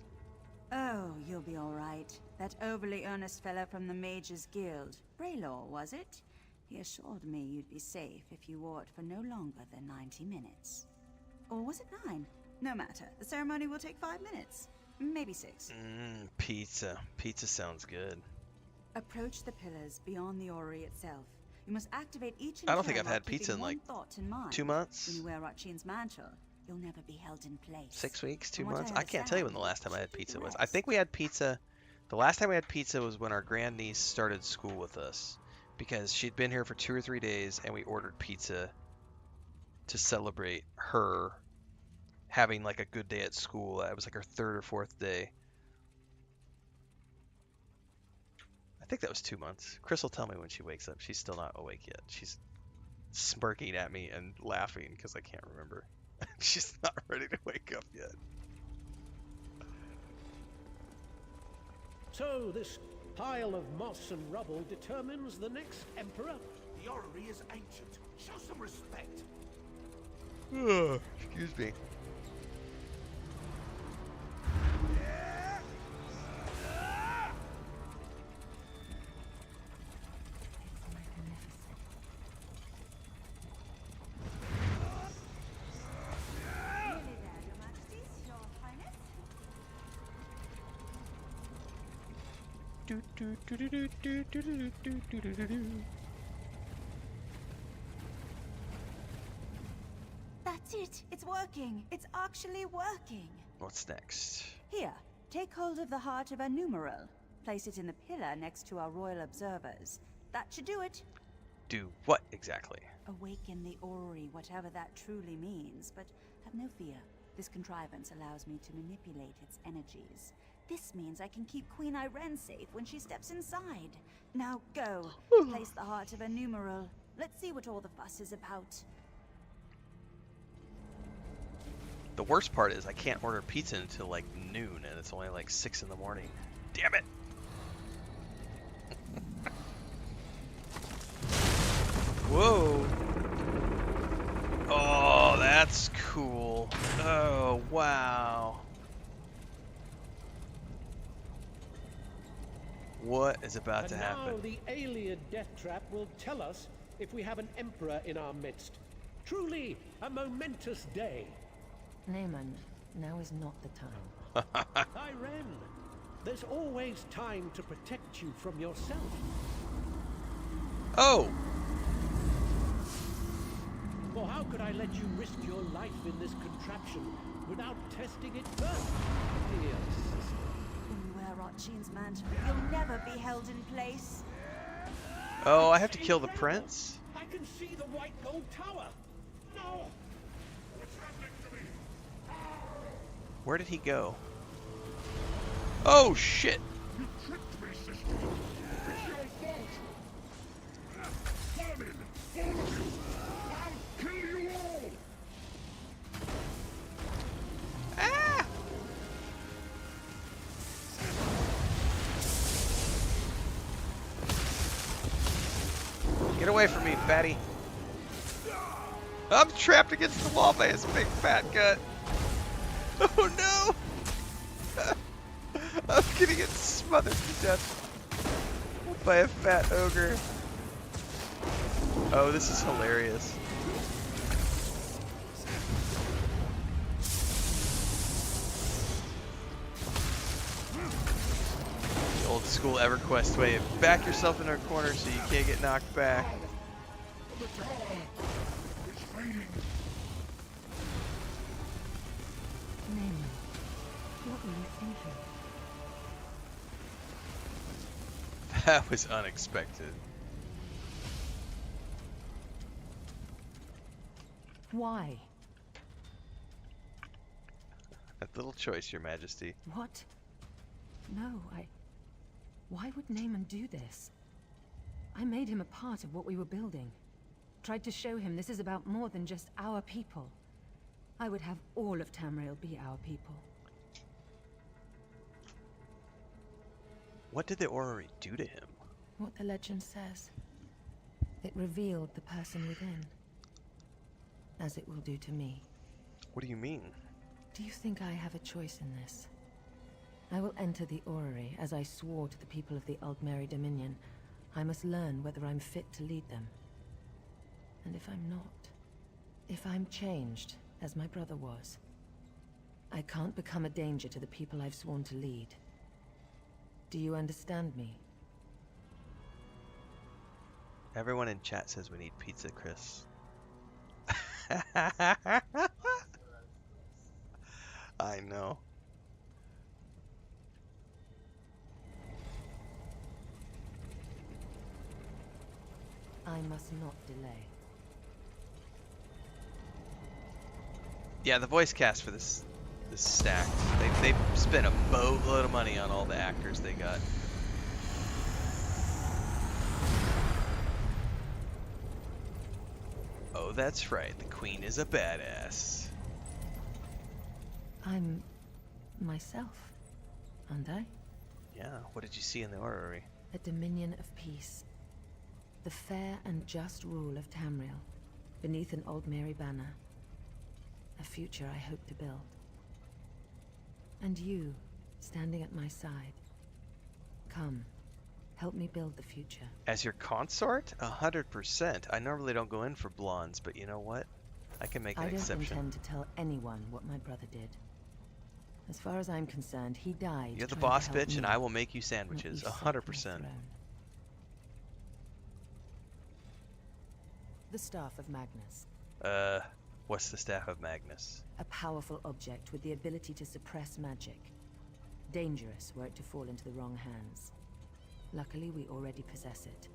Speaker 14: Oh, you'll be all right. That overly earnest fellow from the Mages Guild. Braylor, was it? He assured me you'd be safe if you wore it for no longer than 90 minutes. Or was it 9? No matter. The ceremony will take 5 minutes. Maybe 6.
Speaker 1: Pizza. Pizza sounds good.
Speaker 14: Approach the pillars beyond the Orrery itself. You must activate each in
Speaker 1: I don't think
Speaker 14: turn
Speaker 1: I've had
Speaker 14: while
Speaker 1: pizza in
Speaker 14: keeping
Speaker 1: like
Speaker 14: one thought in mind.
Speaker 1: 2 months?
Speaker 14: When you wear Rachin's mantle, you'll never be held in place.
Speaker 1: 6 weeks? 2
Speaker 14: From what
Speaker 1: months?
Speaker 14: I
Speaker 1: I can't tell you when the last time I had pizza was. I think we had pizza. The last time we had pizza was when our grandniece started school with us, because she'd been here for 2 or 3 days, and we ordered pizza to celebrate her having like a good day at school. It was like her 3rd or 4th day. I think that was 2 months. Chris will tell me when she wakes up. She's still not awake yet. She's smirking at me and laughing because I can't remember. She's not ready to wake up yet.
Speaker 17: So this pile of moss and rubble determines the next emperor?
Speaker 12: The Orrery is ancient. Show some respect.
Speaker 1: Excuse me.
Speaker 14: That's it! It's working! It's actually working!
Speaker 1: What's next?
Speaker 14: Here, take hold of the heart of Anumaril. Place it in the pillar next to our royal observers. That should do it.
Speaker 1: Do what exactly?
Speaker 14: Awaken the Orrery, whatever that truly means, but have no fear. This contrivance allows me to manipulate its energies. This means I can keep Queen Irene safe when she steps inside. Now go. Place the heart of Anumaril. Let's see what all the fuss is about.
Speaker 1: The worst part is I can't order pizza until like noon, and it's only like 6 in the morning. Damn it! Whoa! Oh, that's cool. Oh, wow. What is about to happen?
Speaker 17: Now the alien death trap will tell us if we have an emperor in our midst. Truly a momentous day.
Speaker 16: Naaman, now is not the time.
Speaker 17: Irene, there's always time to protect you from yourself.
Speaker 1: Oh!
Speaker 17: For how could I let you risk your life in this contraption without testing it first, dear sister?
Speaker 14: When you wear Rotjean's mantle, you'll never be held in place.
Speaker 1: Oh, I have to kill the prince?
Speaker 17: I can see the white gold tower. No!
Speaker 1: Where did he go? Oh, shit!
Speaker 18: You tricked me, sister! It's your fault! Come in! All of you! I'll kill you all!
Speaker 1: Ah! Get away from me, fatty! I'm trapped against the wall by his big fat gut! Oh no! I'm gonna get smothered to death by a fat ogre. Oh, this is hilarious. The old school EverQuest way of back yourself into a corner so you can't get knocked back.
Speaker 18: The tower! It's fading!
Speaker 16: Naaman, what were you thinking?
Speaker 1: That was unexpected.
Speaker 16: Why?
Speaker 1: A little choice, Your Majesty.
Speaker 16: What? No, Why would Naaman do this? I made him a part of what we were building. Tried to show him this is about more than just our people. I would have all of Tamriel be our people.
Speaker 1: What did the Orrery do to him?
Speaker 16: What the legend says. It revealed the person within. As it will do to me.
Speaker 1: What do you mean?
Speaker 16: Do you think I have a choice in this? I will enter the Orrery as I swore to the people of the Aldmeri Dominion. I must learn whether I'm fit to lead them. And if I'm not, if I'm changed, as my brother was, I can't become a danger to the people I've sworn to lead. Do you understand me?
Speaker 1: Everyone in chat says we need pizza, Chris. I know.
Speaker 16: I must not delay.
Speaker 1: Yeah, the voice cast for this is stacked. They spent a boatload of money on all the actors they got. Oh, that's right. The Queen is a badass.
Speaker 16: I'm myself, aren't I?
Speaker 1: Yeah, what did you see in the Orrery?
Speaker 16: A dominion of peace. The fair and just rule of Tamriel, beneath an Aldmeri banner. A future I hope to build. And you, standing at my side. Come, help me build the future.
Speaker 1: As your consort? 100%. I normally don't go in for blondes, but you know what? I can make an exception.
Speaker 16: I don't intend to tell anyone what my brother did. As far as I'm concerned, he died.
Speaker 1: You're the
Speaker 16: trying
Speaker 1: boss
Speaker 16: to help
Speaker 1: bitch, and
Speaker 16: me,
Speaker 1: I will make you sandwiches.
Speaker 16: not usurp my
Speaker 1: 100%.
Speaker 16: throne. The staff of Magnus.
Speaker 1: What's the Staff of Magnus?
Speaker 16: A powerful object with the ability to suppress magic. Dangerous were it to fall into the wrong hands. Luckily, we already possess it.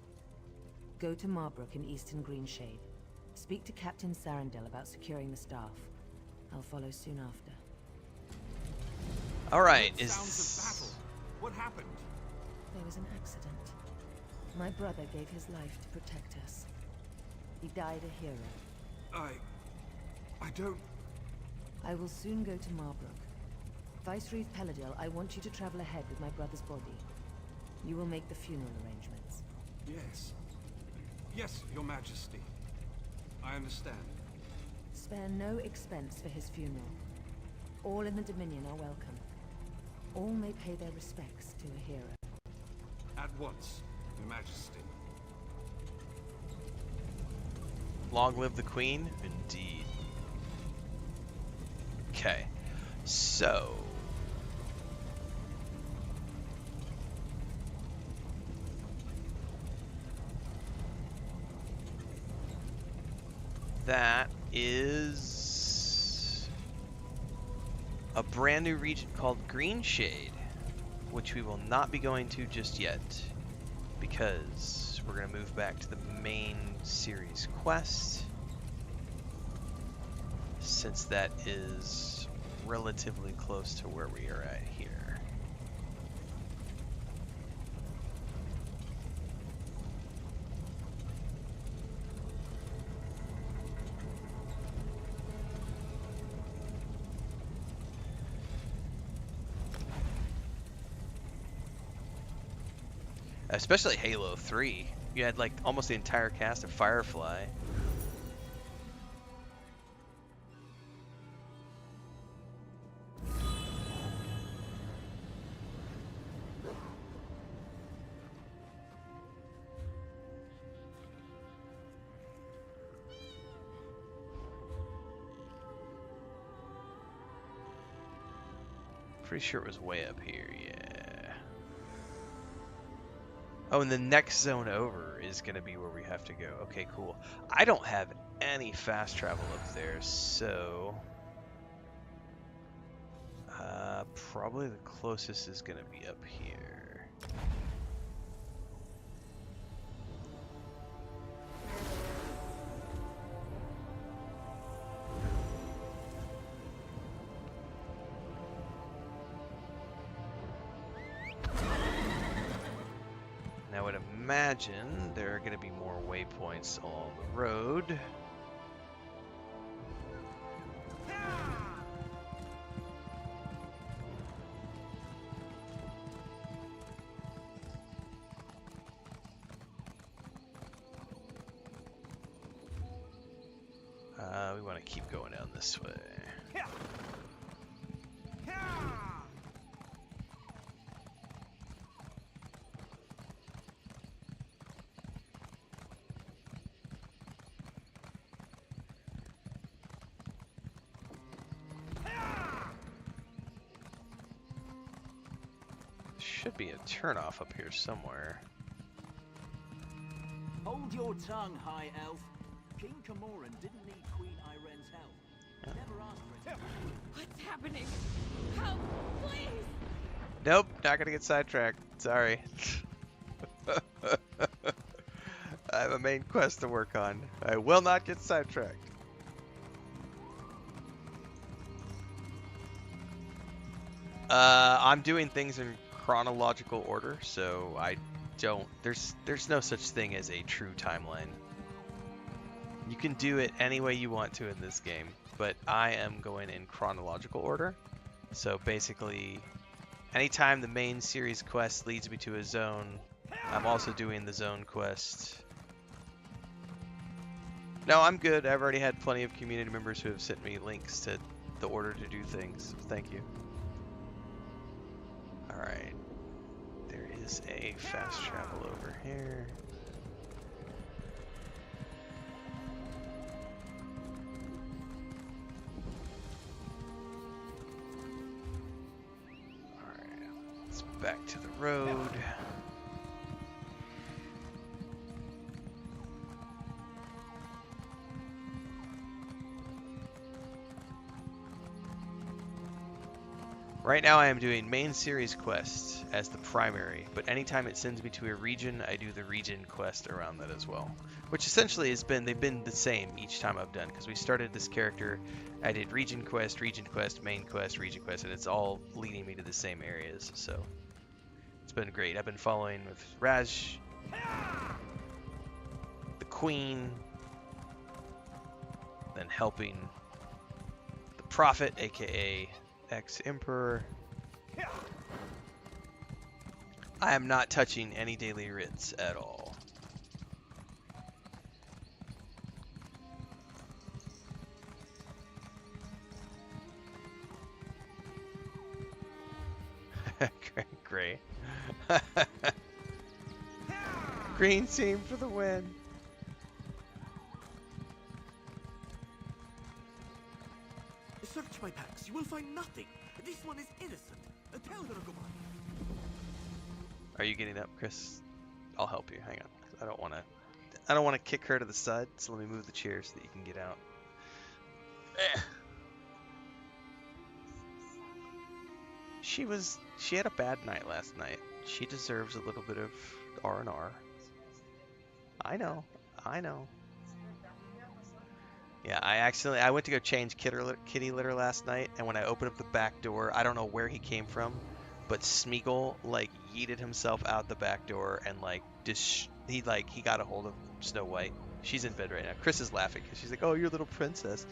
Speaker 16: Go to Marbrook in Eastern Greenshade. Speak to Captain Sarandel about securing the staff. I'll follow soon after.
Speaker 1: All right.
Speaker 15: Sounds of battle. What happened?
Speaker 16: There was an accident. My brother gave his life to protect us. He died a hero.
Speaker 15: I don't...
Speaker 16: I will soon go to Marbrook. Vicereeve Peladil, I want you to travel ahead with my brother's body. You will make the funeral arrangements.
Speaker 15: Yes. Yes, Your Majesty. I understand.
Speaker 16: Spare no expense for his funeral. All in the Dominion are welcome. All may pay their respects to a hero.
Speaker 15: At once, Your Majesty.
Speaker 1: Long live the Queen? Indeed. Okay. So... that is a brand new region called Greenshade, which we will not be going to just yet because we're going to move back to the main series quest, since that is relatively close to where we are at here. Especially Halo 3. You had like almost the entire cast of Firefly. Pretty sure it was way up here, yeah. Oh, and the next zone over is going to be where we have to go. Okay, cool. I don't have any fast travel up there, so... probably the closest is going to be up here. Now I would imagine there are going to be more waypoints along the road. We want to keep going down this way. Should be a turnoff up here somewhere.
Speaker 19: Hold your tongue, High Elf. King Camoran didn't need Queen Iren's help. Never asked for it.
Speaker 6: What's happening? Help, please!
Speaker 1: Nope, not gonna get sidetracked. Sorry. I have a main quest to work on. I will not get sidetracked. I'm doing things in chronological order, so I don't. There's no such thing as a true timeline. You can do it any way you want to in this game, but I am going in chronological order. So basically, anytime the main series quest leads me to a zone, I'm also doing the zone quest. No, I'm good. I've already had plenty of community members who have sent me links to the order to do things. Thank you. Alright. There is a fast travel over here. Alright, let's back to the road. Right now I am doing main series quests as the primary, but anytime it sends me to a region, I do the region quest around that as well. Which essentially they've been the same each time I've done, because we started this character, I did region quest, main quest, region quest, and it's all leading me to the same areas, so it's been great. I've been following with Raj, the Queen, then helping the Prophet, aka ex-Emperor. I am not touching any daily writs at all. Gray. Green team for the win.
Speaker 4: Search my packs. You will find nothing. This one is innocent. Tell her goodbye.
Speaker 1: Are you getting up, Chris? I'll help you. Hang on. I don't want to kick her to the side, so let me move the chair so that you can get out. She had a bad night last night. She deserves a little bit of R&R. I know. Yeah, I went to go change kitty litter last night, and when I opened up the back door, I don't know where he came from, but Smeagol like yeeted himself out the back door and like he got a hold of Snow White. She's in bed right now. Chris is laughing because she's like, "Oh, your little princess."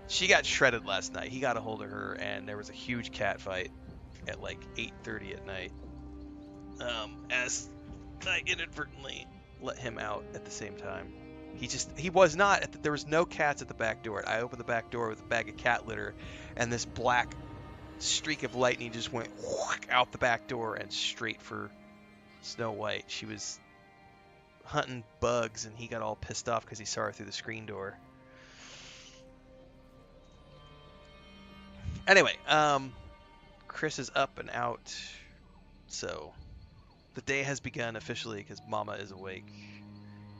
Speaker 1: She got shredded last night. He got a hold of her, and there was a huge cat fight at like 8:30 at night. As I inadvertently let him out at the same time. He was not, there was no cats at the back door. I opened the back door with a bag of cat litter, and this black streak of lightning just went out the back door and straight for Snow White. She was hunting bugs, and he got all pissed off because he saw her through the screen door. Anyway, Chris is up and out, so the day has begun officially because Mama is awake.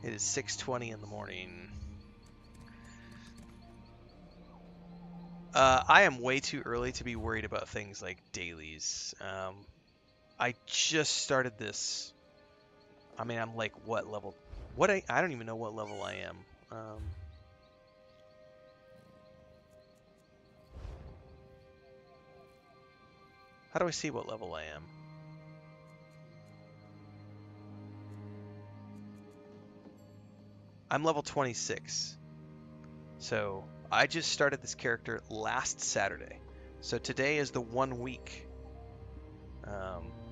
Speaker 1: It is 6:20 in the morning. I am way too early to be worried about things like dailies. I just started this. I mean, I'm like, what level? I don't even know what level I am. How do I see what level I am? I'm level 26. So I just started this character last Saturday. So today is the 1 week.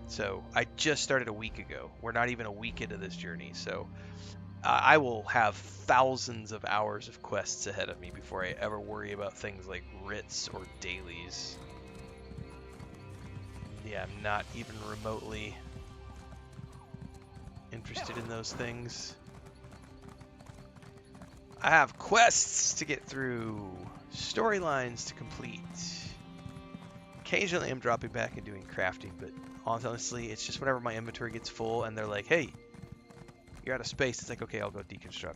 Speaker 1: So I just started a week ago. We're not even a week into this journey. So I will have thousands of hours of quests ahead of me before I ever worry about things like writs or dailies. Yeah, I'm not even remotely interested in those things. I have quests to get through, storylines to complete. Occasionally I'm dropping back and doing crafting, but honestly, it's just whenever my inventory gets full and they're like, hey, you're out of space, it's like, okay, I'll go deconstruct.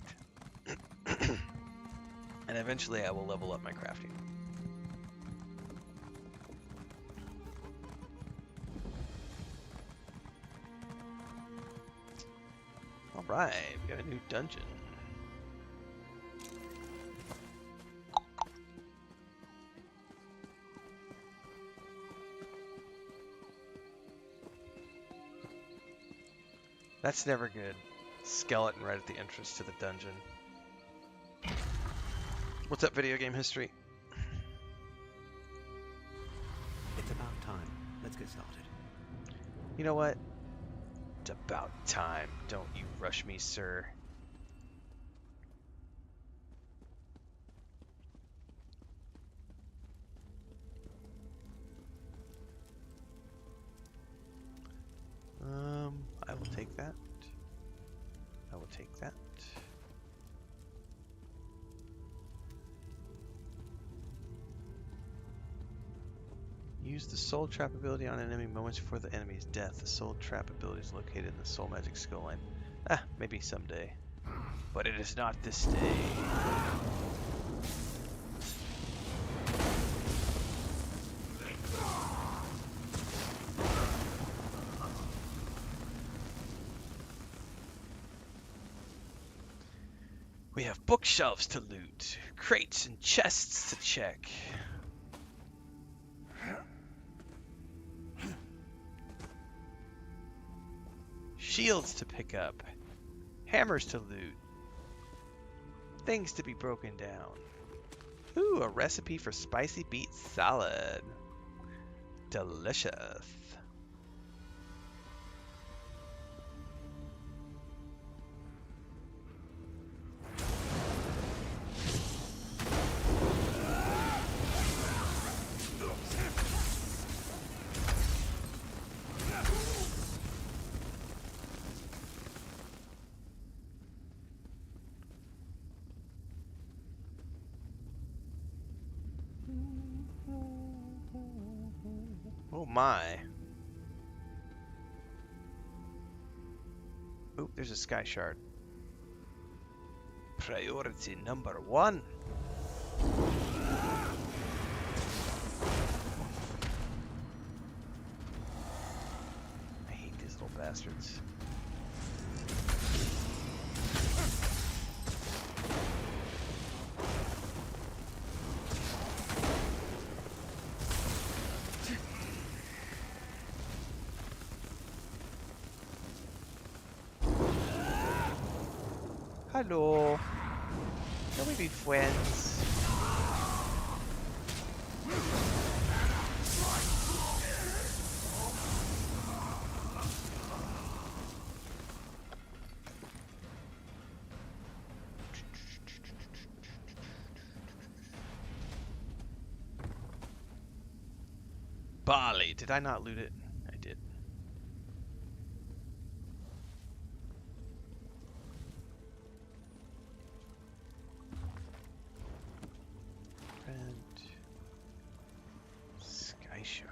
Speaker 1: And eventually I will level up my crafting. Alright, we got a new dungeon. That's never good. Skeleton right at the entrance to the dungeon. What's up, video game history?
Speaker 4: It's about time. Let's get started.
Speaker 1: You know what? It's about time. Don't you rush me, sir. I will take that. I will take that. Use the soul trap ability on enemy moments before the enemy's death. The soul trap ability is located in the soul magic skill line. Maybe someday. But it is not this day. We have bookshelves to loot, crates and chests to check. Shields to pick up, hammers to loot, things to be broken down. Ooh, a recipe for spicy beet salad. Delicious. Oh my. Oh, there's a sky shard. Priority number 1. I hate these little bastards. Hello. Can we be friends? Barley. Did I not loot it? I did. Sky shard.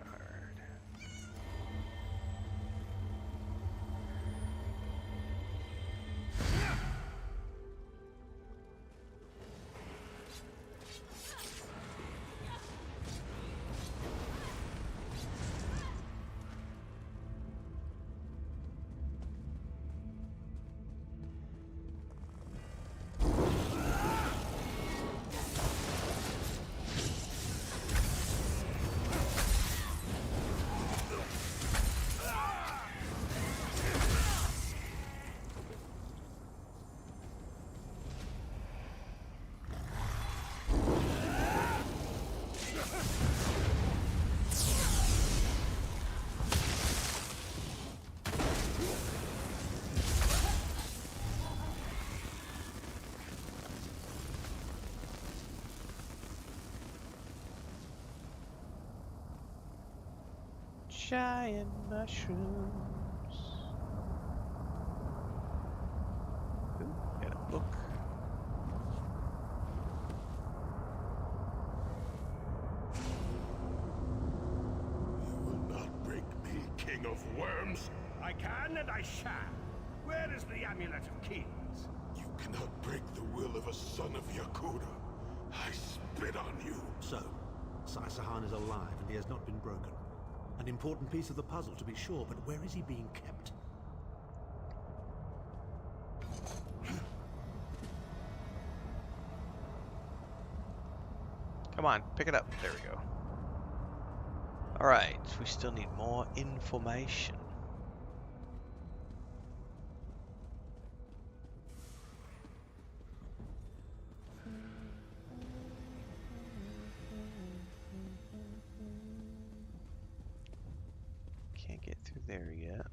Speaker 1: Giant mushrooms. Ooh, got a book.
Speaker 18: You will not break me, King of Worms.
Speaker 20: I can and I shall. Where is the Amulet of Kings?
Speaker 18: You cannot break the will of a son of Yakuda. I spit on you.
Speaker 11: So, Sai Sahan is alive and he has not been broken. An important piece of the puzzle, to be sure, but where is he being kept?
Speaker 1: Come on, pick it up. There we go. Alright, we still need more information. Can't get through there yet.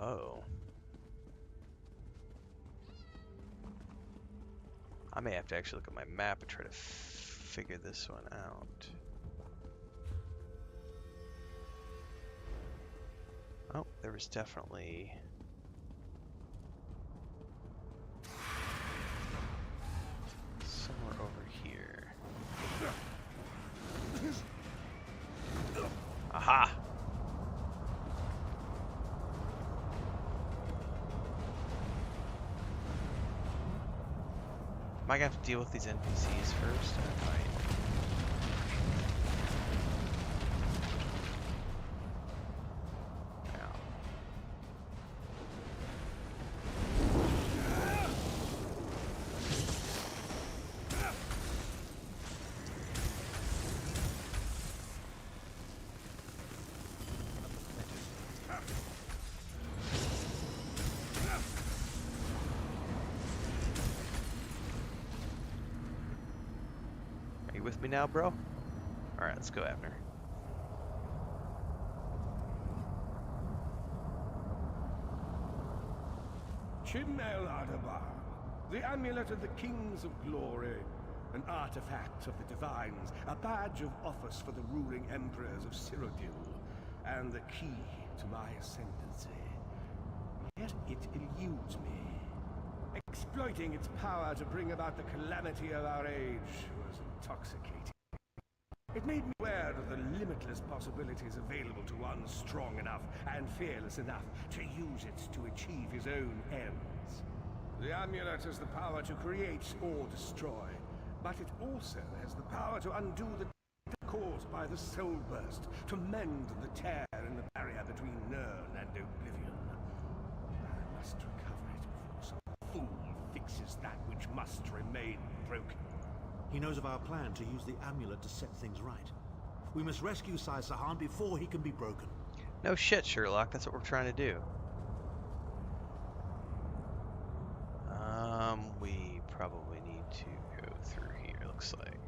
Speaker 1: Oh. I may have to actually look at my map and try to figure this one out. Oh, there was definitely... somewhere over here. Aha! Am I gonna have to deal with these NPCs first? Or might... with me now, bro? Alright, let's go, Abner.
Speaker 20: Chim El Adabar, the amulet of the kings of glory, an artifact of the divines, a badge of office for the ruling emperors of Cyrodiil, and the key to my ascendancy. Yet it eludes me. Exploiting its power to bring about the calamity of our age was intoxicating. It made me aware of the limitless possibilities available to one strong enough and fearless enough to use it to achieve his own ends. The amulet has the power to create or destroy, but it also has the power to undo the caused by the soul burst, to mend the tear in the barrier between Nirn and oblivion. I must recover it before some fool fixes that which must remain broken.
Speaker 21: He knows of our plan to use the amulet to set things right. We must rescue Sai Sahan before he can be broken.
Speaker 1: No shit, Sherlock. That's what we're trying to do. We probably need to go through here, looks like.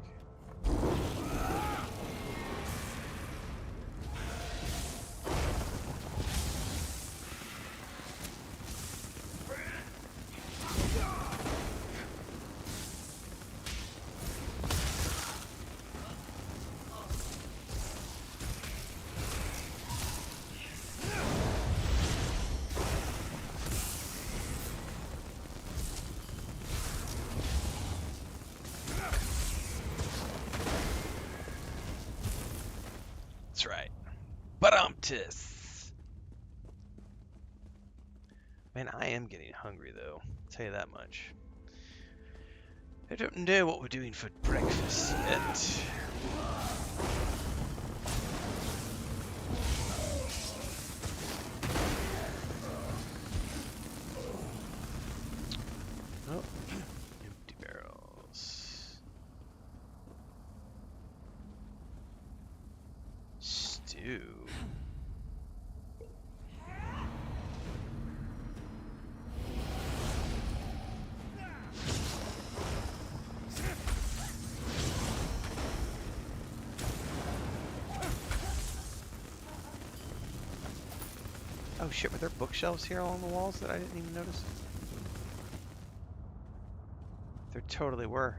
Speaker 1: That's right. Badumtus. Man, I am getting hungry though. I'll tell you that much. I don't know what we're doing for breakfast yet. Oh, empty barrels. Stew. Oh shit, were there bookshelves here along the walls that I didn't even notice? There totally were.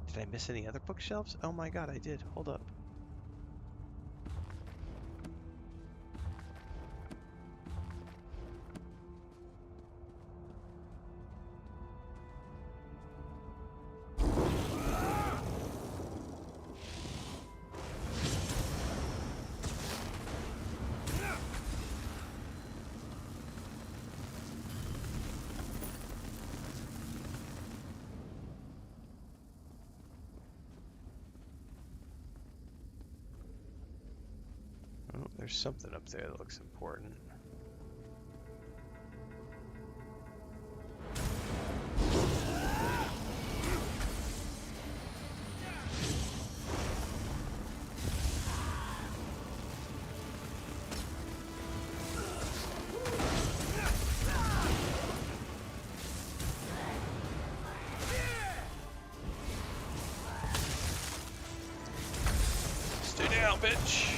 Speaker 1: Did I miss any other bookshelves? Oh my god, I did. Hold up. Oh, there's something up there that looks important. Stay down, bitch!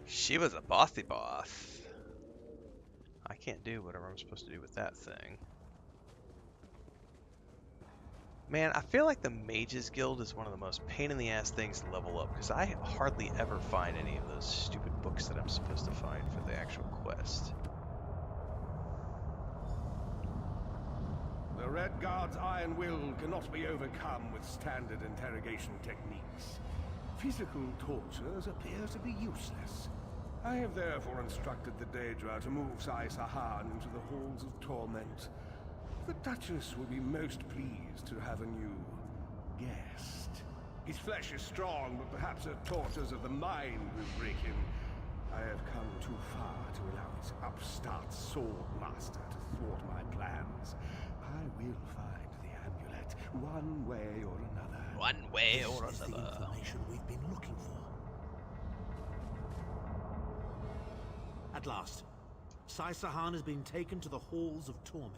Speaker 1: She was a bossy boss. I can't do whatever I'm supposed to do with that thing. Man, I feel like the Mages Guild is one of the most pain in the ass things to level up, because I hardly ever find any of those stupid books that I'm supposed to find for the actual quest.
Speaker 20: The Red Guard's iron will cannot be overcome with standard interrogation techniques. Physical tortures appear to be useless. I have therefore instructed the Daedra to move Sai Sahan into the halls of torment. The Duchess will be most pleased to have a new guest. His flesh is strong, but perhaps her tortures of the mind will break him. I have come too far to allow his upstart sword master to thwart my plans. I will find the amulet right, one way or another.
Speaker 1: One way or
Speaker 21: This is the
Speaker 1: another.
Speaker 21: information we've been looking for. At last, Sai Sahan has been taken to the Halls of Torment.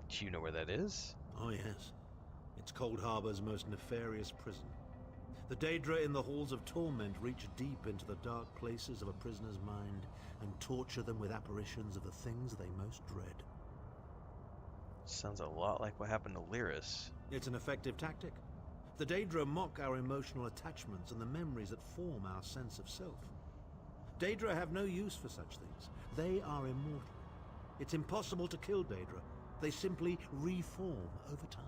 Speaker 1: Do you know where that is?
Speaker 21: Oh yes. It's Cold Harbor's most nefarious prison. The Daedra in the Halls of Torment reach deep into the dark places of a prisoner's mind and torture them with apparitions of the things they most dread.
Speaker 1: Sounds a lot like what happened to Lyris.
Speaker 21: It's an effective tactic. The Daedra mock our emotional attachments and the memories that form our sense of self. Daedra have no use for such things. They are immortal. It's impossible to kill Daedra. They simply reform over time.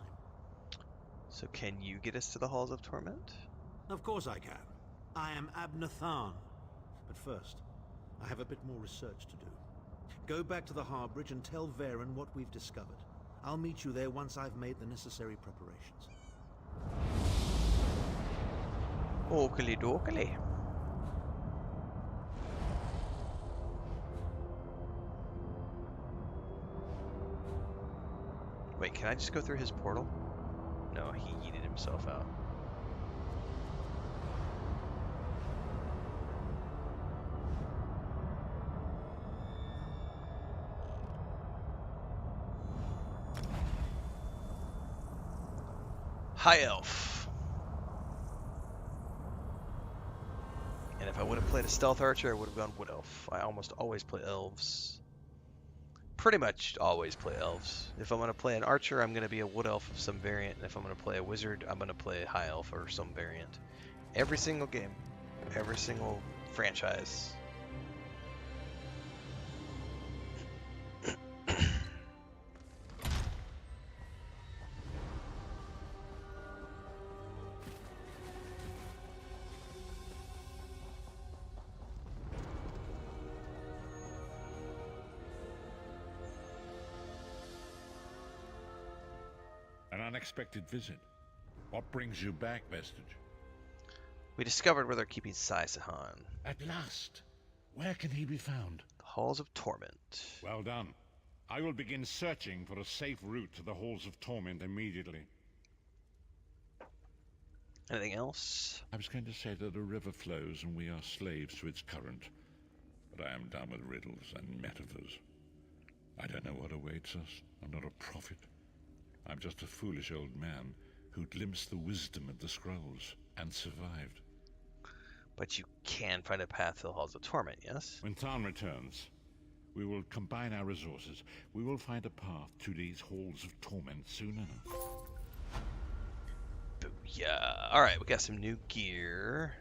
Speaker 1: So can you get us to the Halls of Torment?
Speaker 21: Of course I can. I am Abnathan. But first, I have a bit more research to do. Go back to the Harbridge and tell Varen what we've discovered. I'll meet you there once I've made the necessary preparations.
Speaker 1: Oakley dokley. Wait, can I just go through his portal? No, he yeeted himself out. High Elf. And if I would have played a Stealth Archer, I would have gone Wood Elf. I almost always play Elves. Pretty much always play Elves. If I'm going to play an Archer, I'm going to be a Wood Elf of some variant. And if I'm going to play a Wizard, I'm going to play a High Elf or some variant. Every single game. Every single franchise.
Speaker 3: An unexpected visit. What brings you back, Vestige?
Speaker 1: We discovered where they're keeping Sai Sahan.
Speaker 3: At last. Where can he be found?
Speaker 1: The Halls of Torment.
Speaker 3: Well done. I will begin searching for a safe route to the Halls of Torment immediately.
Speaker 1: Anything else?
Speaker 3: I was going to say that a river flows and we are slaves to its current. But I am done with riddles and metaphors. I don't know what awaits us. I'm not a prophet. I'm just a foolish old man who glimpsed the wisdom of the scrolls and survived.
Speaker 1: But you can find a path to the Halls of Torment, yes?
Speaker 3: When Tarn returns, we will combine our resources. We will find a path to these Halls of Torment soon enough.
Speaker 1: Booyah. Alright, we got some new gear.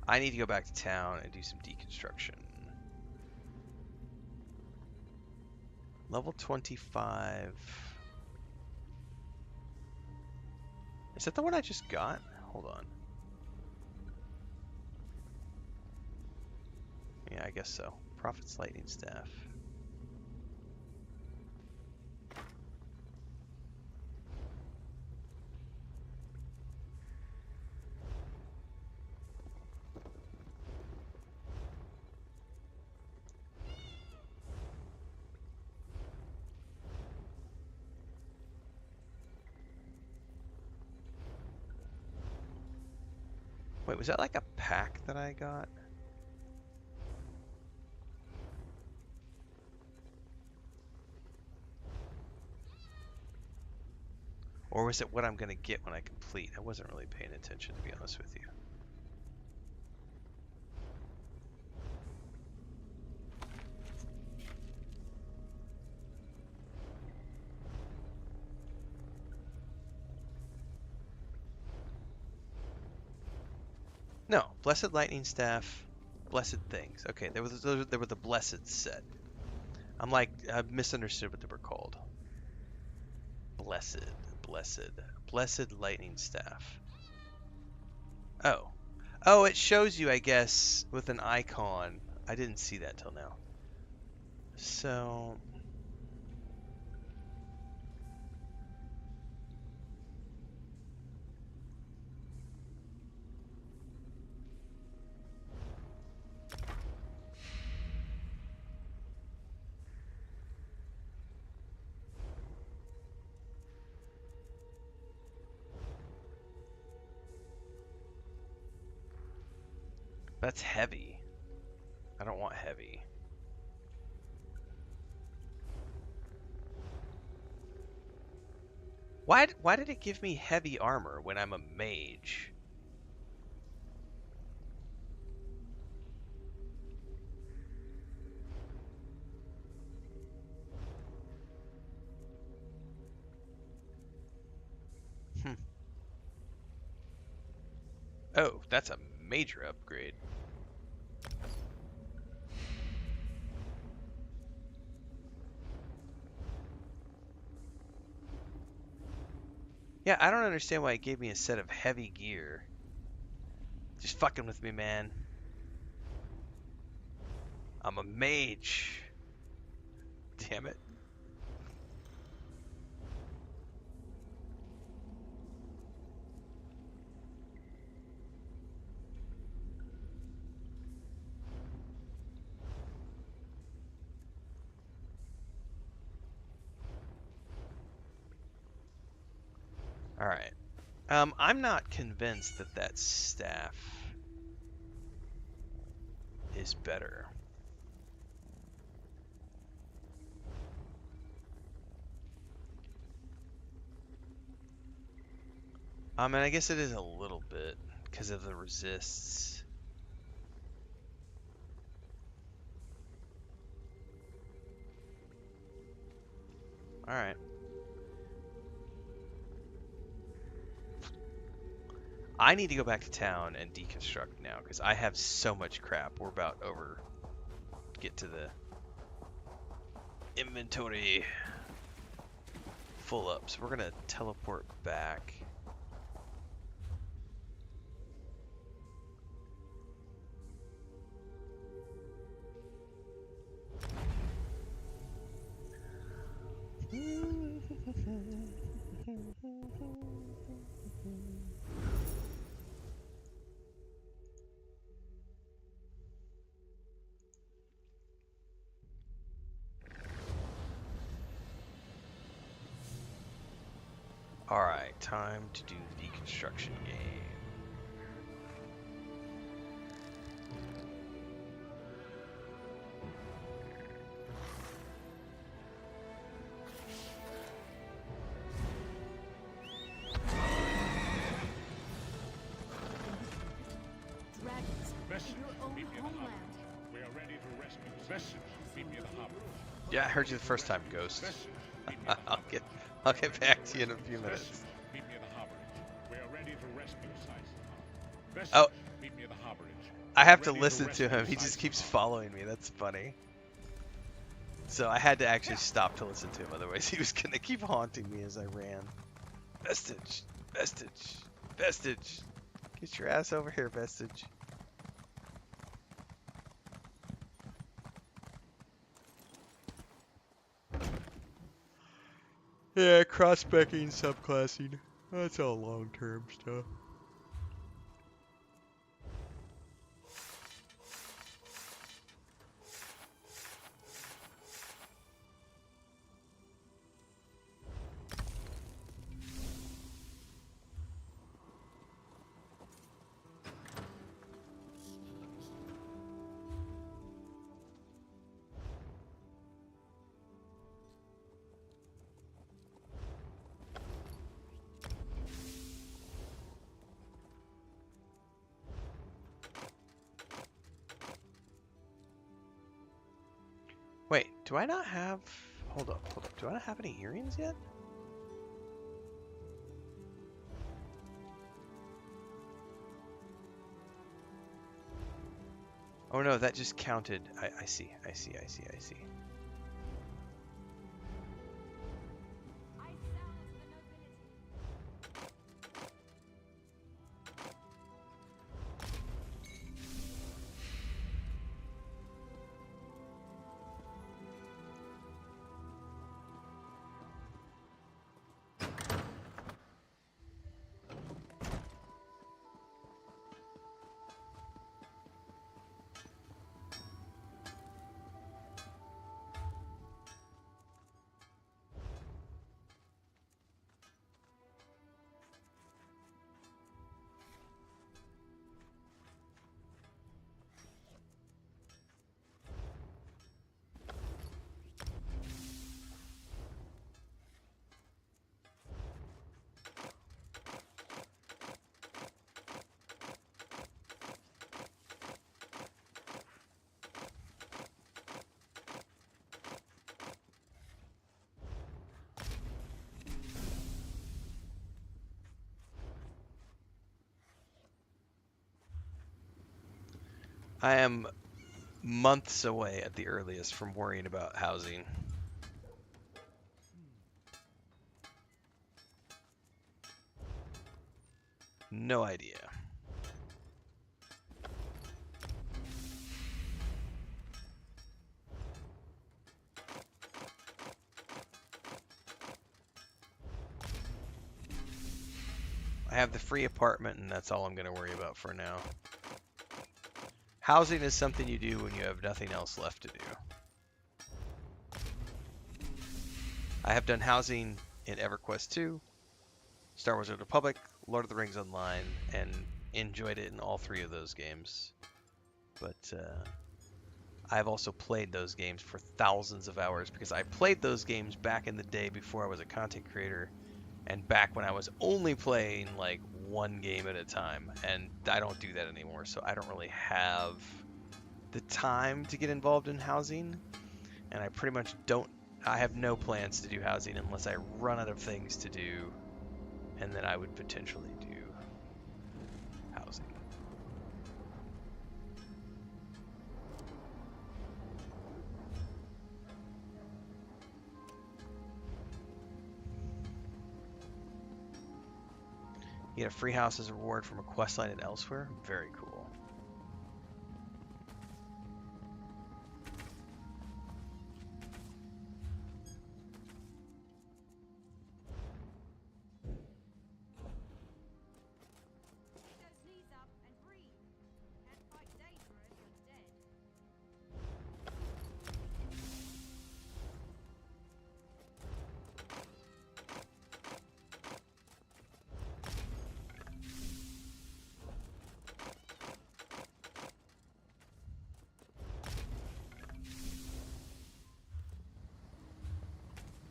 Speaker 1: I need to go back to town and do some deconstruction. Level 25. Is that the one I just got? Hold on. Yeah, I guess so. Prophet's Lightning Staff. Wait, was that like a pack that I got? Or was it what I'm going to get when I complete? I wasn't really paying attention, to be honest with you. No, Blessed Lightning Staff, Blessed Things. Okay, there were the Blessed set. I'm like, I misunderstood what they were called. Blessed Lightning Staff. Oh. Oh, it shows you, I guess, with an icon. I didn't see that till now. So... That's heavy. I don't want heavy. Why did it give me heavy armor when I'm a mage? Oh, that's a major upgrade. Yeah, I don't understand why it gave me a set of heavy gear. Just fucking with me, man. I'm a mage. Damn it. Alright. I'm not convinced that that staff is better. And I guess it is a little bit because of the resists. Alright. I need to go back to town and deconstruct now because I have so much crap. We're about over. Get to the inventory full up. So we're going to teleport back. Alright, time to do the deconstruction game. Yeah, I heard you the first time, Ghost. I'll get back to you in a few minutes. Oh, I have to listen to him. He just keeps following me. That's funny. So I had to actually stop to listen to him, otherwise he was gonna keep haunting me as I ran. Vestige, Vestige, Vestige. Get your ass over here, Vestige. Yeah, cross-specking, subclassing. That's all long-term stuff. Wait, do I not have... Hold up. Do I not have any earrings yet? Oh no, that just counted. I see. I am months away at the earliest from worrying about housing. No idea. I have the free apartment, and that's all I'm going to worry about for now. Housing is something you do when you have nothing else left to do. I have done housing in EverQuest 2, Star Wars: The Old Republic, Lord of the Rings Online, and enjoyed it in all three of those games. But I've also played those games for thousands of hours because I played those games back in the day before I was a content creator and back when I was only playing like one game at a time, and I don't do that anymore, so I don't really have the time to get involved in housing, and I pretty much don't. I have no plans to do housing unless I run out of things to do, and then I would potentially do housing. You get a free house as a reward from a questline and elsewhere. Very cool.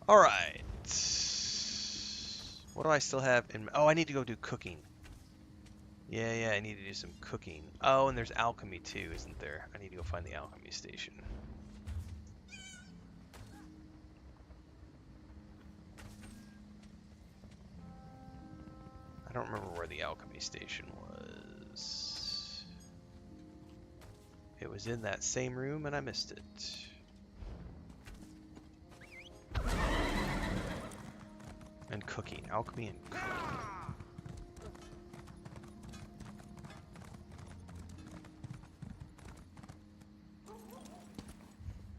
Speaker 1: All right. What do I still have in? Oh, I need to go do cooking. Yeah, I need to do some cooking. Oh, and there's alchemy too, isn't there? I need to go find the alchemy station. I don't remember where the alchemy station was. It was in that same room and I missed it. And cooking. Alchemy and cooking.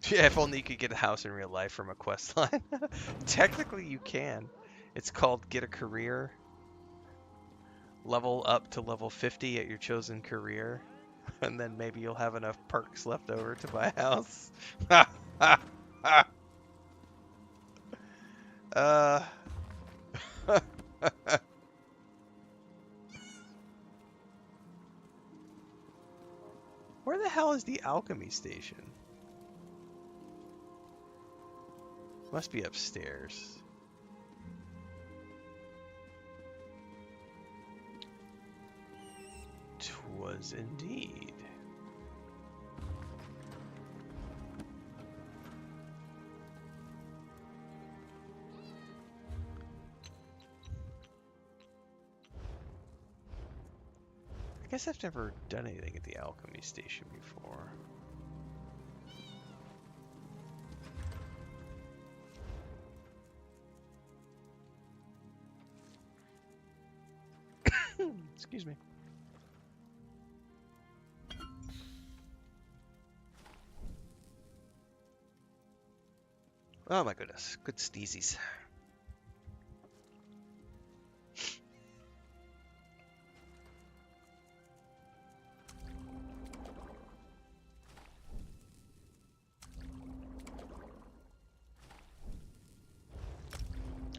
Speaker 1: Yeah, if only you could get a house in real life from a quest line. Technically you can. It's called Get a Career. Level up to level 50 at your chosen career. And then maybe you'll have enough perks left over to buy a house. Where the hell is the alchemy station? Must be upstairs. Twas indeed. I guess I've never done anything at the alchemy station before. Excuse me. Oh my goodness, good sneezies.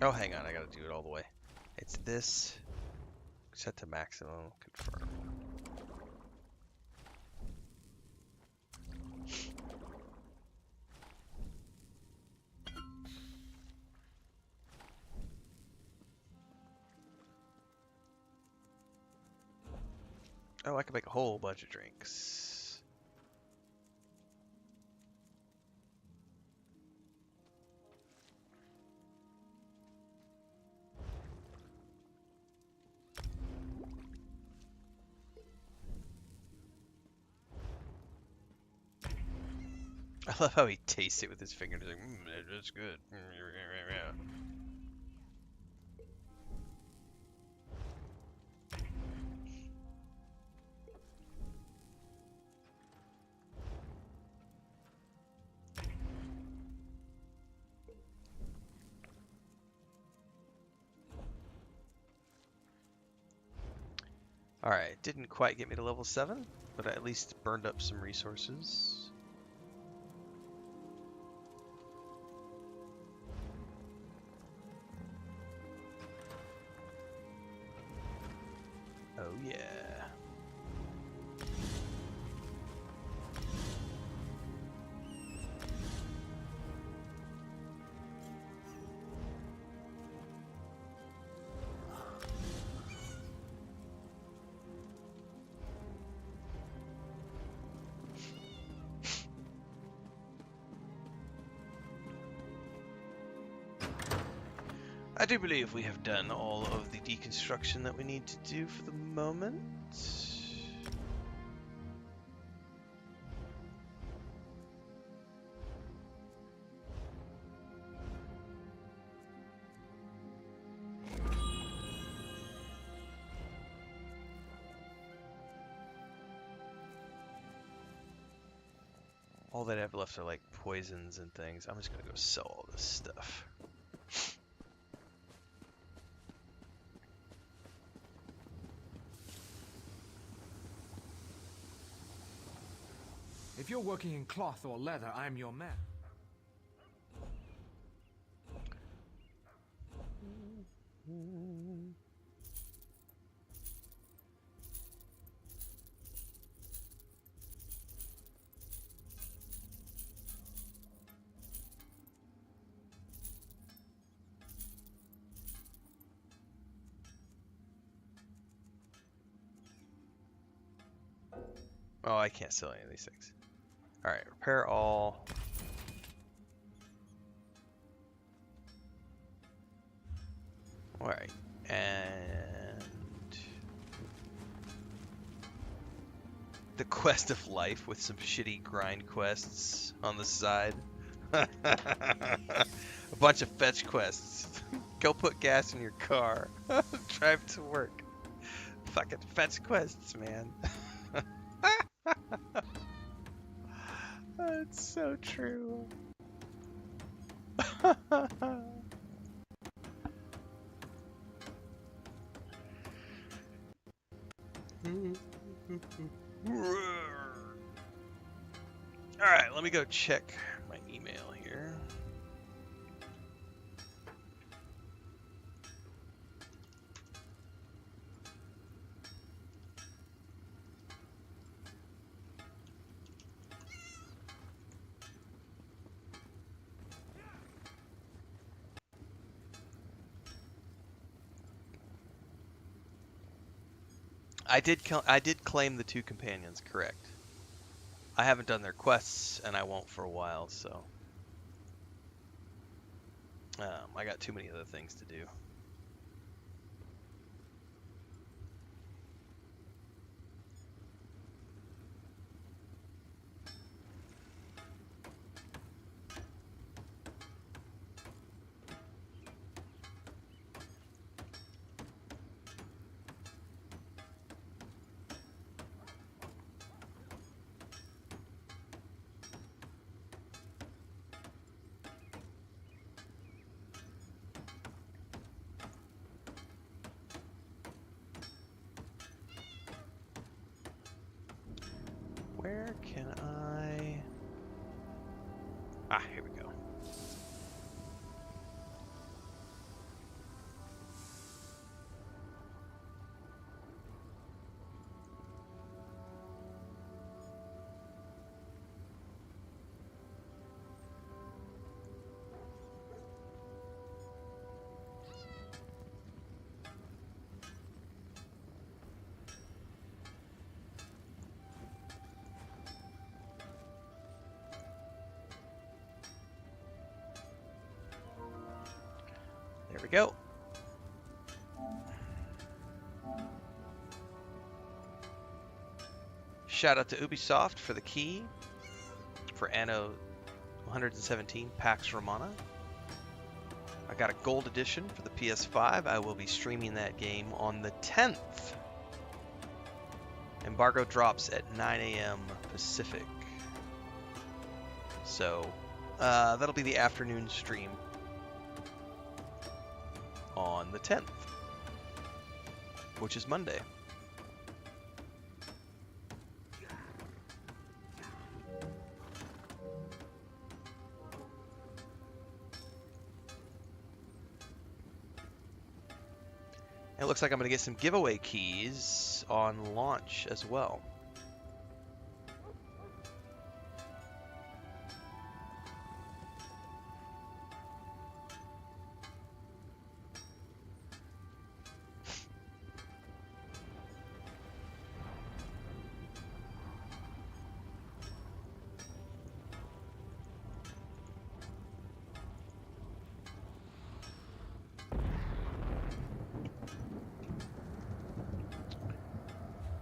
Speaker 1: Oh, hang on, I gotta do it all the way. It's this, set to maximum, confirm. Oh, I can make a whole bunch of drinks. I love how he tastes it with his finger. He's like, that's good. Alright, didn't quite get me to level 7, but I at least burned up some resources. Oh yeah. I do believe we have done all of the deconstruction that we need to do for the moment. All that I have left are like poisons and things. I'm just gonna go sell all this stuff.
Speaker 13: If you're working in cloth or leather, I'm your man.
Speaker 1: Oh, I can't sell any of these things. Alright, repair all. Alright, and the quest of life with some shitty grind quests on the side. A bunch of fetch quests. Go put gas in your car. Drive to work. Fucking fetch quests, man. That's so true. Alright, let me go check my email here. I did claim the 2 companions, correct. I haven't done their quests, and I won't for a while, so I got too many other things to do. Where can I... Ah, here we go. There we go. Shout out to Ubisoft for the key for Anno 117 Pax Romana. I got a gold edition for the PS5. I will be streaming that game on the 10th. Embargo drops at 9 a.m. Pacific. So that'll be the afternoon stream on the 10th, which is Monday. It looks like I'm going to get some giveaway keys on launch as well.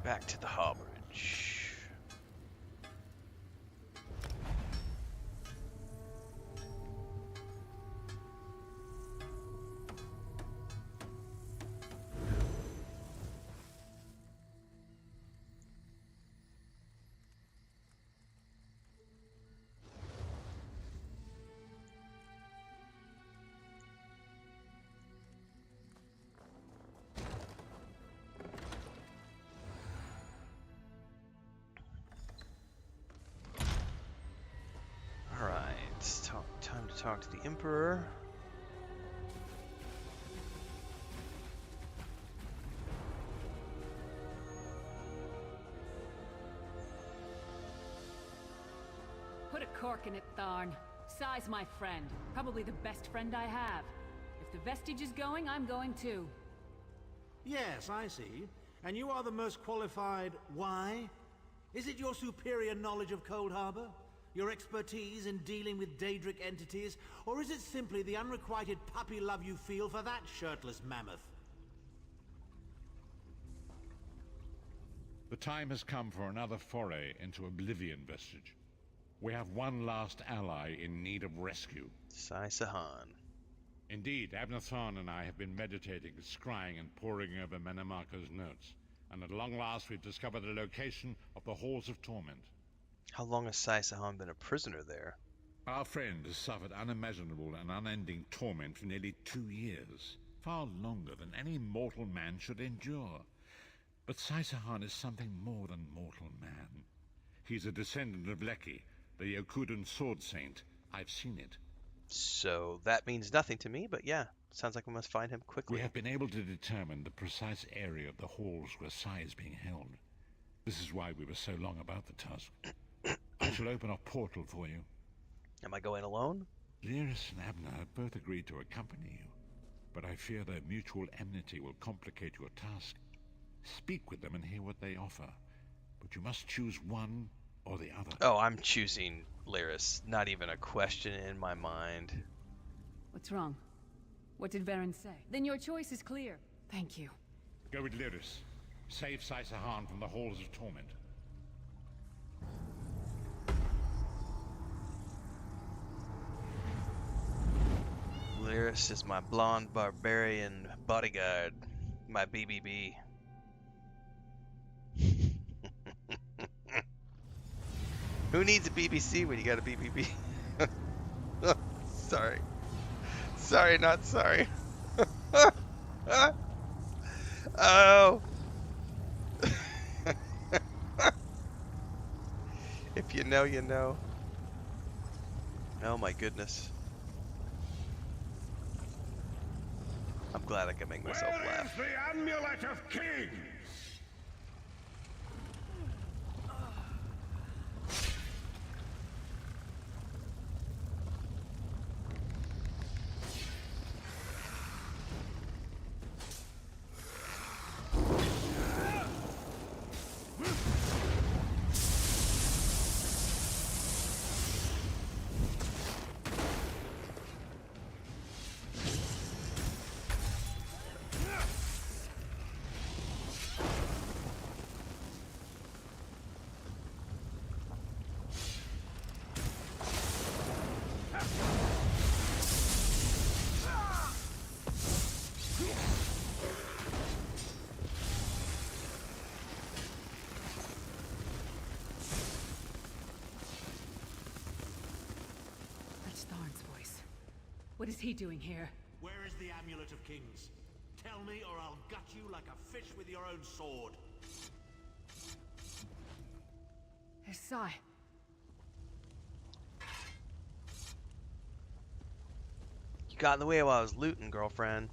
Speaker 1: Back to the harborage. Time to talk to the Emperor.
Speaker 7: Put a cork in it, Tharn. Sai's my friend. Probably the best friend I have. If the vestige is going, I'm going too.
Speaker 21: Yes, I see. And you are the most qualified. Why? Is it your superior knowledge of Cold Harbor? Your expertise in dealing with Daedric entities? Or is it simply the unrequited puppy love you feel for that shirtless mammoth?
Speaker 3: The time has come for another foray into Oblivion, Vestige. We have one last ally in need of rescue.
Speaker 1: Sai Sahan.
Speaker 3: Indeed, Abnathan and I have been meditating, scrying and poring over Menemarco's notes. And at long last we've discovered the location of the Halls of Torment.
Speaker 1: How long has Sai Sahan been a prisoner there?
Speaker 3: Our friend has suffered unimaginable and unending torment for nearly 2 years. Far longer than any mortal man should endure. But Sai Sahan is something more than mortal man. He's a descendant of Leki, the Yokudan sword saint. I've seen it.
Speaker 1: So that means nothing to me, but yeah, sounds like we must find him quickly.
Speaker 3: We have been able to determine the precise area of the halls where Sai is being held. This is why we were so long about the task. I shall open a portal for you.
Speaker 1: Am I going alone?
Speaker 3: Lyris and Abner have both agreed to accompany you, but I fear their mutual enmity will complicate your task. Speak with them and hear what they offer, but you must choose one or the other.
Speaker 1: Oh, I'm choosing Lyris. Not even a question in my mind.
Speaker 7: What's wrong? What did Varen say? Then your choice is clear. Thank you.
Speaker 3: Go with Lyris. Save Sai Sahan from the Halls of Torment.
Speaker 1: Lyris is my blonde barbarian bodyguard. My BBB. Who needs a BBC when you got a BBB? Sorry. Sorry, not sorry. Oh. If you know, you know. Oh my goodness. I'm glad I can make myself laugh.
Speaker 18: Where is the Amulet of Kings?
Speaker 7: What is he doing here?
Speaker 4: Where is the Amulet of Kings? Tell me, or I'll gut you like a fish with your own sword.
Speaker 7: There's Sai.
Speaker 1: You got in the way while I was looting, girlfriend.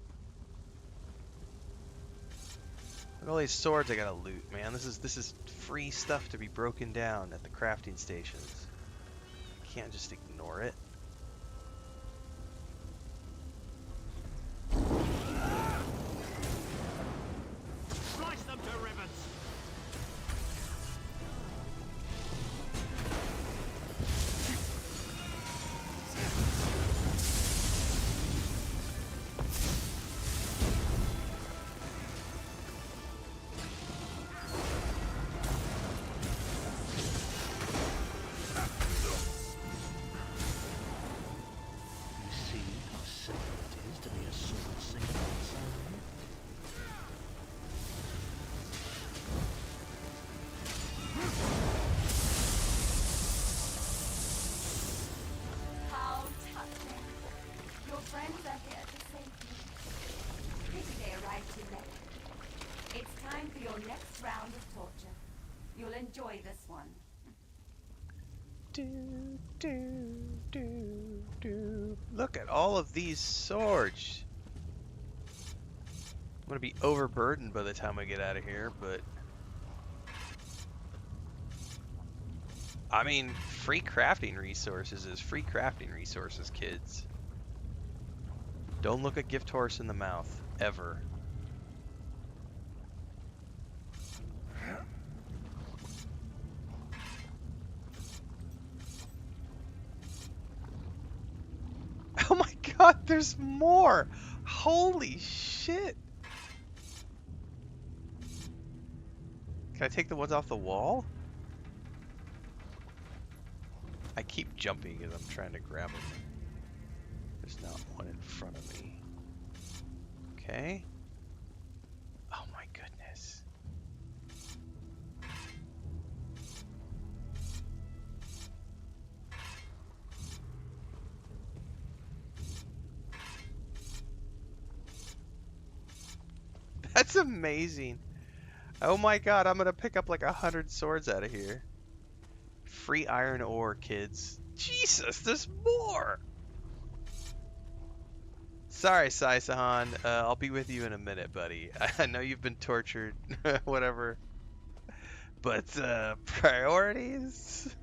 Speaker 1: Look at all these swords I gotta loot, man. This is free stuff to be broken down at the crafting stations. I can't just ignore it.
Speaker 4: Slice them to ribbons!
Speaker 10: How touching. Your friends are here to save you. Pity they arrived too late. It's time for your next round of torture. You'll enjoy this one.
Speaker 1: Look at all of these swords. I'm gonna be overburdened by the time I get out of here, but I mean, free crafting resources is free crafting resources, kids. Don't look a gift horse in the mouth, ever. Oh my god, there's more! Holy shit! Can I take the ones off the wall? I keep jumping as I'm trying to grab them. There's not one in front of me. Okay. Oh my goodness. That's amazing. Oh my god, I'm gonna pick up like 100 swords out of here. Free iron ore, kids. Jesus, there's more! Sorry, Sai Sahan. I'll be with you in a minute, buddy. I know you've been tortured, whatever. But, priorities?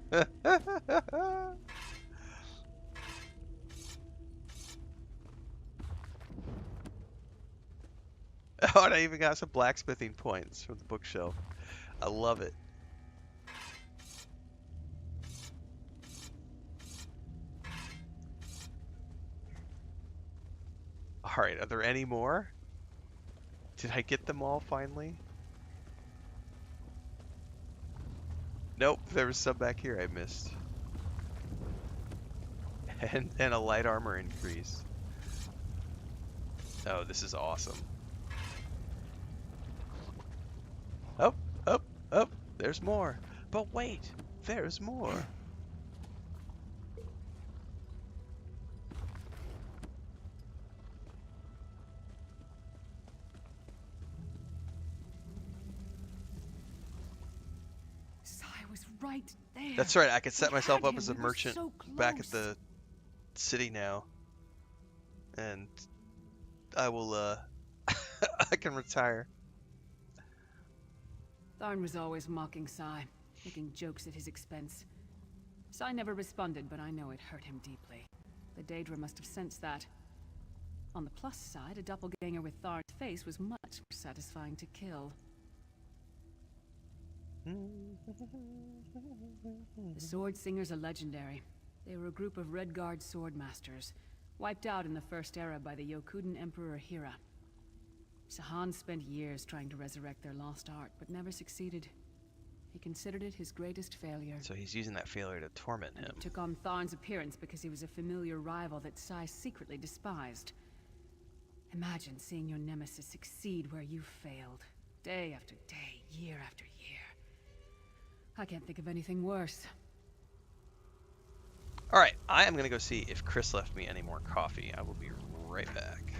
Speaker 1: Oh, and I even got some blacksmithing points from the bookshelf. I love it. Alright, are there any more? Did I get them all finally? Nope, there was some back here I missed. And a light armor increase. Oh, this is awesome. Oh, oh, oh, there's more. But wait, there's more.
Speaker 7: Sai was right there.
Speaker 1: That's right, I could set
Speaker 7: We
Speaker 1: myself
Speaker 7: had
Speaker 1: up
Speaker 7: him.
Speaker 1: as a
Speaker 7: We were
Speaker 1: merchant
Speaker 7: so
Speaker 1: back at
Speaker 7: close.
Speaker 1: the city now. And I will, I can retire.
Speaker 7: Tharn was always mocking Sai, making jokes at his expense. Sai never responded, but I know it hurt him deeply. The Daedra must have sensed that. On the plus side, a doppelganger with Tharn's face was much more satisfying to kill. The Sword Singers are legendary. They were a group of Red Guard swordmasters, wiped out in the First Era by the Yokudan Emperor Hira. Sahan spent years trying to resurrect their lost art, but never succeeded. He considered it his greatest failure.
Speaker 1: So he's using that failure to torment him.
Speaker 7: He took on Tharn's appearance because he was a familiar rival that Sai secretly despised. Imagine seeing your nemesis succeed where you failed. Day after day, year after year. I can't think of anything worse.
Speaker 1: All right, I am gonna go see if Chris left me any more coffee. I will be right back.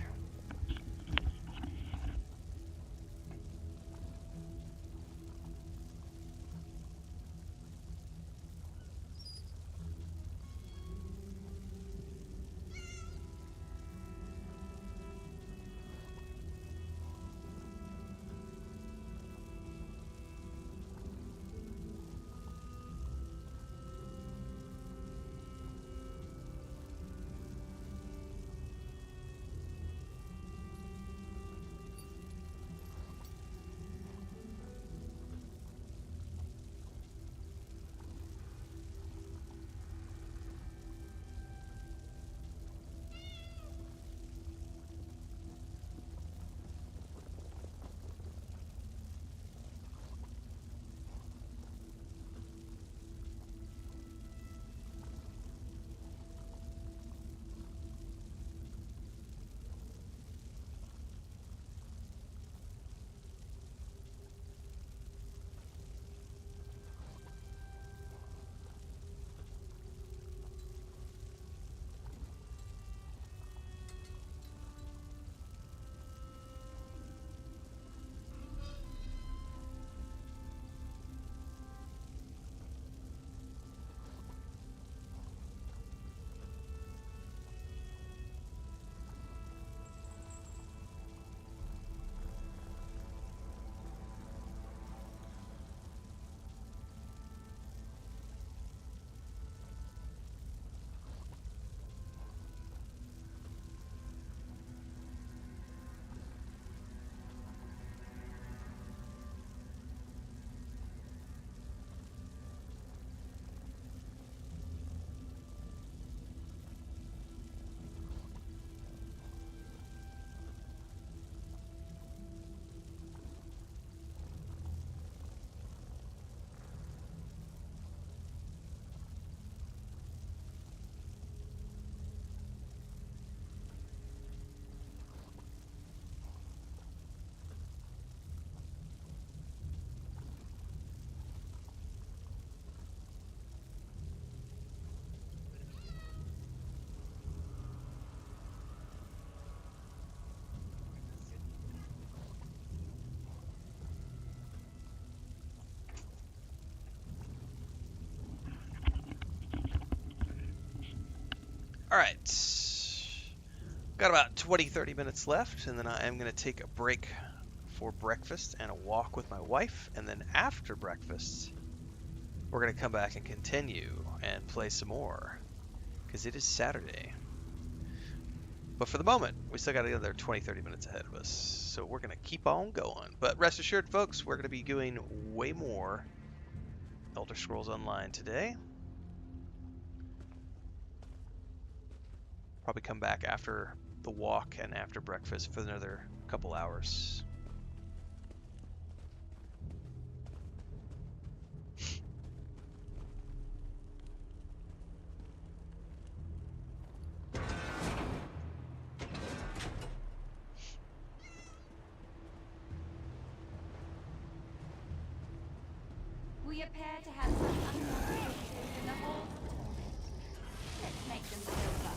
Speaker 1: All right, got about 20-30 minutes left, and then I am going to take a break for breakfast and a walk with my wife, and then after breakfast, we're going to come back and continue and play some more, because it is Saturday. But for the moment, we still got another 20-30 minutes ahead of us, so we're going to keep on going. But rest assured, folks, we're going to be doing way more Elder Scrolls Online today. Probably come back after the walk and after breakfast for another couple hours.
Speaker 8: We appear to have some unknown visitors in the halls of torment. Let's make them feel welcome.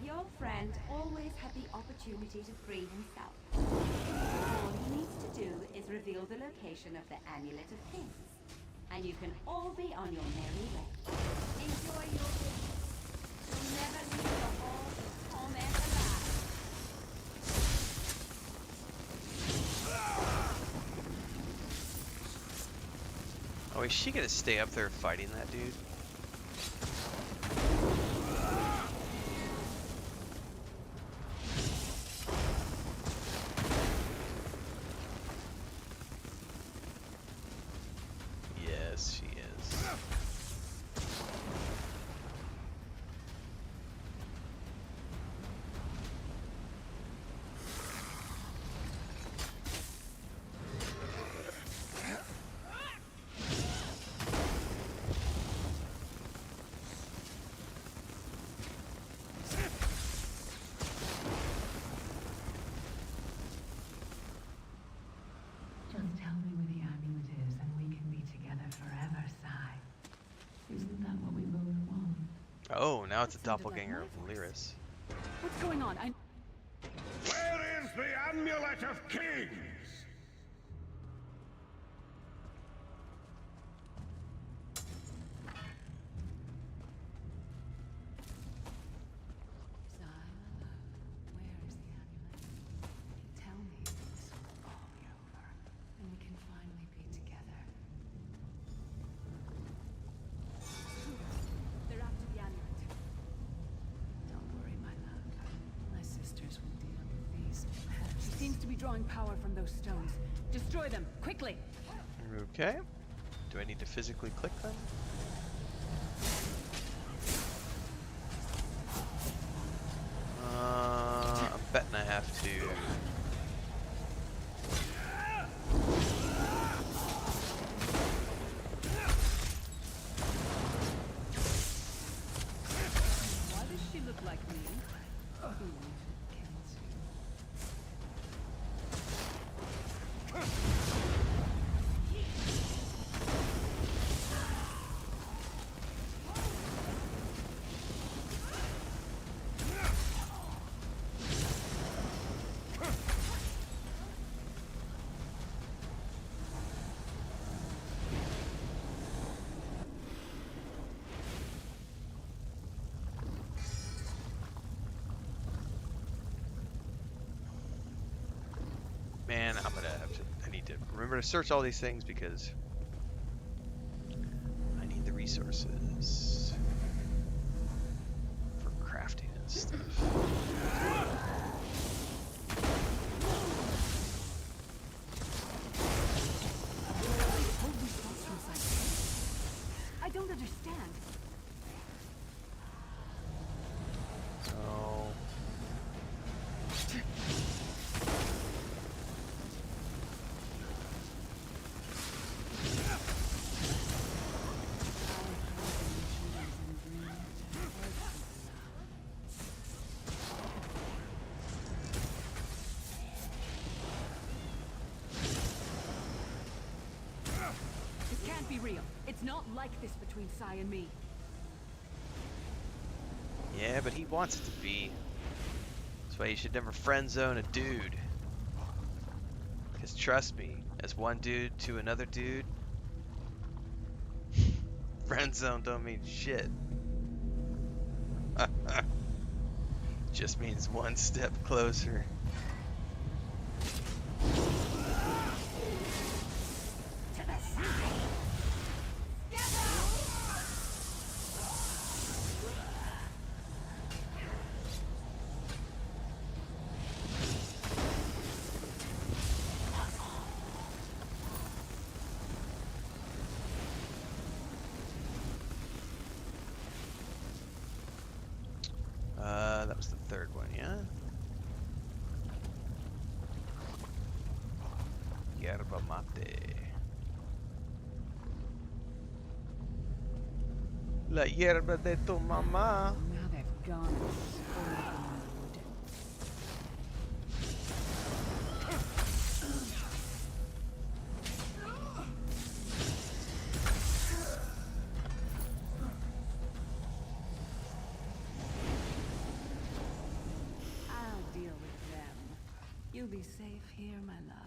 Speaker 8: Your friend always had the opportunity to free himself. All he needs to do is reveal the location of the Amulet of Kings, and you can all be on your merry way. Enjoy your business. You'll never leave the halls of torment alive.
Speaker 1: Oh, is she gonna stay up there fighting that dude? Yes, she is. Oh, now it's a
Speaker 7: That sounded like
Speaker 1: doppelganger
Speaker 7: my
Speaker 1: of
Speaker 7: voice.
Speaker 1: Lyris.
Speaker 7: What's going on?
Speaker 20: Where is the Amulet of Kings?
Speaker 7: Where is the amulet? Tell me this will all be over, and we can finally be together. They're after the amulet. Don't worry, my love. My sisters will deal with these pests. He seems to be drawing power from those stones. Destroy them, quickly!
Speaker 1: Okay. Do I need to physically click them? I'm betting I have to.
Speaker 7: Why does she look like me?
Speaker 1: Man, I'm gonna have to. I need to remember to search all these things because I need the resources for crafting and stuff.
Speaker 7: I don't understand.
Speaker 1: So.
Speaker 7: This can't be real. It's not like this between Sai and me.
Speaker 1: Yeah, but he wants it to be. That's why you should never friend zone a dude. Because trust me, as one dude to another dude, friend zone don't mean shit. Just means one step closer.
Speaker 10: To the side.
Speaker 1: That was the third one, yeah? Yerba mate. La hierba de tu mamá.
Speaker 7: Now they've gone. I'll deal with them. You'll be safe here, my love.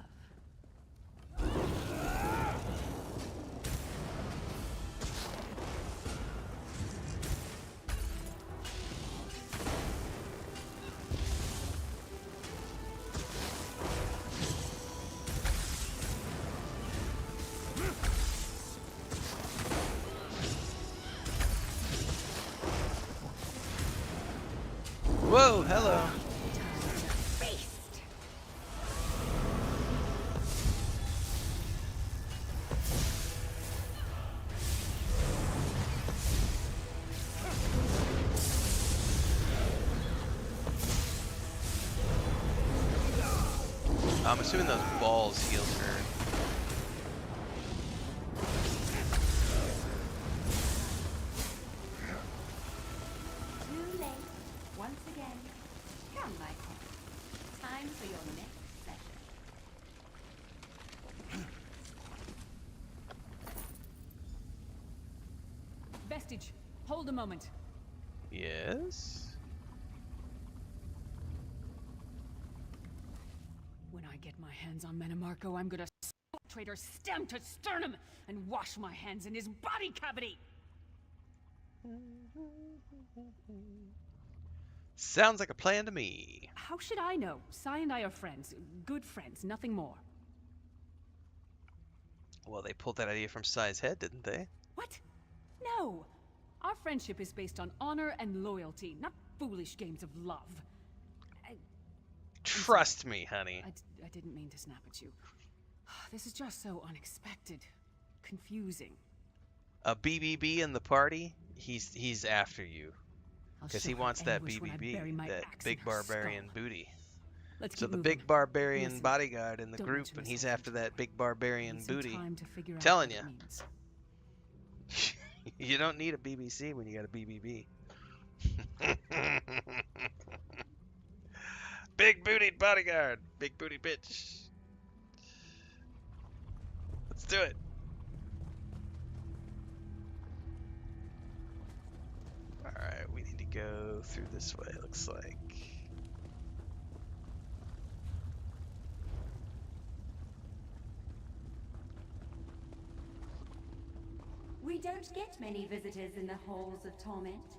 Speaker 1: Whoa, hello. I'm assuming those balls healed her.
Speaker 8: Too late. Once again. Come, my friend. Time for your next session.
Speaker 7: Vestige, hold a moment.
Speaker 1: Yes?
Speaker 7: When I get my hands on Menomarco, I'm gonna traitor stem to sternum and wash my hands in his body cavity!
Speaker 1: Sounds like a plan to me.
Speaker 7: How should I know? Sai and I are friends. Good friends, nothing more.
Speaker 1: Well, they pulled that idea from Sai's head, didn't they?
Speaker 7: What? No! Our friendship is based on honor and loyalty, not foolish games of love.
Speaker 1: Trust me, honey.
Speaker 7: I didn't mean to snap at you. This is just so unexpected. Confusing.
Speaker 1: A BBB in the party? He's after you. Because he wants that BBB, that big barbarian booty. So the big barbarian bodyguard in the group, and he's after that big barbarian booty. Telling you. You don't need a BBC when you got a BBB. Big bootied bodyguard. Big booty bitch. Let's do it. Alright, we need to go through this way, it looks like.
Speaker 8: We don't get many visitors in the halls of torment,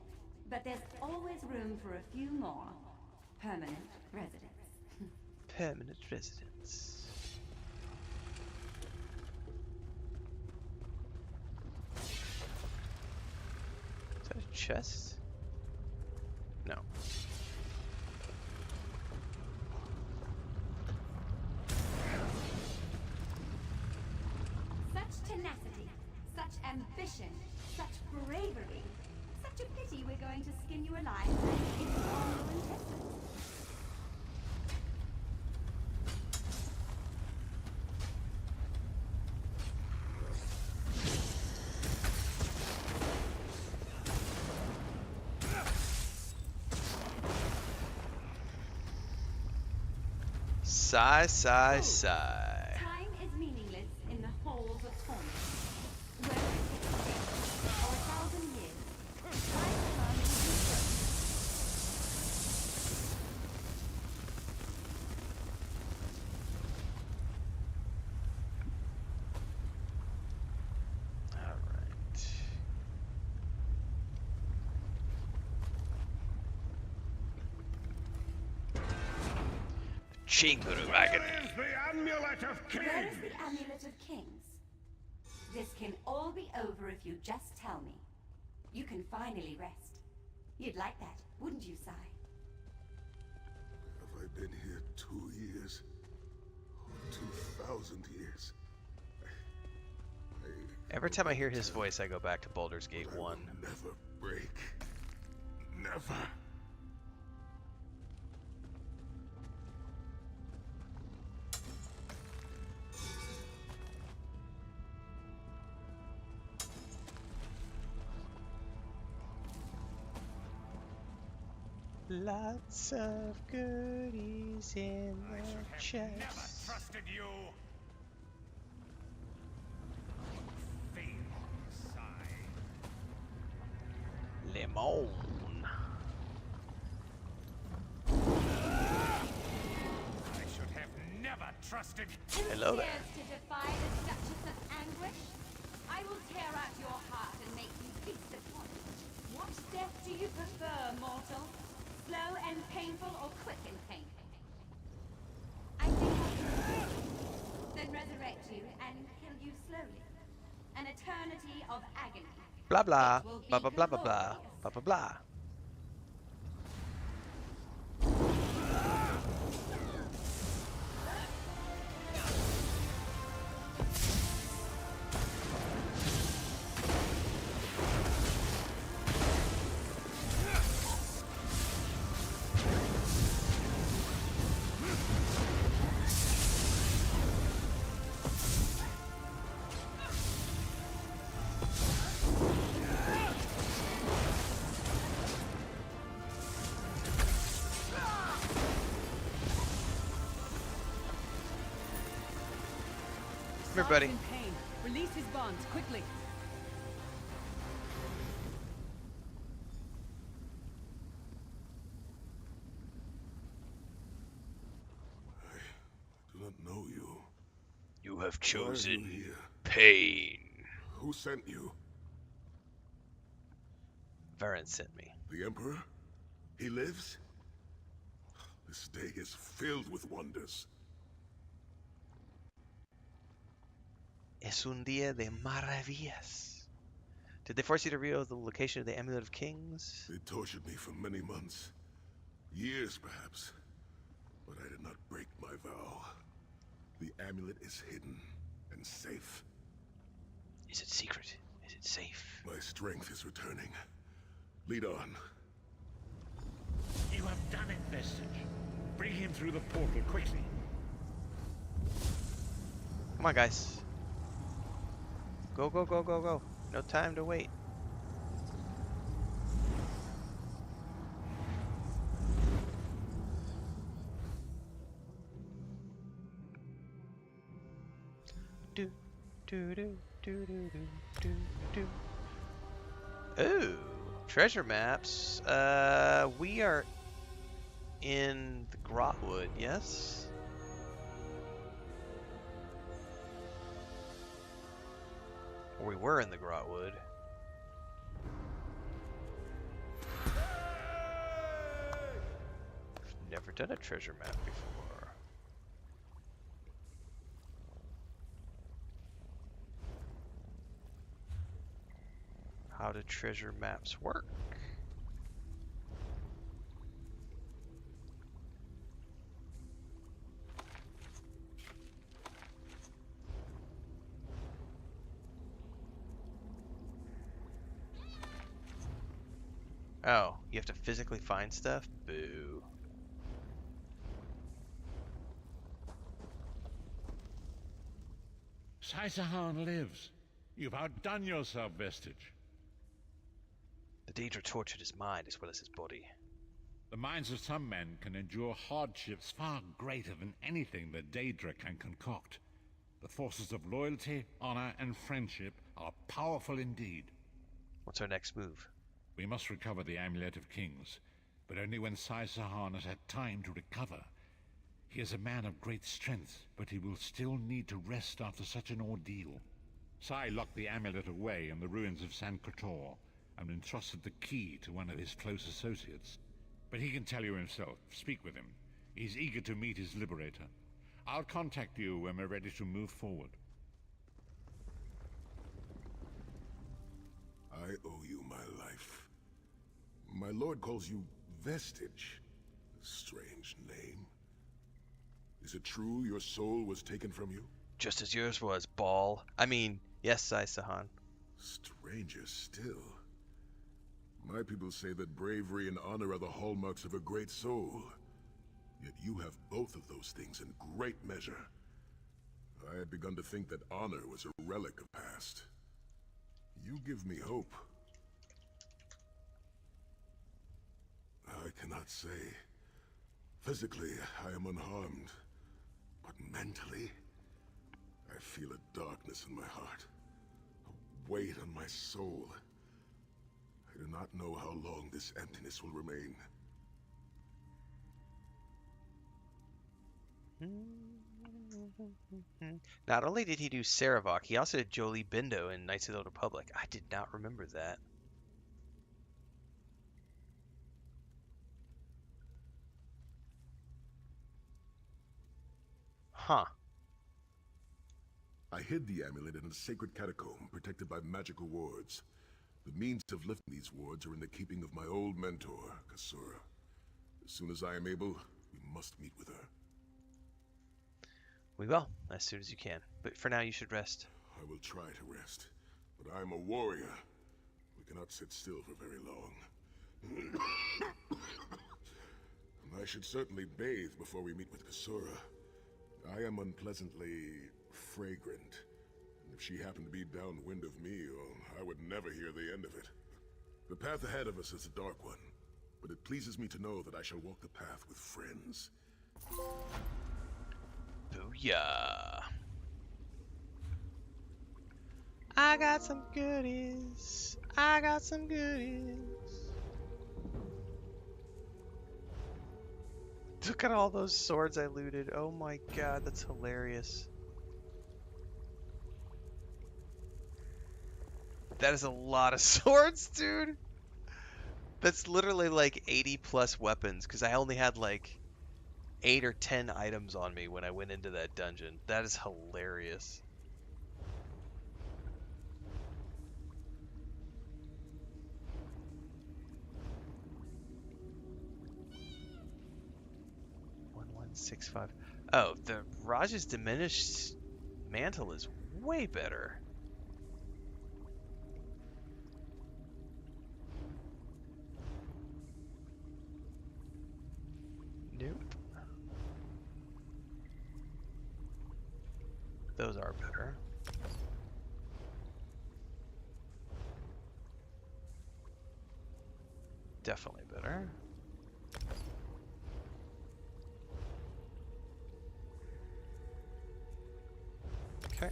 Speaker 8: but there's always room for a few more permanent residents.
Speaker 1: Permanent residents. Is that a chest? No.
Speaker 8: Such tenacity, such ambition, such bravery. Such a pity we're going to skin you alive and eat all your intestines.
Speaker 1: Sigh, sigh, sigh.
Speaker 8: Time is meaningless in the halls of torment. Whether it's 6 days or 1,000 years, Sai Sahan will do so.
Speaker 1: Alright. Chamber of Agony.
Speaker 18: The Amulet of Kings!
Speaker 8: Where is the Amulet of Kings? This can all be over if you just tell me. You can finally rest. You'd like that, wouldn't you, Sai?
Speaker 18: Have I been here 2 years? Or 2,000 years?
Speaker 1: Every time I hear his voice, I go back to Baldur's Gate 1.
Speaker 18: Never break. Never.
Speaker 1: Lots of goodies in the chest.
Speaker 18: Never trusted you.
Speaker 1: Lemon.
Speaker 18: I should have never trusted
Speaker 8: Who
Speaker 1: Hello there.
Speaker 8: dares to defy the Duchess of Anguish? I will tear out your heart and make you feast upon it. What death do you prefer, mortal? Slow and painful or quick and painful? I think I'll kill you, then resurrect you and kill you slowly. An eternity of agony.
Speaker 1: Blah blah. Blah blah blah blah blah. Blah blah blah. Come here, buddy.
Speaker 7: In pain. Release his bonds, quickly.
Speaker 1: have
Speaker 18: Why are you
Speaker 1: chosen
Speaker 18: here?
Speaker 1: pain.
Speaker 18: Who sent you?
Speaker 1: Varen sent me.
Speaker 18: The Emperor? He lives? This day is filled with wonders.
Speaker 1: Es un día de maravillas. Did they force you to reveal the location of the Amulet of Kings?
Speaker 18: They tortured me for many months. Years, perhaps. But I did not break my vow. The amulet is hidden and safe.
Speaker 1: Is it secret? Is it safe?
Speaker 18: My strength is returning. Lead on.
Speaker 3: You have done it, Vestige. Bring him through the portal quickly.
Speaker 1: Come on, guys. Go, go, go, go, go. No time to wait. Do, do, do, do, do, do, do, do. Ooh, treasure maps. We are in the Grotwood, yes? Or we were in the Grotwood. Never done a treasure map before. How do treasure maps work? Oh, you have to physically find stuff? Boo.
Speaker 3: Sai Sahan lives. You've outdone yourself, Vestige.
Speaker 1: The Daedra tortured his mind as well as his body.
Speaker 3: The minds of some men can endure hardships far greater than anything the Daedra can concoct. The forces of loyalty, honor, and friendship are powerful indeed.
Speaker 1: What's our next move?
Speaker 3: We must recover the Amulet of Kings, but only when Sai Sahan has had time to recover. He is a man of great strength, but he will still need to rest after such an ordeal. Sai locked the amulet away in the ruins of San Kotor, and entrusted the key to one of his close associates. But he can tell you himself. Speak with him. He's eager to meet his liberator. I'll contact you when we're ready to move forward.
Speaker 18: I owe you my life. My lord calls you Vestige. A strange name. Is it true your soul was taken from you?
Speaker 1: Just as yours was, Ball. I mean, yes, Sai Sahan.
Speaker 18: Stranger still. My people say that bravery and honor are the hallmarks of a great soul. Yet you have both of those things in great measure. I had begun to think that honor was a relic of past. You give me hope. I cannot say. Physically, I am unharmed. But mentally, I feel a darkness in my heart. A weight on my soul. I do not know how long this emptiness will remain.
Speaker 1: Not only did he do Saravok, he also did Jolie Bindo in Knights of the Old Republic. I did not remember that. Huh.
Speaker 18: I hid the amulet in a sacred catacomb protected by magical wards. The means of lifting these wards are in the keeping of my old mentor, Kasura. As soon as I am able, we must meet with her.
Speaker 1: We will, as soon as you can. But for now, you should rest.
Speaker 18: I will try to rest, but I am a warrior. We cannot sit still for very long. I should certainly bathe before we meet with Kasura. I am unpleasantly fragrant. If she happened to be downwind of me, I would never hear the end of it. The path ahead of us is a dark one, but it pleases me to know that I shall walk the path with friends.
Speaker 1: Booyah. I got some goodies. I got some goodies. Look at all those swords I looted. Oh my god, that's hilarious. That is a lot of swords, dude. That's literally like 80 plus weapons, because I only had like 8 or 10 items on me when I went into that dungeon. That is hilarious. $1165. Oh, the Raj's diminished mantle is way better. Nope. Those are better. Definitely better. Okay.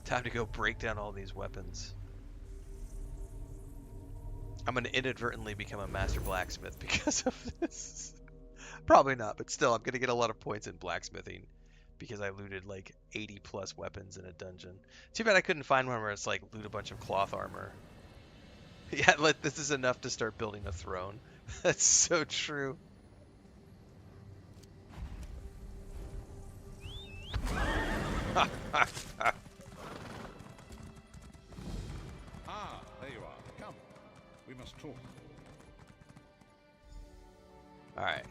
Speaker 1: Time to go break down all these weapons. I'm going to inadvertently become a master blacksmith because of this. Probably not, but still, I'm going to get a lot of points in blacksmithing because I looted like 80 plus weapons in a dungeon. Too bad I couldn't find one where it's like loot a bunch of cloth armor. Yeah, this is enough to start building a throne. That's so true.
Speaker 3: There you are. Come. We must talk.
Speaker 1: Alright.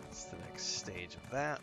Speaker 1: That's the next stage of that.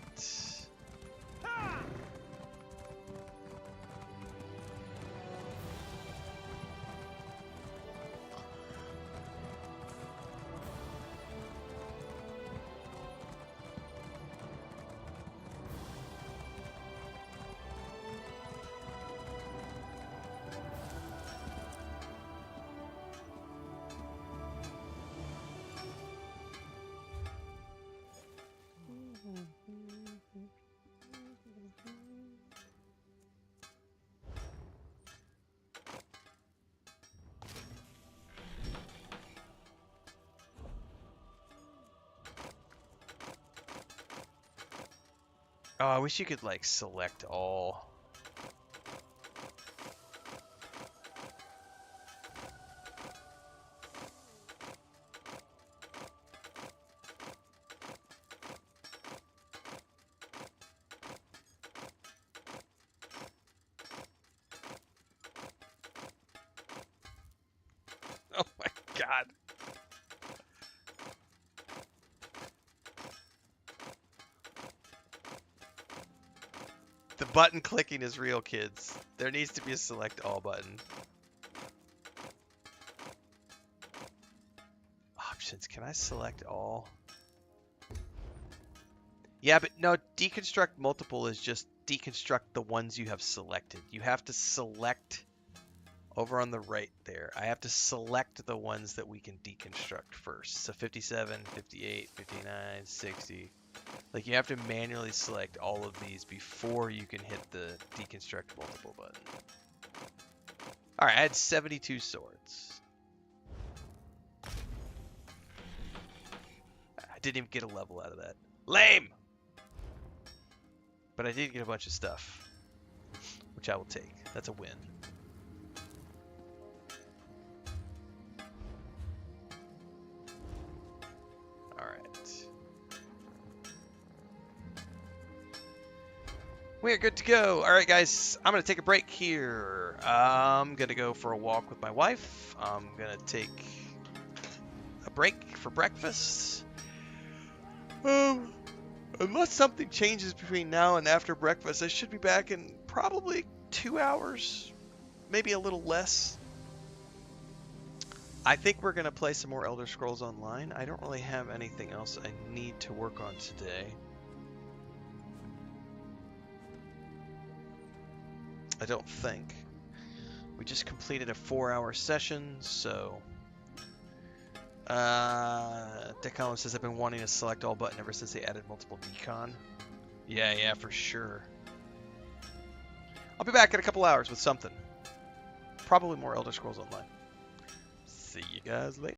Speaker 1: Oh, I wish you could like select all. Oh my god. The button clicking is real, kids. There needs to be a select all button. Options. Can I select all? Yeah, but no, deconstruct multiple is just deconstruct the ones you have selected. You have to select over on the right there. I have to select the ones that we can deconstruct first. So 57, 58, 59, 60. Like, you have to manually select all of these before you can hit the deconstruct multiple button. Alright, I had 72 swords. I didn't even get a level out of that. Lame! But I did get a bunch of stuff, which I will take. That's a win. We're good to go. All right, guys, I'm going to take a break here. I'm going to go for a walk with my wife. I'm going to take a break for breakfast. Unless something changes between now and after breakfast, I should be back in probably 2 hours, maybe a little less. I think we're going to play some more Elder Scrolls Online. I don't really have anything else I need to work on today. I don't think. We just completed a 4-hour session, so... Decon says I've been wanting to select all button ever since they added multiple decon. Yeah, for sure. I'll be back in a couple hours with something. probably more Elder Scrolls Online. See you guys later.